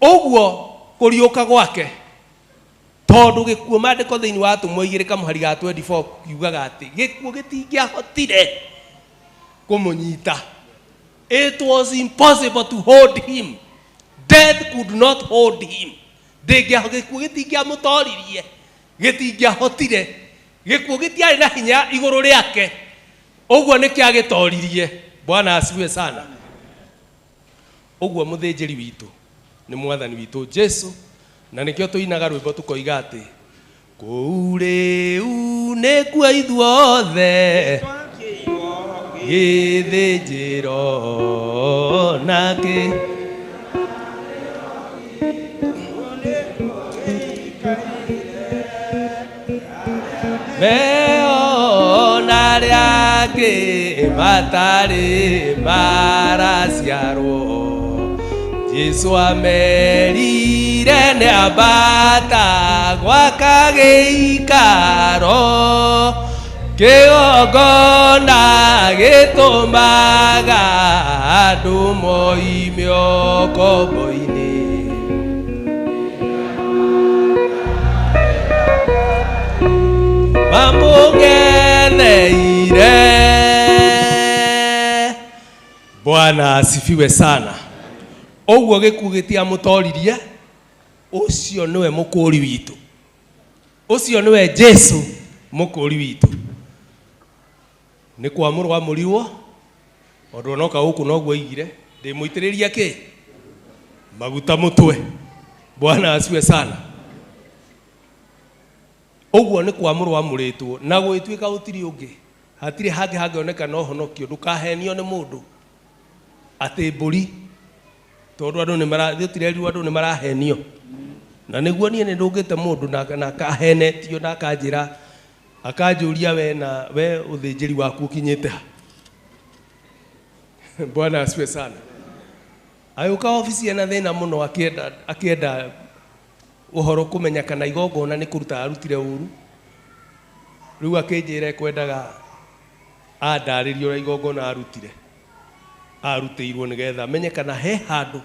Ũguo kũriũka gwake tondũ gĩkuũ maandĩko thĩinĩ wa Atũmwo 2:24 kiugaga atĩ gĩkuũ gĩtingĩahotire kũmũnyita. It was impossible to hold him. Death could not hold him. Gĩkuũ gĩtingĩamũtoririe, gĩtingĩahotire. Gĩkuũ gĩtiarĩ na hinya igũrũ rĩake, ũguo nĩkĩagĩtoririe. Bwana asifiwe sana. Ũguo mũthĩnjĩri witũ nĩ mwathani witũ Jesu, na nĩkĩo tũinaga rwĩmbo tũkoiga atĩ kũu rĩu nĩkuo ithuothe gĩthĩnjĩro nake meona rĩake matarĩ maraciarwo. Jesu amerire nĩ ambata gwaka gĩikaro, kĩgongona gĩtũmaga andũ moime ũkombo-inĩ. Mamũgetheire. Bwana asifiwe sana. Ũguo gĩkuũ gĩtiamũtoririe, ũcio nĩwe mũkũri witũ, ũcio nĩwe Jesu mũkũri witũ. Nĩ kwamũrwo amũrirwo, ũndũ onoka gũkũ noguo oigire, ndĩmũitĩrĩria kĩ? Maguta mũtwe. Bwana asifiwe sana. Ũguo nĩ kwamũrwo amũrĩtwo, na gwĩtuĩka gũtirĩ ũngĩ, hatirĩ hangĩ hangĩonekana ũhonokio. Ndũkahenio nĩ mũndũ atĩ mbũri, tondũ andũ nĩmarathiũtirerirwo andũ nĩmarahenio. Na nĩguo niĩ nĩ ndũngĩte mũndũ na akahenetio na akanjĩra, akanjũria we ũthĩnjĩri waku ũkinyĩte ha. Bwana asifiwe sana. Agĩũka ofici ena thĩna mũno akĩenda ũhoro kũmenya kana igongona nĩ kũruta arutire ũru. Rĩu akĩnjĩra ekwendaga andarĩrie ũrĩa igongona arutĩirwo nĩgetha menye kana he handũ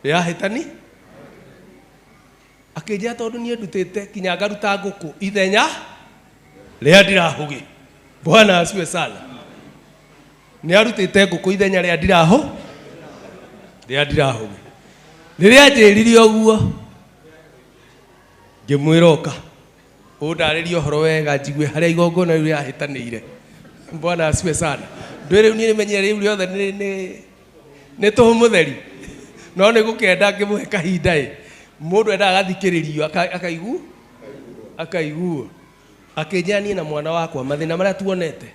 rĩahĩtani. Akĩnjĩra tondũ niĩ ndutĩte kinya ngaruta ngũkũ ithenya rĩa ndirahũgĩ. Bwana asifiwe sana. Nĩ arutĩte ngũkũ ithenya rĩa ndirahũgĩ. Rĩrĩa anjĩrire ũguo ngĩmwĩra oka ũndarĩrie ũhoro wega njigue harĩa igongona rĩu rĩahĩtanĩire. Bwana asifiwe sana. Ndwĩrĩu niĩ nĩmenyire rĩu rĩothe nĩ tũhũ mũtheri, no nĩ gũkenda ngĩmũhe kahinda mũndũ endaga gathikĩrĩrio akaiguo. Akĩnjĩra niĩ na mwana wakwa mathĩna marĩa tuonete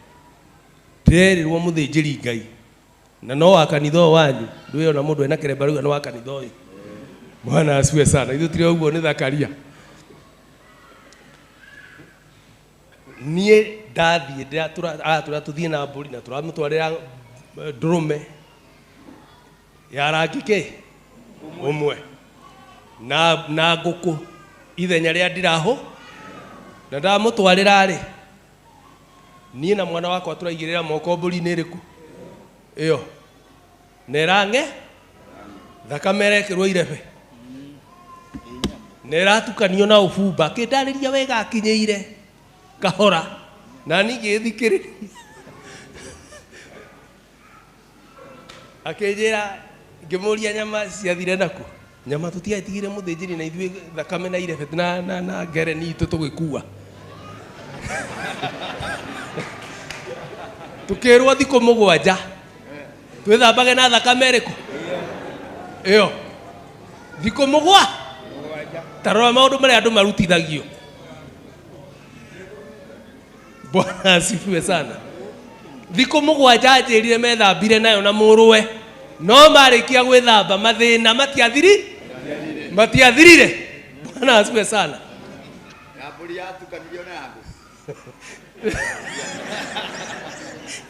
ndĩrerirwo mũthĩnjĩri Ngai, na no wa kanitha ũyũ wanyu, ndũĩ ona mũndũ ena kĩremba rĩu no wa kanitha ũyũ. Bwana asifiwe sana. Ithuĩ tũrĩ ũguo nĩ Zakaria. Niĩ ndathiĩ tũthiĩ na mbũri na tũramũtwarĩra ndũrũme ya rangi kĩ ũmwe na ngũkũ ithenya rĩa ndirahũ, na ndamũtwarĩra rĩ, niĩ na mwana wakwa tũraigĩrĩra moko mbũri-inĩ ĩrĩkũ ĩyo, na ĩrang'e thakame ĩrekĩrwo irebe, na ĩratukanio na ũbumba. Akĩndarĩria wega akinyĩire kahora, na ningĩ thikĩrĩria. Akĩnjĩra ngĩmũria nyama ciathire naku. Nyama tũtiatigire mũthĩnjĩri na ithuĩ thakame na irebe na ngereni itũ tũgĩkua. Tukĩrwo thikũ mũgwanja twĩthambage na thakame ĩrĩkũ ĩyo, thikũ mũgwanja. Tarora maũndũ marĩa andũ marutithagio. Bwana asifiwe sana. Thikũ mũgwanja anjĩrire methambire nayo na mũrũwe, no marĩkia gwĩthamba mathĩna matiathirire. Bwana asifiwe sana.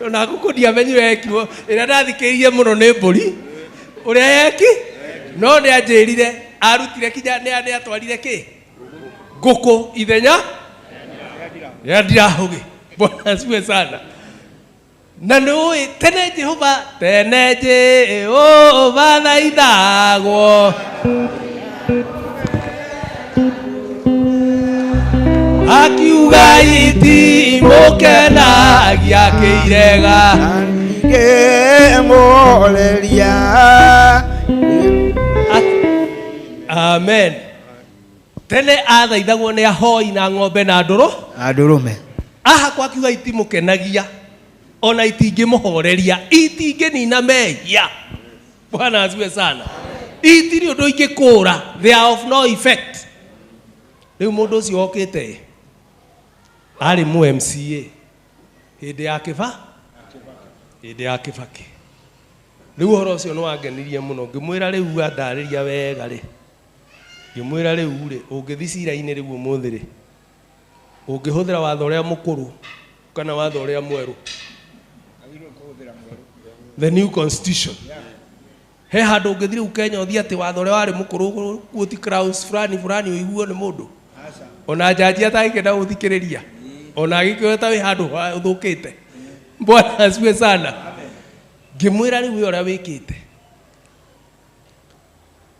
Ona gukudia menyu ekirwo ira ndathikiririe muno ni mburi uria yeki no ni anjirire arutire kinya ni atwarire ki nguku ithenya ya ndirahugi. Bwana asifiwe sana. Na nui tene Jehova thaithagwo akiuga iti mukenagia kiirega ngemoreria. Amen. Tene athaithagwo ni ahoi na ng'ombe na ndurume. Aha kwa kiuga iti mukenagia ona itingimuhoreria itinginina mehia. Bwana asifiwe sana. Itiri undu ingikura, they are of no effect. Riu mundu ucio okite ari mu MCA hindi ya Kibaki. Riu horo ucio no wangenirie muno ngimwira riu andariria wega ri ngimwira riu ri ungithicira-ini riu umuthi ri ungihuthira watho uria mukuru kana watho uria mweru, the new constitution. He handu ungithire Kenya uthia ati watho uria wari mukuru kuoti crowns fulani uiguo ni mundu ona jaji atagikenda guthikiriria ona agikweta wi handu uthukite. Bwana asifiwe sana. Ngimwira riu uria wikite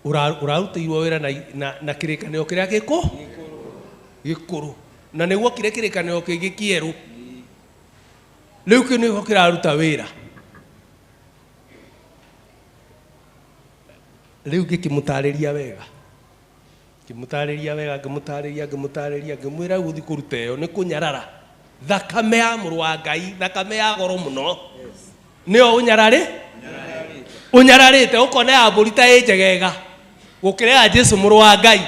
urarutirwo wira na kirikanio kiria gikuru na niguo kire kirikanio kingi kieru riu kiniho kiraruta wira. Riu ngikimutariria wega ngimutariria ngimwira guthi kuruta iyo ni kunyarara thakame ya muru wa Ngai, thakame ya goro muno nio unyararite ukone ya mburi ta ijegega gukire ya Jesu muru wa Ngai,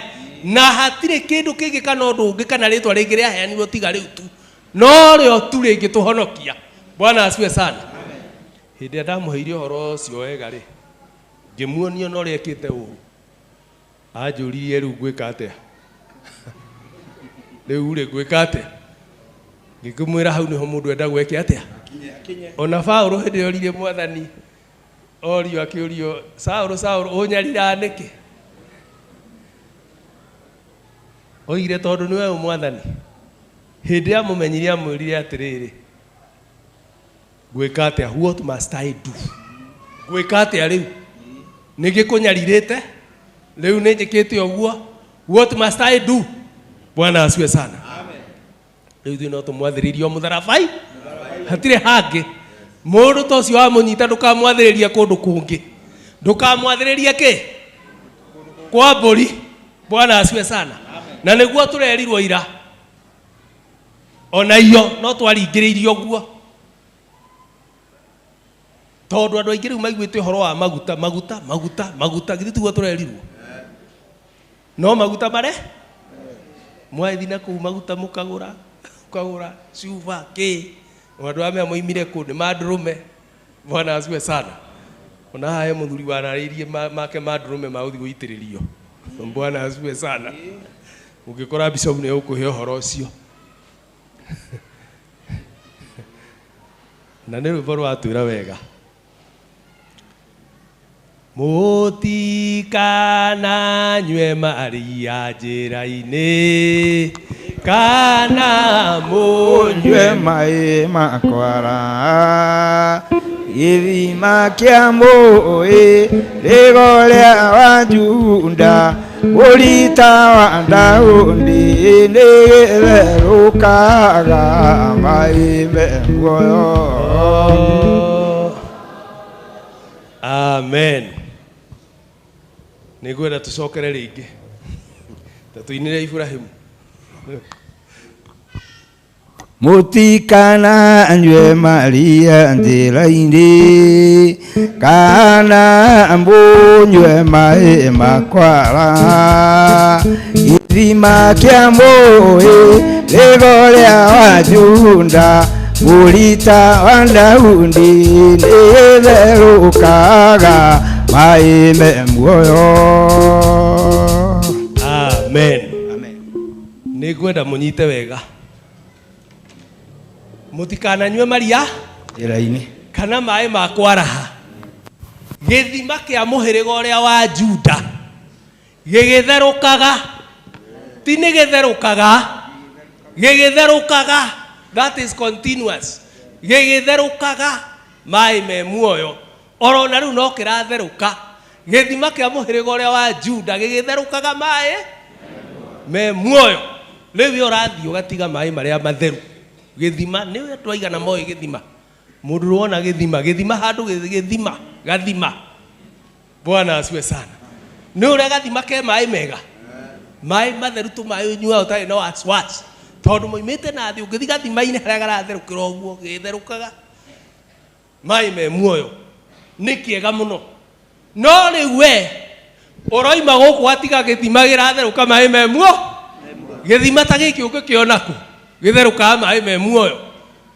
na hatire kindu kingi kana undu ungi kana ritwa ringi ria heanirwo tiga riu tu no rio tu ringi tuhonokia. Bwana asifiwe sana. Hindi ndamuheire horo ucio wega ri ngimuonia no riekite uru anjuririe riu gwika atia riu ri gwika atia ngikimwira hau niho mundu enda gweke atia. Ona Paulo hindi oririe mwathani orio akiurio Saulo unyarira niki oire tondu niwe mwathani. Hindi amumenyirie amwirire atiriri gwika atia, what must I do, gwika atia riu nigikunyariririte riu ninjikite oguo, what must I do. Bwana asifiwe sana. Riu thina tumwathiririe mutharabai hatire hangi mundu ta ucio wamunyita ndukamwathiririe kundu kungi, ndukamwathiririe ki kwa mburi. Bwana asifiwe sana. Na niguo turerirwo ira ona iyo no twaringiririe oguo tondu andu aingi riu maiguite uhoro wa maguta githi tuguo turerirwo no maguta mare mwathi na kuu maguta mukagura cuba ki andu amwe moimire ku ni mandurume. Bwana asifiwe sana. Ona haye muthuri wanaririe make mandurume mauthi guitiririo. Bwana asifiwe sana. Ungikora bishop ni ukuhe uhoro ucio na ni rwimbo rwatwira wega mutikana nywe maria njira-ini kana munywe mai makwara githima kia mũĩ rĩgo rĩa wa Juda ũrita wa Daudi nĩgĩtherũkaga mai me muoyo. Amen. Nĩngwenda tucokere rĩngĩ ta tuinire Ibrahimu. Mutikana nywe maria njĩra-inĩ kana mũnywe maĩ makwara gĩthima kĩa mũĩ rĩgo rĩa wa Juda mũrita wa Daudi nĩgĩtherũkaga maĩ me muoyo. Amen. nĩ ngwenda mũnyite wega mũtikananyue maria njĩra-inĩ kana maĩ ma kwaraha. Gĩthima kĩa mũhĩrĩga ũrĩa wa Juda gĩgĩtherũkaga, ti nĩ gĩtherũkaga, gĩgĩtherũkaga, that is continuous, gĩgĩtherũkaga maĩ me muoyo. Oro na rĩu no kĩratherũka, gĩthima kĩa mũhĩrĩga ũrĩa wa Juda gĩgĩtherũkaga maĩ me muoyo. Rĩu ũrathiĩ ũgatiga maĩ marĩa matheru. Gĩthima nĩ andũ aigana moĩ gĩthima? Mũndũ wona gĩthima, gĩthima handũ gĩthima, gathima. Bwana asifiwe sana. Nĩ ũrĩa gathima ke maĩ mega, maĩ matheru tũmaĩ ũnyuaga ũtarĩ na wasiwasi, tondũ moimĩte na thĩ. Ũngĩthiĩ gathima-inĩ harĩa garatherũkĩra ũguo gĩtherũkaga maĩ me muoyo, nĩ kĩega mũno. No rĩu we ũroima gũkũ watiga gĩthima gĩratherũka maĩ me muoyo, gĩthima ta gĩkĩ ũngĩkĩona kũ gĩtherũkaga maĩ me muoyo?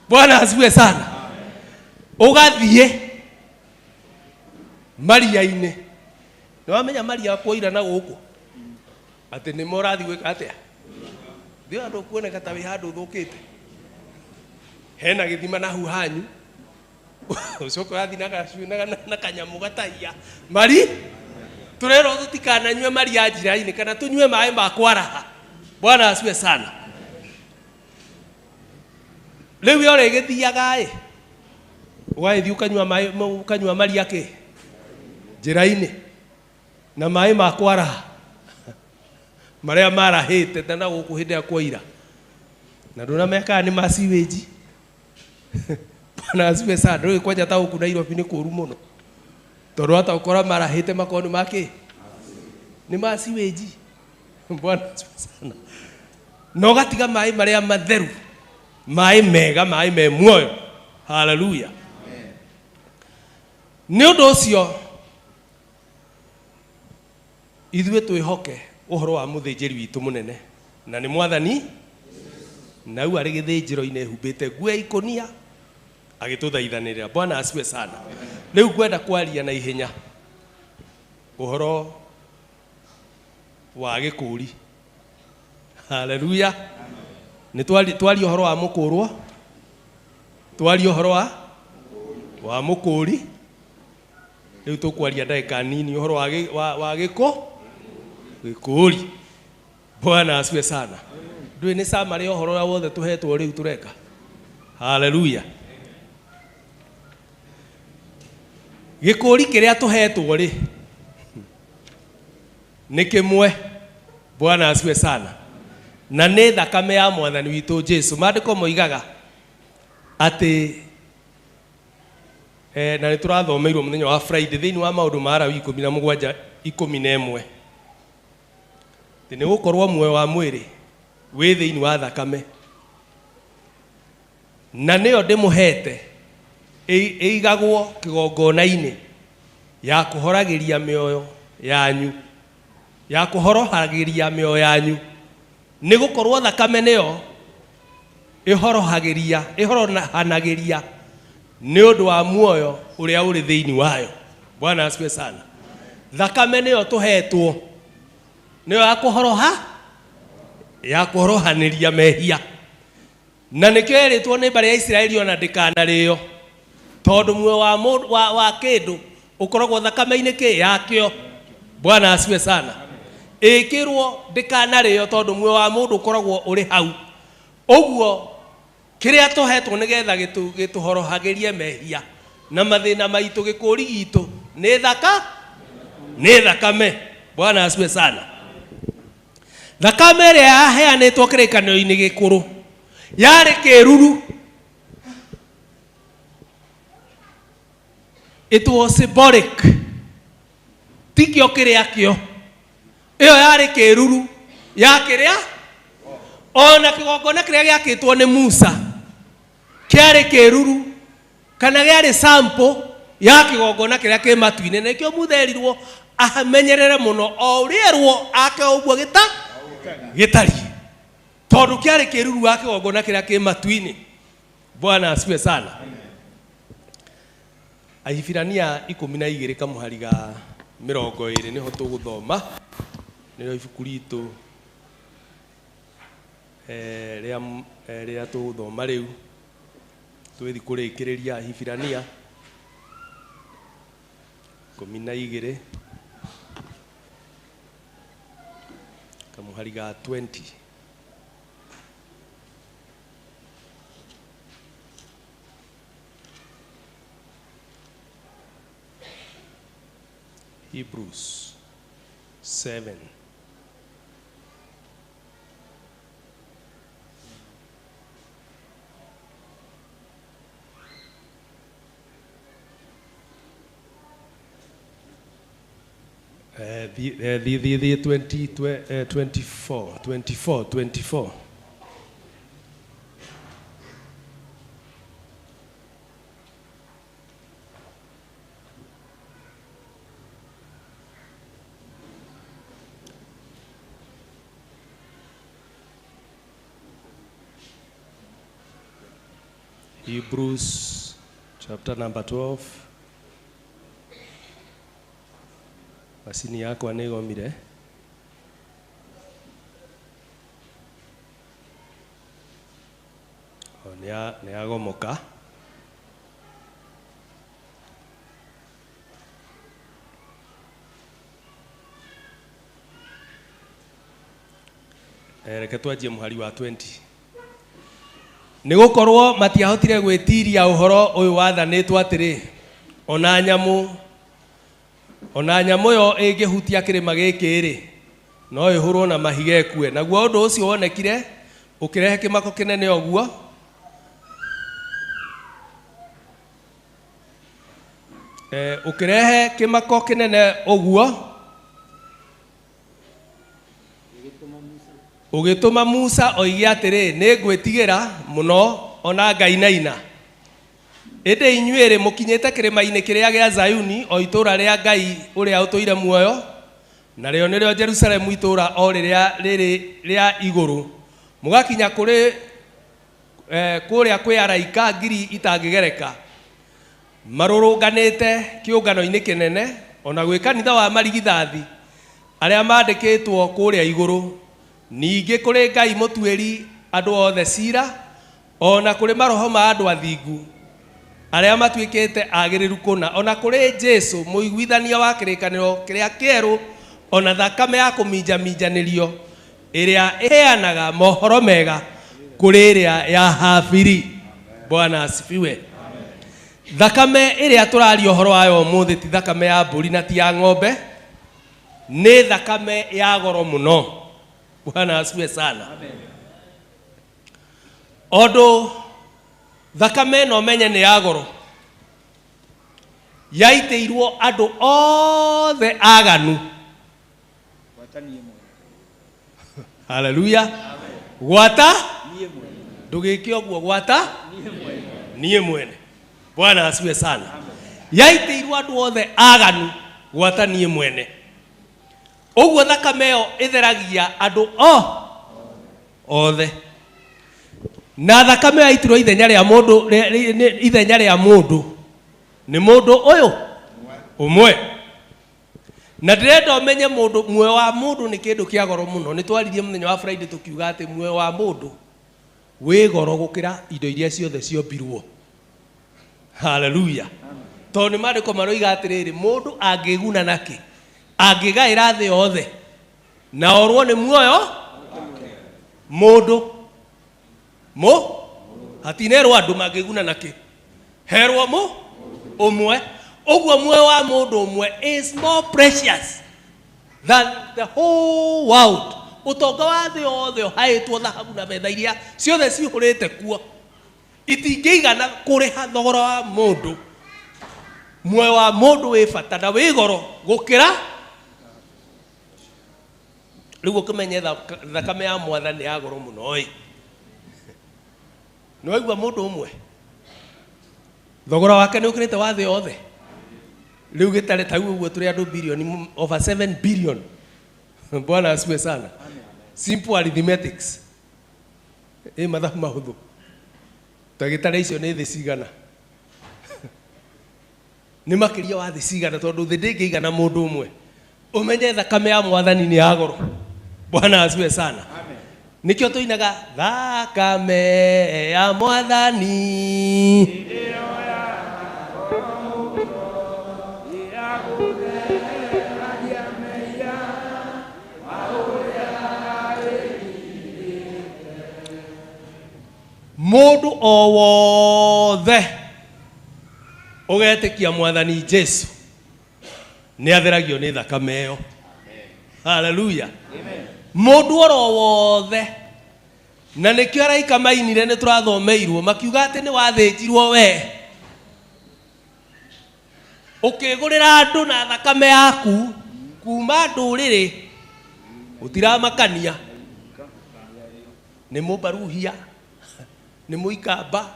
Bwana asifiwe sana. Ũgathiĩ maria-inĩ, nĩ wamenya maria kuoira na gũkũ atĩ nĩ morathiĩ gwĩka atĩa? Thiĩ andũ kuoneka ta wĩ handũ ũthũkĩte, hena gĩthima na hau hanyu ũcoka ũrathiĩ na kanyamũ gatahia mari. Tũrerwo tũtikananyue maria njĩra-inĩ kana tũnyue maĩ ma kwaraha. Bwana asifiwe sana. Rĩu ũrĩa gĩthiaga ũgagĩthiĩ ũkanyua maria kĩ njĩra-inĩ na maĩ ma kwaraha marĩa marahĩte na gũkũ hĩndĩ ya kwaira, na ndũnamekaga nĩ ma sewage. Bwana asifiwe sana. Ndũĩ kwanja ta gũkũ Nairobi nĩ kũũru mũno, tondũ hata ũkora marahĩte makoo nĩ makĩ nĩ ma sewage. Bwana asifiwe sana. Na ũgatiga maĩ marĩa matheru, maĩ mega, maĩ me muoyo. Hallelujah. Nĩ ũndũ ũcio ithuĩ twĩhoke ũhoro wa mũthĩnjĩri witũ mũnene, na nĩ Mwathani. Na rĩu arĩ gĩthĩnjĩro-inĩ ehumbĩte nguo ya ikũnia agĩtũthaithanĩrĩra. Bwana asifiwe sana. Rĩu ngwenda kwaria na ihenya ũhoro wa gĩkũũri. Hallelujah. Nĩ twaria ũhoro wa mũkũũrwo, twaria ũhoro wa mũkũũri. Rĩu tũkwaria ndagĩka nini ũhoro wa gĩkũũri. Bwana asifiwe sana. Ndũĩ nĩ summary ũhoro ũrĩa wothe tũhetwo rĩu tũreka. Hallelujah. Gĩkũũri kĩrĩa tũhetwo rĩ nĩ kĩmwe. Bwana asifiwe sana. Na nĩ thakame ya Mwathani witũ Jesu. Maandĩko moigaga atĩ na nĩ tũrathomeirwo mũthenya wa Friday thĩinĩ wa maũndũ ma Lawi 17:11 nĩ gũkorwo muoyo wa mwĩrĩ wĩ thĩinĩ wa thakame, na nĩyo ndĩmũhete ĩigagwo kĩgongona-inĩ ya kũhoragĩria mĩoyo yanyu, ya kũhorohagĩria mĩoyo yanyu. Nĩ gũkorwo thakame nĩyo ĩhorohanagĩria nĩ ũndũ wa muoyo ũrĩa ũrĩ thĩinĩ wayo. Bwana asifiwe sana. Thakame nĩyo tũhetwo, nĩyo ya kũhorohanĩria mehia. Na nĩkĩo erĩtwo nĩ mbarĩ ya Isiraeli ona ndĩkanarĩo, tondũ muoyo wa kĩndũ ũkoragwo thakame-inĩ yakĩo. Bwana asifiwe sana. Ĩkĩrwo ndĩkanarĩo tondũ muoyo wa mũndũ ũkoragwo ũrĩ hau. Ũguo kĩrĩa tũhetwo nĩgetha gĩtũhorohagĩrie mehia na mathĩna maitũ, gĩkũũri gitũ nĩ thakame. Bwana asifiwe sana. Thakame ĩrĩa yaheanĩtwo kĩrĩkanĩro-inĩ gĩkũrũ yarĩ kĩruru. It was symbolic. Tikio kĩrĩa kĩo. Ĩyo yarĩ kĩruru ya kĩrĩa. Ona kĩgongona kĩrĩa gĩakĩtwo nĩ Musa kĩarĩ kĩruru kana gĩarĩ sample ya kĩgongona kĩrĩa kĩ matu-inĩ. Nĩkĩo Musa erirwo amenyerere mũno o ũrĩa erwo ake ũguo gĩtariĩ, tondũ kĩarĩ kĩruru wa kĩgongona kĩrĩa kĩ matu-inĩ. Bwana asifiwe sana. Ahibirania 12 kamũhari ga 20 nĩho tũgũthoma. Nĩrĩo ibuku ritũ ria tuthoma riu twithi kurikiriria Hibirania 12 kamuhari ga 20. Hebrews 7. The 24. Hebrews chapter number 12. Masini yako anegomire. Ne agomoka. Reke twanjie muhari wa 20. Nigukorwo matiahotire gwitiria uhoro uyu wathanitwo atiri ona nyamu yo ingihutia kirima giki ri no ihurwo na mahiga ekue. Naguo undu ucio wonekire ukirehe kimako kinene oguo ukirehe kimako kinene oguo ugituma Musa oige atiri ningwitigira muno ona Ngai naina ende inyuire mukinyete kirima-ini kiria gia Zayuni o itura ria Ngai uria utoire muoyo na rio nirio Jerusalemu itura o ria iguru mugakinya kuri kuria kwi araika ngiri itangigereka marurunganite kiungano-ini kinene ona gwi kanitha wa marigithathi aria mandikitwo kuria iguru ningi kuri Ngai mutuiri andu othe cira ona kuri maroho ma andu athingu aria matuikite agiriru kuna ona kuri Jesu muiguithania wa kirikaniro kiria kieru ona thakame ya kuminjanirio iria iheanaga mohoro mega kuri iria ya Habili. Bwana asifiwe. Thakame iria turaria uhoro wayo umuthi ti thakame ya mburi na ti ya ng'ombe, ni thakame ya goro muno. Bwana asifiwe sana. Odo thakame no menye ni ya goro yaiteirwo andu othe aganu. Haleluya. Gwata ndugikio guo gwata niye mwene. Bwana asifiwe sana. Yaiteirwo andu othe aganu gwata niye mwene. Oguo thakame yo itheragia andu othe. Na thakame yaitirwo ithenya ria mundu ni mundu uyu umwe. Na ndirenda umenye mundu muoyo wa mundu ni kindu kia goro muno. Ni twaririe muthenya wa Friday tukiuga ati muoyo wa mundu wi goro gukira indo iria ciothe ciombirwo. Haleluya. Toni mariko maroiga atiriri mundu angiguna naki angigaira thi othe na orwo ni muoyo mundu hatinerwo andu mangiguna naki herwo umwe. Oguo muoyo wa mundu umwe is more precious than the whole world. Utonga wa thi othe haitwo thahabu na betha iria ciothe cihurite kuo itingĩigana kuriha thogora wa mundu. Muoyo wa mundu wi bata na wi goro gukira. Riu ukimenye thakame ya Mwathani ya goro muno ĩ no igua mundu umwe thogora wake ni ukirite wa thi yothe. Riu gitare ta uguo turi andu billion over 7 billion. Bwana asifiwe sana. Simple arithmetics mathabu mahuthu tagitare icio ni thi cigana ni makiria wa thi cigana tondu thi ndingĩigana mundu umwe. Umenye thakame ya Mwathani ni ya goro. Bwana asifiwe sana. nikio tuinaga thakame ya Mwathani mundu o wothe ugetikia Mwathani Jesu ni atheragio ni thakame iyo. Hallelujah. Amen. Mundu oro wothe na nikio araika mainire ni turathomeirwo makiuga ati ni wathinjirwo we ukigurira andu na thakame yaku kuma nduriri utiramakania ni mubaruhia ni muikamba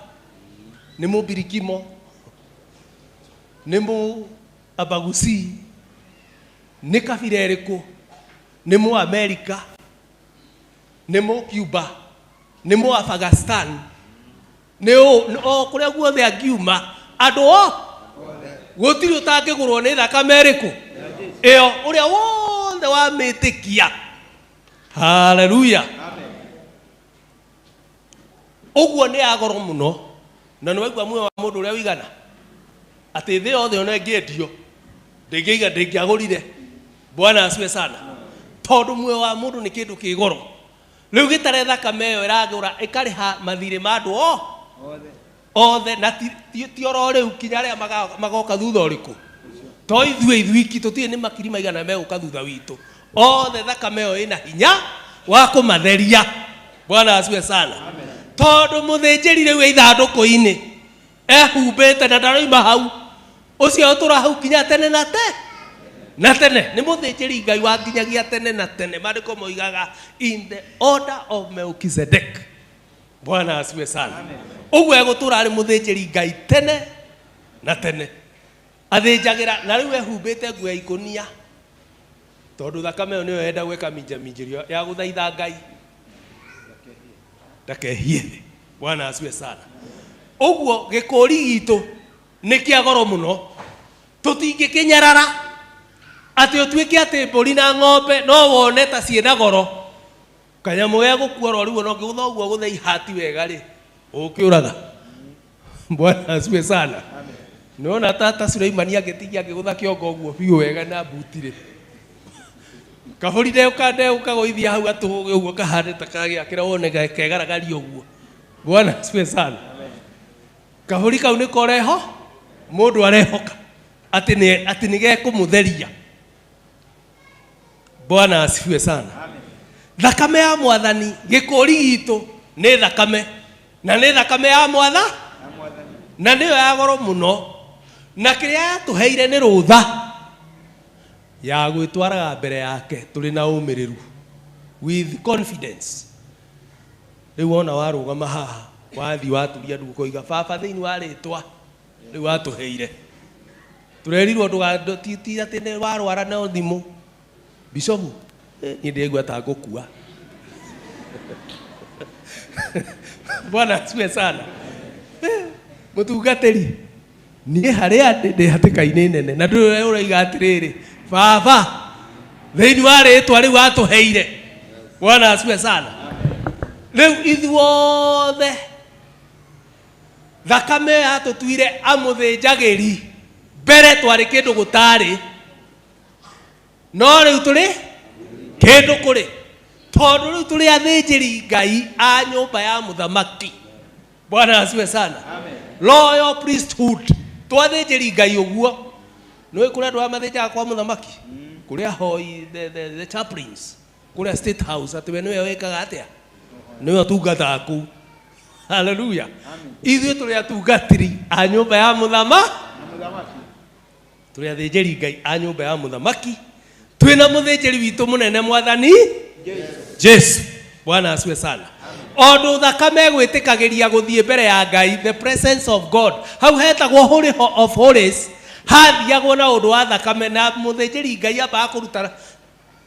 ni mubirikimo ni mu abagusi ni kabira iriku ni mu America ni mu Cuba ni mu Afghanistan ni o kuria guothe angiuma andu o gutiri utangigurwo ni thakame iriku iyo uria wothe wamitikia. Hallelujah. Uguo ni agoro muno na ni waigua muoyo wa mundu uria wigana ati thi yothe ona ngiendio ndingiiga ndingiagurire. Bwana asiwe sana. Tondu muoyo wa mundu ni kindu kigoro. Riu gitare thakame iyo iragura ikariha mathire ma andu othe na ti oro riu kinya ria magoka thutha uriku to ithuiki tutire ni makiri maigana meguka thutha witu othe thakame iyo ina hinya wa kumatheria. Bwana asiwe sana. Tondu muthinjiri riu ithanduku-ini ehumbite na ndaroima hau ucio tura hau kinya tene na tene ni muthinjiri Ngai wa nginyagia tene na tene. Maandiko moigaga in the order of Melchizedek. Bwana asiwe sana. Uguo egutura ari muthinjiri Ngai tene na tene athinjagira na riu ehumbite nguo ya ikunia tondu thakame iyo niyo enda gwika minjaminjirio ya guthaitha Ngai ndakehie. Bwana asiwe sana. Uguo gikuri gitu ni kiagoro muno tutingikinyarara ati utwike ati mburi na ng'ombe no wone ta ciena goro kanyamu ge gukuora riu no ngigutha uguo guthei hati wega ri ukiuraga. Bwana asiwe sana. Niona tata Suleimani agitigia ngigutha kiongo uguo biu wega na butire kahoride ukagoithia hau atuge uguo kahande takagia kira wone kegaragaria uguo. Bwana asiwe sana. Kahori kau niko reho mundu arehoka ati ni gekumutheria. Bwana asifiwe sana. Thakame ya Mwathani gikuri gitu ni thakame na ni thakame ya Mwathani na niyo ya goro muno na kiria yatuheire ni rutha ya gwitwaraga mbere yake turi na umiriru with confidence. Riu ona warugama haha wathi waturia ndu koiga baba thiini wa ritwa riu watuheire turerirwo ndugati ati ni warwara na thimu bishopu ni ndigwa ta gukua. Bwana asiwe sana. Mutungatiri ni haria ndi hatikaine nene na ndu uraiga atiriri baba thiini wa ritwa riu watuheire. Bwana asiwe sana. Riu ithuothe thakame yatutuire amuthinjagiri mbere twari kindu gutari no riu turi kindu kuri tondu riu turi athinjiri Ngai a nyumba ya muthamaki. Bwana asiwe sana. Royal priesthood twathinjiri Ngai uguo no kuria andu amathinjaga kwa muthamaki kuria hoi the chaplains kuria state house ati we niwe wikaga atia niwe tungata ku. Hallelujah. Ithuĩ tũrĩ atungatĩri a nyũmba ya mũthamaki tũrĩ athĩnjĩri Ngai a nyũmba ya mũthamaki twĩna mũthĩnjĩri witũ mũnene Mwathani Jesu. Bwana asiwe sana. Ondũ thakame gwĩtĩkagĩria gũthiĩ mbere ya Ngai, the presence of God, hau hetagwo Holy of Holies, hathiagwo na ũndũ wa thakame na mũthĩnjĩri Ngai ambaga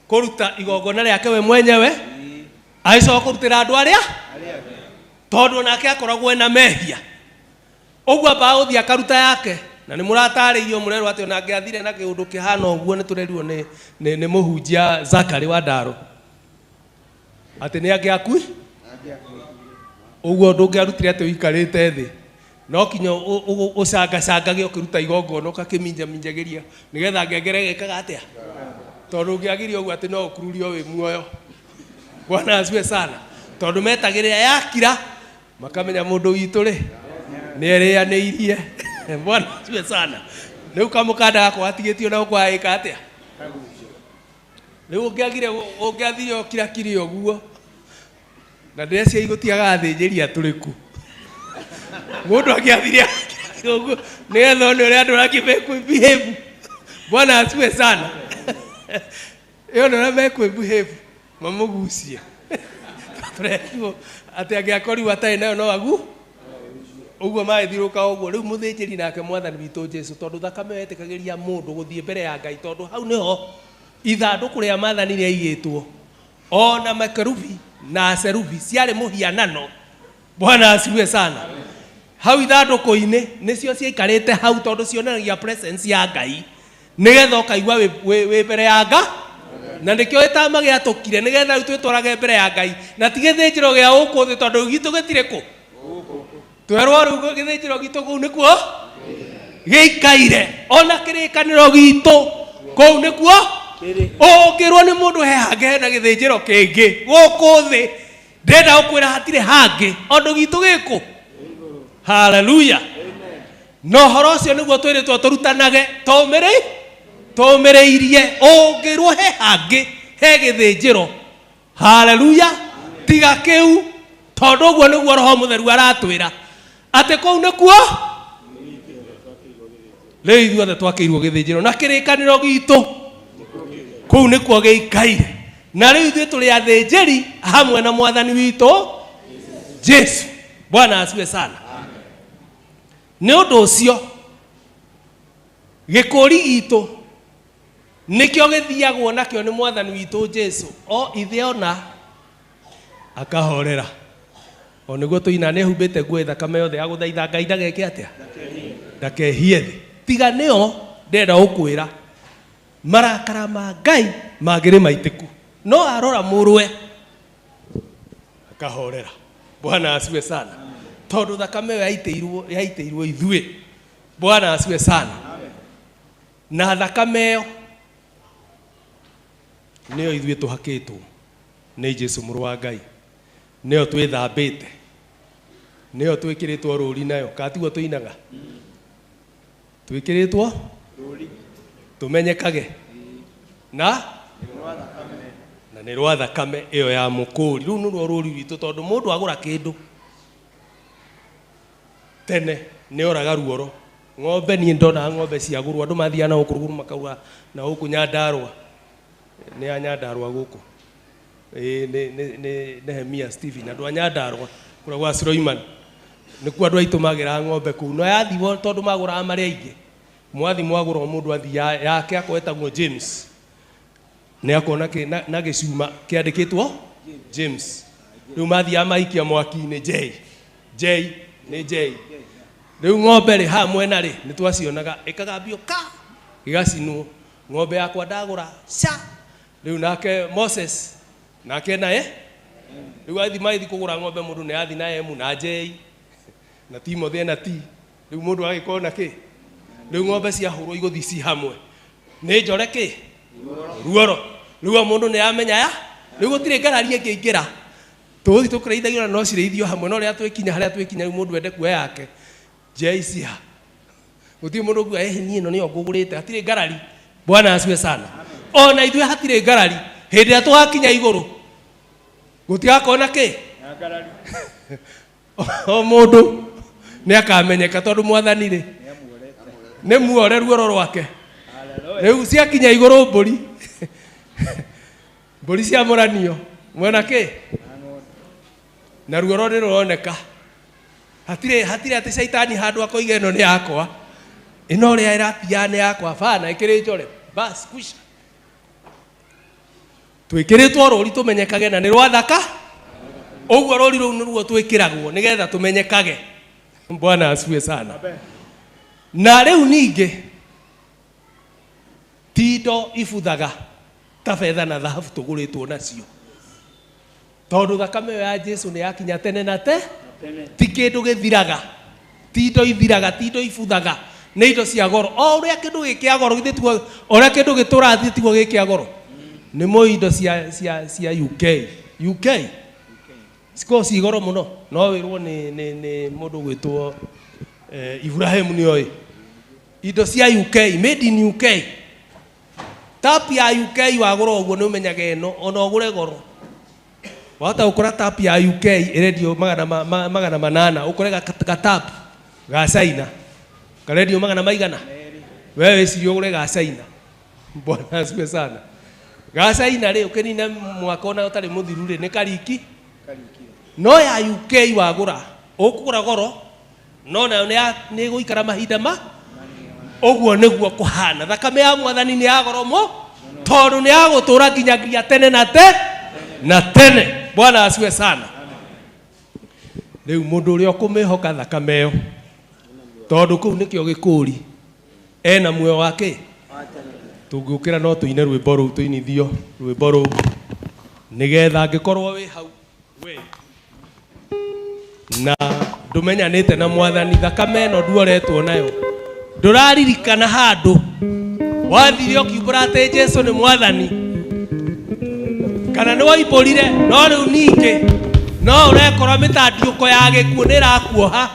kũruta igongona rĩake we mwenyewe aicoka kũrutĩra andũ arĩa tondu nake akoragwo na mehia uguo ambaga guthii akaruta yake na ni muratariirio murero ati ona ngiathire na kiundu kihana uguo ni turerirwo ni muhunjia Zakari wa Ndaro ati ni angiakui uguo ndungiarutire ati uikarite thi no kinya ucangacangage ukiruta igongono ukakiminjaminjagiria nigetha ngengere gekaga atia tondu ungiagiria uguo ati no ukururio wi muoyo. Bwana asifiwe sana. Tondu metagirira yakira makamenya mundu witu ri ni erianiirie. Bwana asifiwe sana. Riu kamukanda gako atigitio na ukwaika atia riu ungiathire kirakiri uguo na ndĩrecia igũtiaga thĩnjĩri atũrĩku mũndũ angĩathire ũguo nĩgetha one ũrĩa andũ rakĩmekũbehave. Bwana asifiwe sana. ĩyo nĩ ũrĩa mekũbehave mamũgucie tũrekwo atĩ angĩakorirwo atarĩ nayo no agu ũguo magĩthiũrũka ũguo. Rĩu mũthĩnjĩri nake mwathani witũ Jesũ tondũ thakame yetĩkagĩria mũndũ gũthiĩ mbere ya Ngai tondũ hau nĩho ithandũkũ rĩa maathani rĩaigĩtwo ona makerubi na serubi ciarĩ mũhianano. Bwana asifiwe sana. Hau ithandũkũ-inĩ nĩcio ciaikarĩte hau tondũ cionanagia presence ya Ngai nĩgetha ũkaigua wĩ mbere ya Ngai na nĩkĩo gĩtama gĩatũkire nĩgetha rĩu twĩtwarage mbere ya Ngai na ti gĩthĩnjĩro gĩa gũkũ thĩ tondũ gitũ gĩtirĩ kũ twerwo rĩu gĩthĩnjĩro gitũ kũu nĩkuo gĩikaire ona kĩrĩkanĩro gitũ kũu nĩkuo ũngĩrwo nĩ mũndũ hehange hena gĩthĩnjĩro kĩngĩ gũkũ thĩ ndenda gũkwĩra hatirĩ hangĩ ondũ gitũ gĩkũ. Haleluya. No horo ũcio nĩguo twĩrĩtwo tũrutanage tũmĩrĩirie ũngĩrwo he hangĩ he gĩthĩnjĩro. Haleluya. Tiga kĩu tondũ ũguo nĩguo Roho Mũtheru aratwĩra atĩ kũu nĩkuo rĩu ithuothe twakĩirwo gĩthĩnjĩro na kĩrĩkanĩro gitũ kũu nĩkuo gĩikaire na rĩu ithuĩ tũrĩ athĩnjĩri hamwe na mwathani witũ Jesũ. Bwana asifiwe sana. Nĩ ũndũ ũcio gĩkũri gitũ nĩkĩo gĩthiagwo nakĩo nĩ mwathani witũ Jesũ o ithe ona akahorera o nĩguo tũina nĩehumbĩte nguo thakame yothe ya gũthaitha Ngai ndageke atĩa ndakehie thĩ. Tiga nĩo ndenda gũkwĩra marakara ma Ngai mangĩrĩ maitĩku no arora mũrwe akahorera. Bwana asifiwe sana. Tondũ thakame yaitĩirwo ithuĩ. Bwana asifiwe sana. Na thakame ĩyo nĩyo ithuĩ tũhakĩtwo nĩ Jesũ mũrũ wa Ngai, nĩyo twĩthambĩte, nĩyo twĩkĩrĩtwo rũũri nayo. Katiguo tũinaga twĩkĩrĩtwo tũmenyekage na nĩ rwa thakame ĩyo ya mũkũri. Rĩu nĩruo rũũri witũ tondũ mũndũ agũra kĩndũ tene nĩ oraga ruoro. Ng'ombe niĩ ndona ng'ombe ciagũrwo andũ mathiaga na gũkũ rũgũrũ makauga na gũkũ Nyandarũa nĩ ya Nyandarũa gũkũ nĩ Nehemia Stephen andũ a Nyandarũa kũrĩa gwa Suleiman nĩkuo andũ aitũ magĩraga ng'ombe kũu no yathimwo tondũ magũraga marĩ aingĩ mwathi mwagũra mũndũ athi yake akoetagwo James nĩ akona na gĩcuma kĩandĩkĩtwo James. Rĩu mathiaga mahikia mwaki-inĩ J. Rĩu ng'ombe rĩ haha mwena rĩ nĩ twacionaga ĩkagambio ka gĩgacinwo. Ng'ombe yakwa ndagũra ca. Rĩu nake Moses nake naye rĩu athi mathi kũgũra ng'ombe mũndũ nĩ athi na M na J na Timothy na T. Rĩu mũndũ agĩkorwo na kĩ rĩu ng'ombe ciahũrwo igũthi ci hamwe nĩ njore kĩ ruoro. Rĩu mũndũ nĩ amenya ya rĩu gũtirĩ ngarari ĩngĩingĩra tũthi tũkĩrĩithagio na no cirĩithio hamwe no rĩrĩa twĩkinya harĩa twĩkinya rĩu mũndũ ende kuoya yake J-cia gũtirĩ mũndũ ũguo niĩ ĩno nĩyo ngũgũrĩte hatirĩ ngarari. Bwana asifiwe sana. Ona ithuĩ hatirĩ ngarari hĩndĩ ĩrĩa tũgakinya igũrũ gũtigakorwo na kĩ o mũndũ nĩ akamenyeka tondũ mwathani rĩ nĩ muore ruoro rwake. Rĩu ciakinya igũrũ mbũri cia mũranio mwena kĩ na ruoro nĩ rũroneka. Hatirĩ atĩ caitani handũ akoiga ĩno nĩ yakwa ĩno ũrĩa ĩratia nĩ yakwa bana ĩkĩrĩ njore basi kwisha. Twĩkĩrĩtwo rũũri tũmenyekage na nĩ rwa thaka ũguo rũũri rũu nĩruo twĩkĩragwo nĩgetha tũmenyekage. Bwana asifiwe sana. Na rĩu ningĩ ti indo ibuthaga ta betha na thahabu tũgũrĩtwo nacio. tondu thakame ya Jesu nĩ yakinya tene na te ti kĩndũ gĩthiraga, ti indo ithiraga, ti indo ibuthaga, nĩ indo cia goro. O ũrĩa kĩndũ gĩkĩa goro githĩ tiguo, ũrĩa kĩndũ gĩtũrathiĩ tiguo gĩkĩa goro. Nĩ mo indo cia UK siko ci goro mũno, no wĩrwo nĩ mũndũ gwĩtwo Ibrahim nĩ oĩ indo cia UK, made in UK. Tap ya UK wagũra ũguo nĩ ũmenyaga ĩno ona ũgũre goro. Wahota gũkora tap ya UK ĩrendio magana manana, ũkore ga tap ga China karendio magana maigana. Wewe wĩcirie ũgũre ga China. Bwana asifiwe sana. Ga China rĩ ũkĩnina mwaka ona ũtarĩ mũthiru rĩ nĩ kariki. No ya UK wagũra ũkũgũra goro, no nayo nĩ gũikara mahinda ũguo nĩguo kũhana. Thakame ya Mwathani nĩ ya goro mo, tondũ nĩ ya gũtũra nginyagia tene na tene. Bwana asifiwe sana. Rĩu mũndũ ũrĩa ũkũmĩhoka thakame ĩyo, tondũ kũu nĩkĩo gĩkũri, ena muoyo wake. Tũngĩũkĩra no tũine rwĩmbo rũu, tũinithio rwĩmbo rũu nĩgetha angĩkorwo wĩ hau we na ndũmenyanĩte na Mwathani, thakame ĩno nduoretwo nayo, ndũraririkana handũ wathire ũkiumbũra atĩ Jesu nĩ Mwathani, kana nĩ woimbũrire no rĩu ningĩ no ũrekora mĩtandiũko ya gĩkuũ nĩ ĩrakuoha,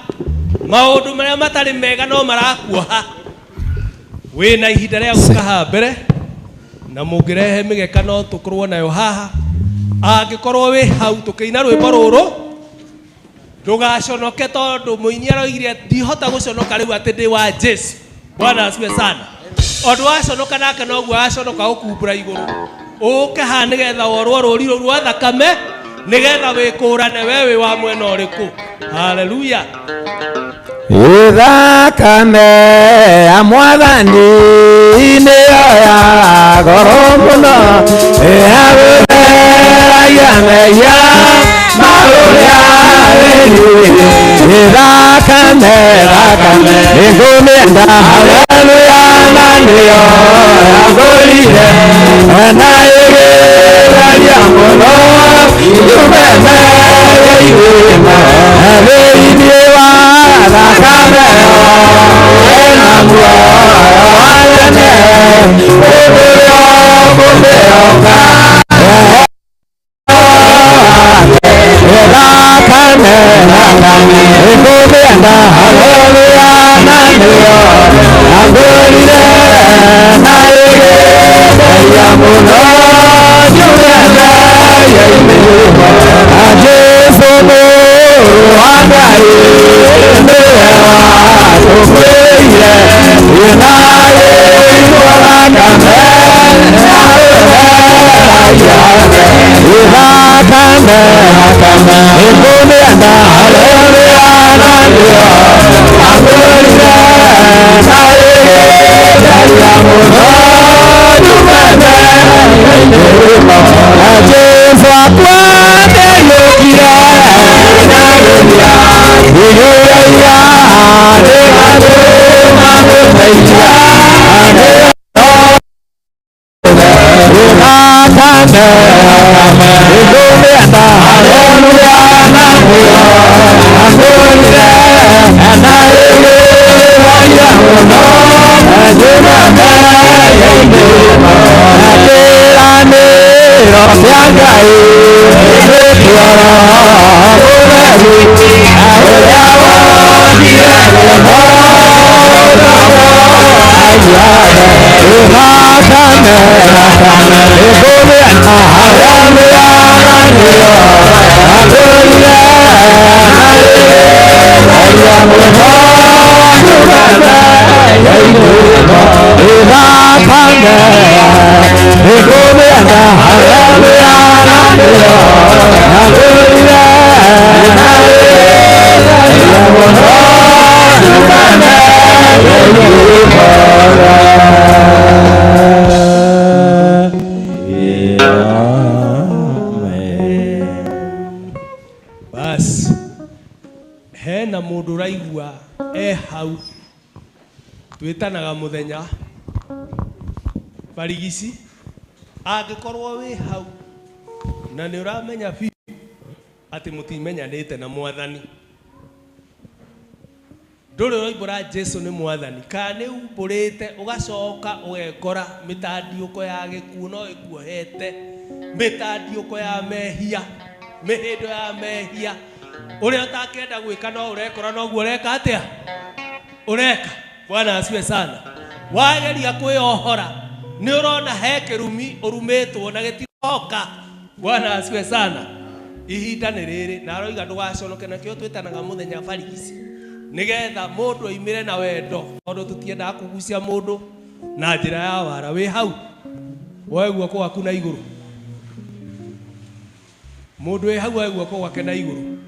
maũndũ marĩa matarĩ mega no marakuoha. Wĩna ihinda rĩa gũkaha mbere na mũngĩrehe mĩgeka no tũkorwo nayo haha. Angĩkorwo wĩ hau tũkĩina rwĩmbo rũrũ ndũgaconoke, tondũ mũini aroigire ndihota gũconoka rĩu atĩ ndĩ wa Jesu. Bwana asifiwe sana. Ondũ waconoka nake noguo aconoka gũkumbũra igũrũ, ũke haha nĩgetha worwo rũri rũu rwa thakame, nĩgetha wĩkũrane we wĩ wa mwena ũrĩkũ. Haleluya. Thakame ya Mwathani nĩyo ya goro mũno, yagũtheragia mehia marũrĩa wĩruĩ. Thakame nĩngũmĩenda, haleluya, na nĩyo yagũrire na ĩgĩtharia mũno yume meya irĩma thĩinĩ wa thakame ĩna muoyo wa tene ũrĩa ũkũmĩhoka. Thakame nĩngũmĩenda, haleluya, na nĩyo yagũrire na ĩgĩtharia mũno yume meya irĩma. Jesu mũrũ wa Ngai nĩwe watũkwĩire, na ĩigua thakame thakame nĩngũmĩenda, haleluya, na nĩyo yagũrire na ĩgĩtharia mũno yume meya irĩma. Jesu akwa nĩyũkire na gĩthia iyũragia nĩgatũma gũteithia thakame nĩngũmĩenda, haleluya, na nĩyo yagũrire na ĩgĩtharia mũno yume meya irĩma. Kĩĩranĩro kĩa Ngai nĩkĩoro ũtheru, ũrĩa wonire mũno thakame nĩngũmĩenda, haleluya, na nĩyo yagũrire na ĩgĩtharia mũno yume meya irĩma. Thakame nĩngũmĩenda, haleluya, na nĩyo yagũrire na ĩgĩtharia mũno yume meya irĩma. Bas hena mũndũ ũraigua hau twĩtanaga mũthenya barigici, angĩkorwo wĩ hau na nĩ ũramenya biũ ati mutimenyanite na mwathani nduri roibora Jesu ni mwathani kana umburite ugacoka ugekora mitandiuko ya gikuo no ikuohete mitandiuko ya mehia mihindo ya mehia uria utakenda gwika no urekora no guo ureka atia ureka. Bwana asifiwe sana. Wageria kwiohora ni urona hekerumi urumitwo na gitiroka. Bwana asifiwe sana. Ihinda ni riri na roiga ndugaconoke nakio twitanaga muthenya barisi nigetha mundu oimire na wendo tondu tutienda kugucia mundu na njira ya wara. Wi hau woe guoko gwaku na iguru, mundu wi hau woe guoko gwake na iguru,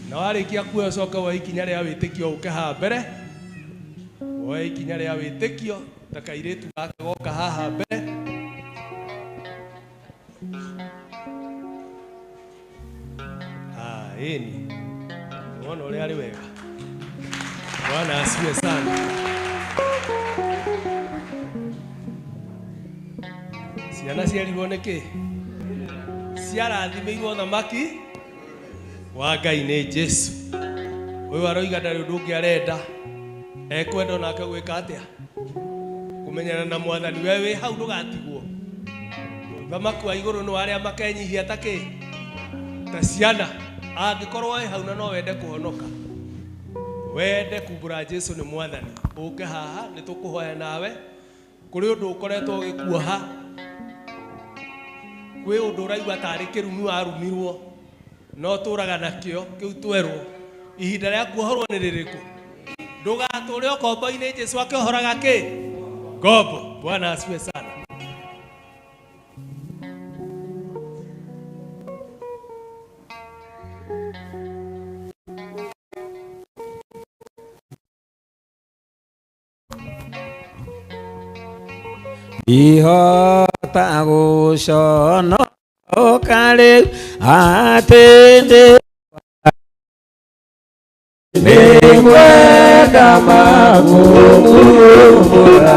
na warikia kuoya coka woe ikinya ria witikio uke ha mbere, woe ikinya ria witikio ta kairitu gake goka haha mbere. Eni mwana ule ali wega. Bwana asifiwe sana. Ciana ciarirwo niki ciarathimirwo thamaki wa Ngai ni Jesu. Uyu aroiga ndari undu ungi arenda ekwenda nake gwika atia kumenyana na mwathani. We wi hau ndugatigwo. Thamaki wa iguru ni aria makenyihia taki ta ciana. Angikorwo we hau na no wende kuhonoka, wende kumbura Jesu ni mwathani, uke haha ni tukuhoya nawe. Kuri undu ukoretwo ugikuoha, kwi undu uraigua tari kirumi warumirwo no turaga nakio kiu twerwo. Ihinda ria kuohorwo ni ririku? Ndugature ukombo-ini Jesu akihoraga ki ngombo. Bwana asifiwe sana. ihota guconoka riu atindi nikwenda magukumbura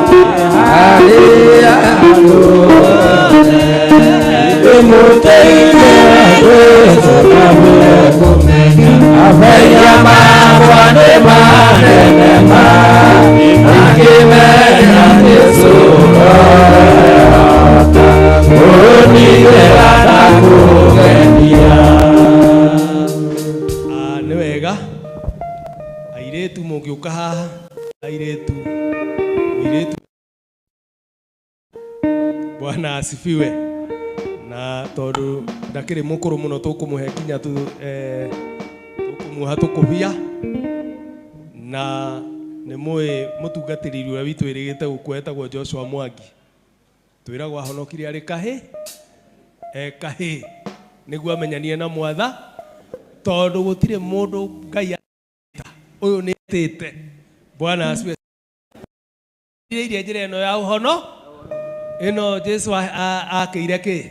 haria andune imuteithie gwicoka kumenya amenya makwa ni manene akimenya Jesu ni wega airetu mungiuka haha airetu Bwana asifiwe. Na tondu ndakiri mukuru muno tukumuhe kinya tukumuha tukuvia na ni mwe mutungatiriri uria witu irigite gukwetagwo Joshua Mwangi twiragwo ahonokire ari kahi kahi niguo amenyanie na mwatha tondu gutire mundu Ngai uyu ni tete. Bwana asifiwe. Iria njira ino ya uhono ino Jesu akire ki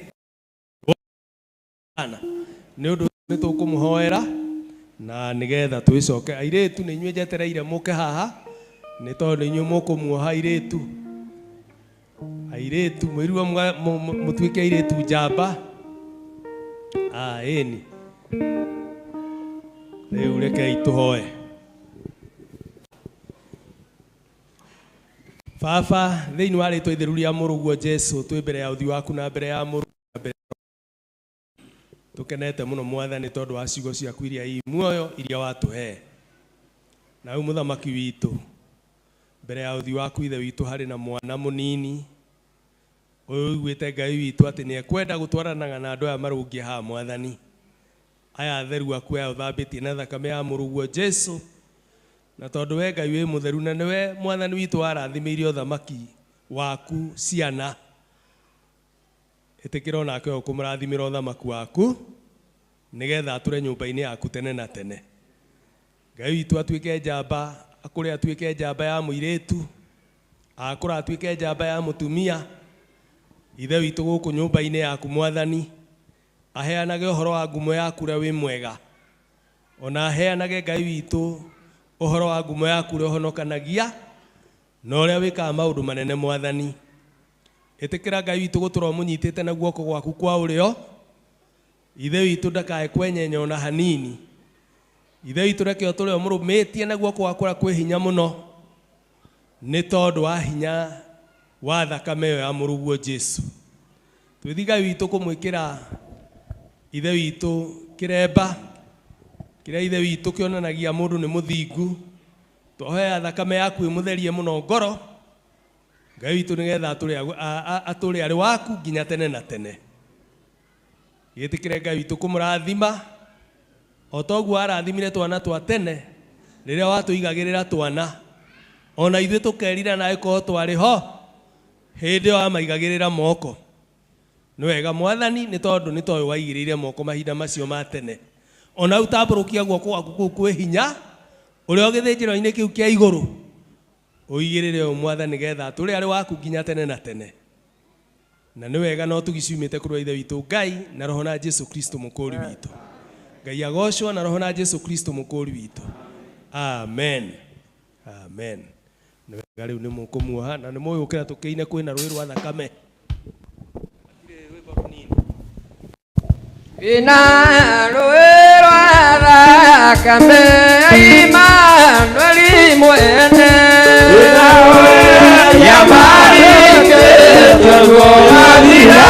ana ni undu ni tukumuhoera na nigetha twicoke. Airetu ni inyue njetereire muke haha ni tondu inyue mukumuoha airetu mwirua mutwike airetu njamba. Eni riu rekei tuhoe. Baba thiini wa ritwa itheru ria muruguo Jesu twi mbere ya uthi waku na mbere ya murugu tukenete muno mwathani tondu wa ciugo ciaku iria i muoyo iria watuhe na u muthamaki witu mbere ya uthi waku ithe witu hari na mwana munini uyu igwite Ngai witu ati ni ekwenda gutwaranaga na andu aya marungie ha mwathani aya atheru aku aya uthambitie na thakame ya muruguo Jesu. Na tondu we Ngai wi mutheru na niwe mwathani witu warathimiire uthamaki waku ciana itikira onake ukumurathimira uthamaki waku nigetha ature nyumba-ini yaku tene na tene. Ngai witu atwike njamba, akure atwike njamba ya muiretu, akura atwike njamba ya mutumia. Ithe witu guku nyumba-ini yaku mwathani aheanage uhoro wa ngumo yaku ria wi mwega, ona aheanage Ngai witu uhoro wa ngumo yaku ria uhonokanagia na uria wikaga maundu manene mwathani. Itikira Ngai witu gutura munyitite na guoko gwaku kwa urio ithe witũ ndakae kwenyenya ona hanini. Ithe witũ reke ũtũre ũmũrũmĩtie naguo gwakũra kwĩ hinya mũno nĩ tondũ wa hinya wa thakame ĩyo ya mũrũguo Jesu. Twĩthi Ngai witũ kũmwĩkĩra ithe witũ kĩremba kĩrĩa ithe witũ kĩonanagia mũndũ nĩ mũthingu. Twohoya thakame yaku ĩmũtherie mũno ngoro Ngai witũ nĩgetha atũre arĩ waku nginya tene na tene. Gĩtĩkĩre Ngai witũ kũmũrathima o toguo arathimire twana twa tene rĩrĩa watũigagĩrĩra twana, ona ithuĩ tũkerira nawe korwo twarĩ ho hĩndĩ ĩyo wamaigagĩrĩra moko. Nĩ wega Mwathani nĩ tondũ nĩ toĩ waigĩrĩire moko mahinda macio ma tene. Ona ũtambũrũkia guoko gwaku kũu kwĩ hinya ũrĩa gĩthĩnjĩro-inĩ kĩu kĩa igũrũ ũigĩrĩre o Mwathani nĩgetha tũrĩ arĩ waku nginya tene na tene. Na nĩ wega no tũgiciumĩte kũrĩ ithe witũ Ngai na roho na Jesu Kristo mũkũri witũ. Ngai agocwo na roho na Jesu Kristo mũkũri witũ. Amen. Amen. Nĩ wega rĩu nĩ mũkũmuoha na nĩ mũĩ ũkĩra tũkĩine kwĩna rũĩ rwa thakame. Ina rũĩ rwa thakame Emmanuel mwene. Ina rũĩ ya marikĩte guoyathira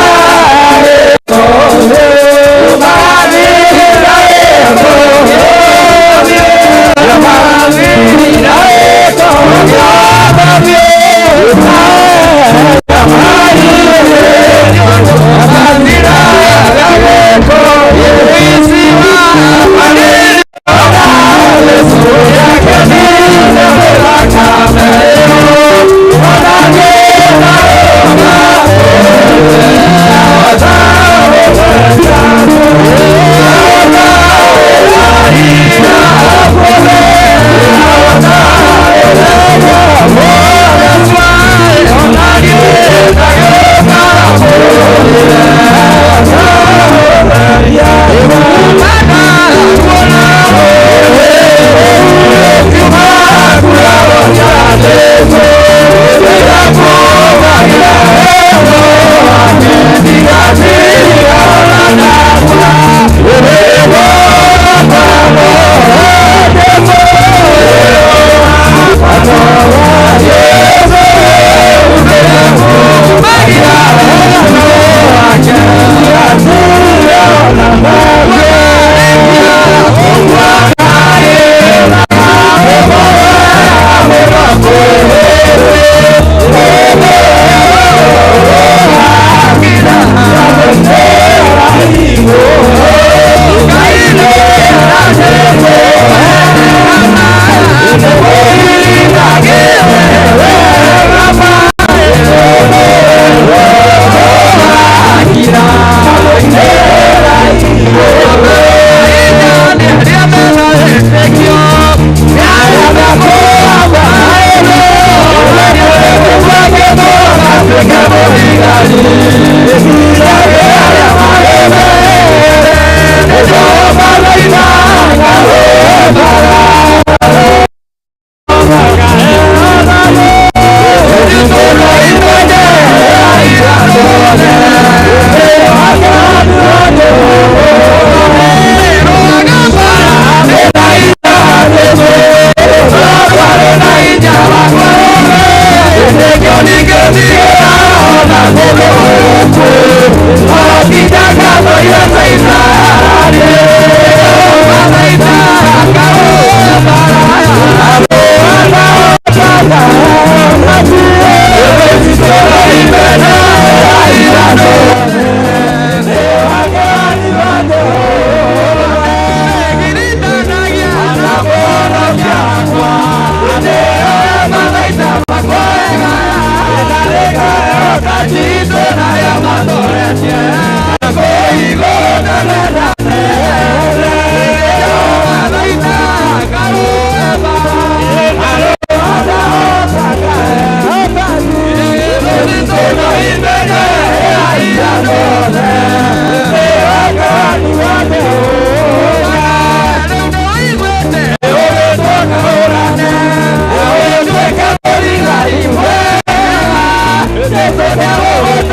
Yes,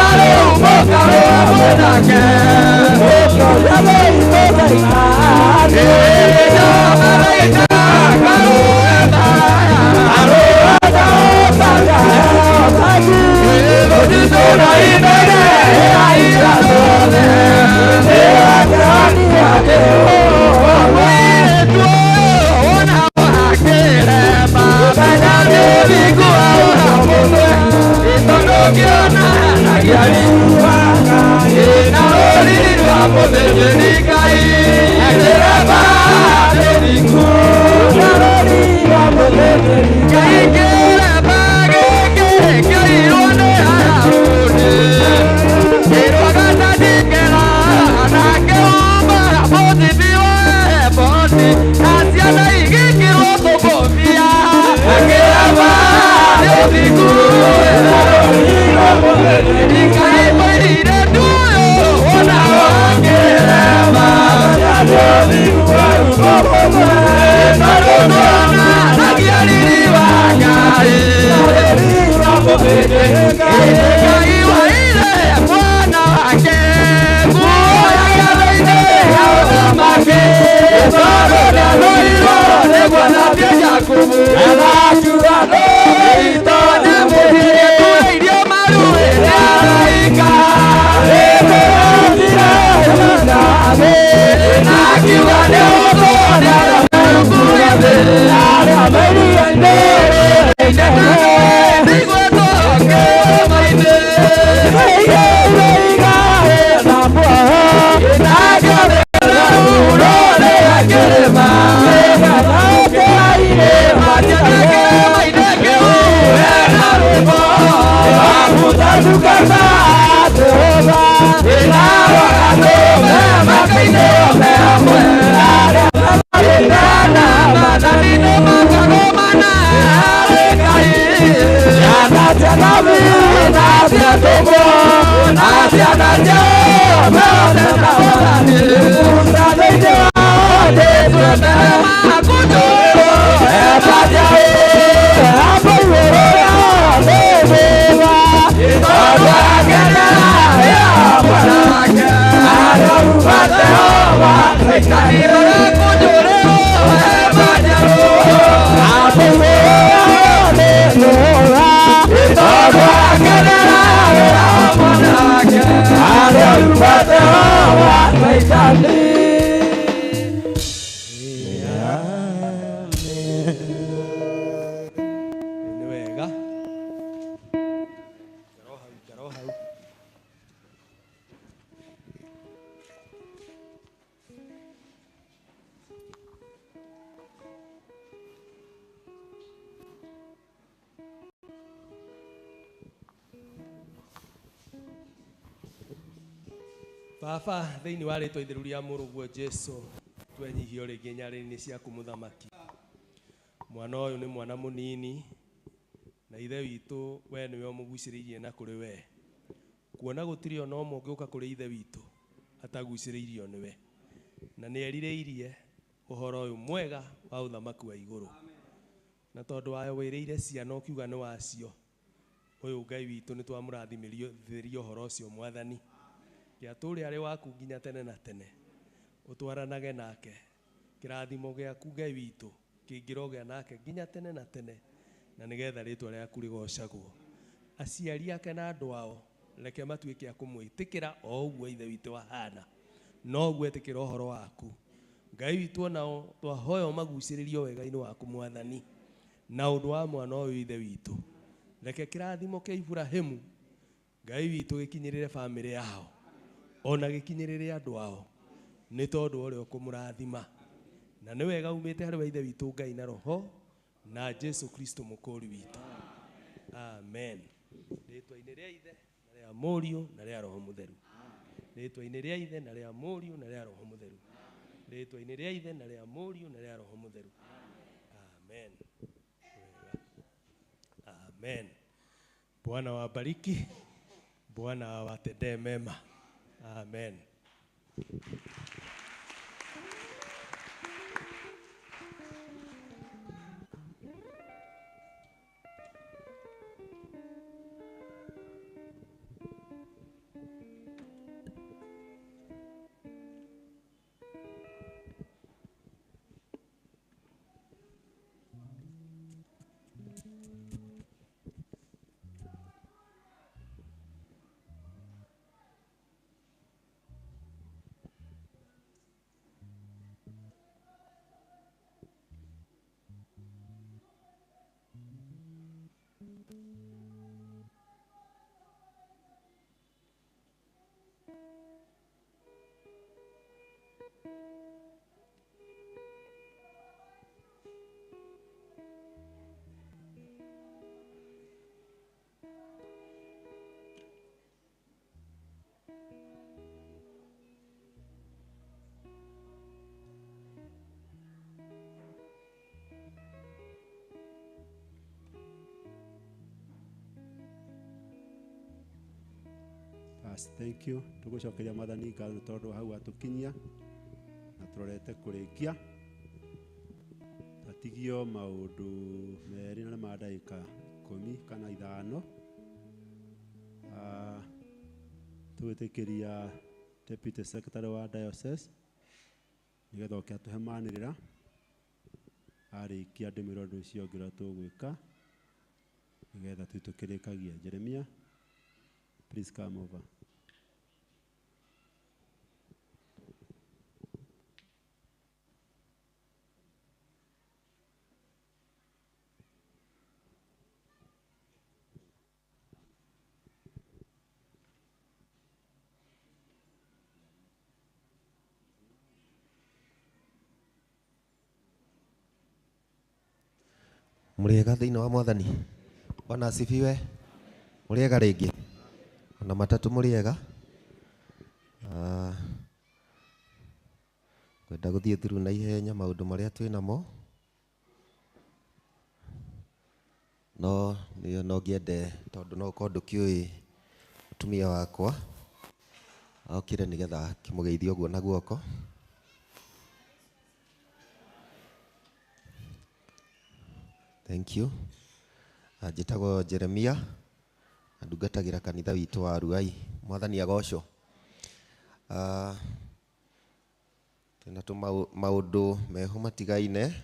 Ukiona nagiariwa na rori wa muthĩnjĩri Ngai dereba ndĩringu na rori wa muthĩnjĩri Ngai dereba gĩkĩ kĩirwo nĩ Harũni kĩrwaga ndandĩkĩra nake ũmba mũthithi wa boti na ciana igĩkĩrwo tũkũbia akĩraba ndĩringu na rori wa muthĩnjĩri Ngai moirire nduyo ona wakĩraba ndĩringu nagiariri wa Ngai Ngai waire mwana wake nguo ya thĩinĩ ya ũthamaki Tondũ ndarũirwo nĩ Mwathani Jakubu agakiuga ndũgĩitwo nĩ mũthia irio maruĩre araika ĩmũthire Israeli na akiuga nĩ ũgũrĩa Baba thĩinĩ wa rĩtwa itheru rĩa mũrũguo Jesu twenyihie rĩngĩ nyarĩinĩ ciaku mũthamaki. Mwana ũyũ nĩ mwana mũnini na ithe witũ we nĩwe ũmũgucĩrĩirie na kũrĩ we. Kuona gũtirĩ ona ũmwe ũngĩũka kũrĩ ithe witũ atagucĩrĩirio nĩwe. Na nĩ erirĩirie ũhoro ũyũ mwega wa ũthamaki wa igũrũ. Na tondũ wayo wĩrĩire ciana ũkiuga nĩ wacio. Ũyũ Ngai witũ nĩ twamũrathimĩria ũhoro ũcio Mwathani. Gĩatũũre arĩ waku nginya tene na tene. Ũtwaranage nake. Kĩrathimo gĩaku Ngai witũ kĩingĩrogĩa nake nginya tene na tene. Na nĩgetha rĩtwa rĩaku rĩgocagwo. Aciari ake na andũ ao reke matuĩke a kũmwĩtĩkĩra o ũguo ithe witũ ahana. No ũguo etĩkĩra ũhoro waku. Ngai witũ onao twahoya ũmagucĩrĩrio wega-inĩ waku Mwathani. Na ũndũ wa mwana ũyũ ithe witũ. Reke kĩrathimo kĩa Iburahĩmu Ngai witũ gĩkinyĩrĩre bamĩrĩ yao. Ona gĩkinyĩrĩre andũ ao. Nĩ tondũ ũrĩa ũkũmũrathima. Na nĩ wega umĩte harĩ wa ithe witũ Ngai na roho na Jesu Kristo mũkũri witũ. Amen. Rĩtwa-inĩ rĩa ithe na rĩa mũriũ na rĩa roho mũtheru. Rĩtwa-inĩ rĩa ithe na rĩa mũriũ na rĩa roho mũtheru. Rĩtwa-inĩ rĩa ithe na rĩa mũriũ na rĩa roho mũtheru. Amen. Amen. Bwana wabariki. Bwana awatendee mema. Amen. Thank you. Tugucokeria Mwathani ngatho nĩ tondũ hau atukinyia na turorete kurikia tatigio maundu meri na ma ndagĩka 10 kana 5 tugĩtĩkĩria Deputy Secretary wa Diocese nĩgetha oke atuhe manĩrĩra arĩkia ndĩmĩrwo ũndũ ũcio ũngĩ ũrĩa tũgwĩka nĩgetha tũkĩrĩkagia. Jeremia, please come over. Mũrĩega thĩinĩ wa Mwathani. Bwana asifiwe. Mũrĩega rĩngĩ. Ona matatũ mũrĩega. Kwenda gũthiĩ through na ihenya maũndũ marĩa twĩ namo. No ngĩende tondũ no ũkorwo ndũkĩũĩ mũtumia wakwa okire nĩgetha kĩmũgeithie ũguo na guoko. Thank you. Njĩtagwo Jeremia, ndungatagira kanitha witũ wa Ruai. Mwathani agocwo. Twĩna maũndũ meho matigaine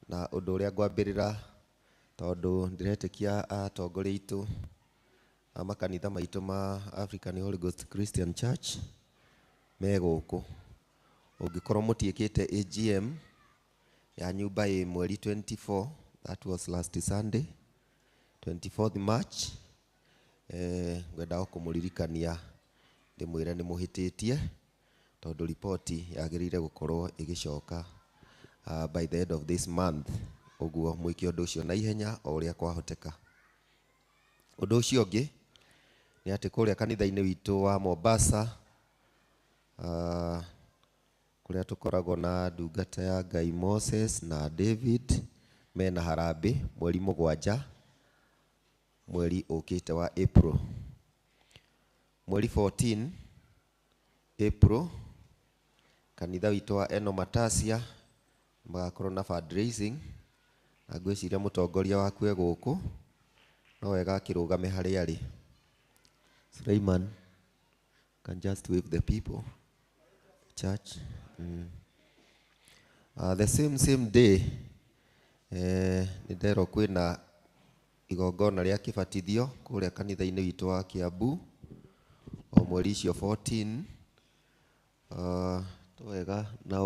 na ũndũ ũrĩa ngwambĩrĩra tondũ ndiretĩkia atongoria aitũ a makanitha maitũ ma African Holy Ghost Christian Church me gũkũ. Ũngĩkorwo mũtiĩkĩte AGM ya nyumba ĩ mweri 24, that was last Sunday 24th March. Ngwenda kũmũririkania ndĩmwĩre nĩ mũhĩtĩtie tondũ ripoti yagĩrĩire gũkorwo ĩgĩcoka by the end of this month. Ũguo mwĩke ũndũ ũcio na ihenya o ũrĩa kwahoteka. Ũndũ ũcio ũngĩ nĩ atĩ kũrĩa kanitha-inĩ witũ wa Mombasa kũrĩa tũkoragwo na ndungata ya Ngai Moses na David mena harambĩ mweri 7 mweri ũkĩte wa April. Mweri 14 April kanitha witũ wa Eno Matasia magakorwo na fundraising na ngwĩciria mũtongoria waku e gũkũ no wega akĩrũgame harĩa arĩ. Suleiman can just wave the people church. The same day nĩnderwo kwĩna igongona rĩa kĩbatithio kũrĩa kanitha-inĩ witũ wa Kiambu o mweri icio 14 twega na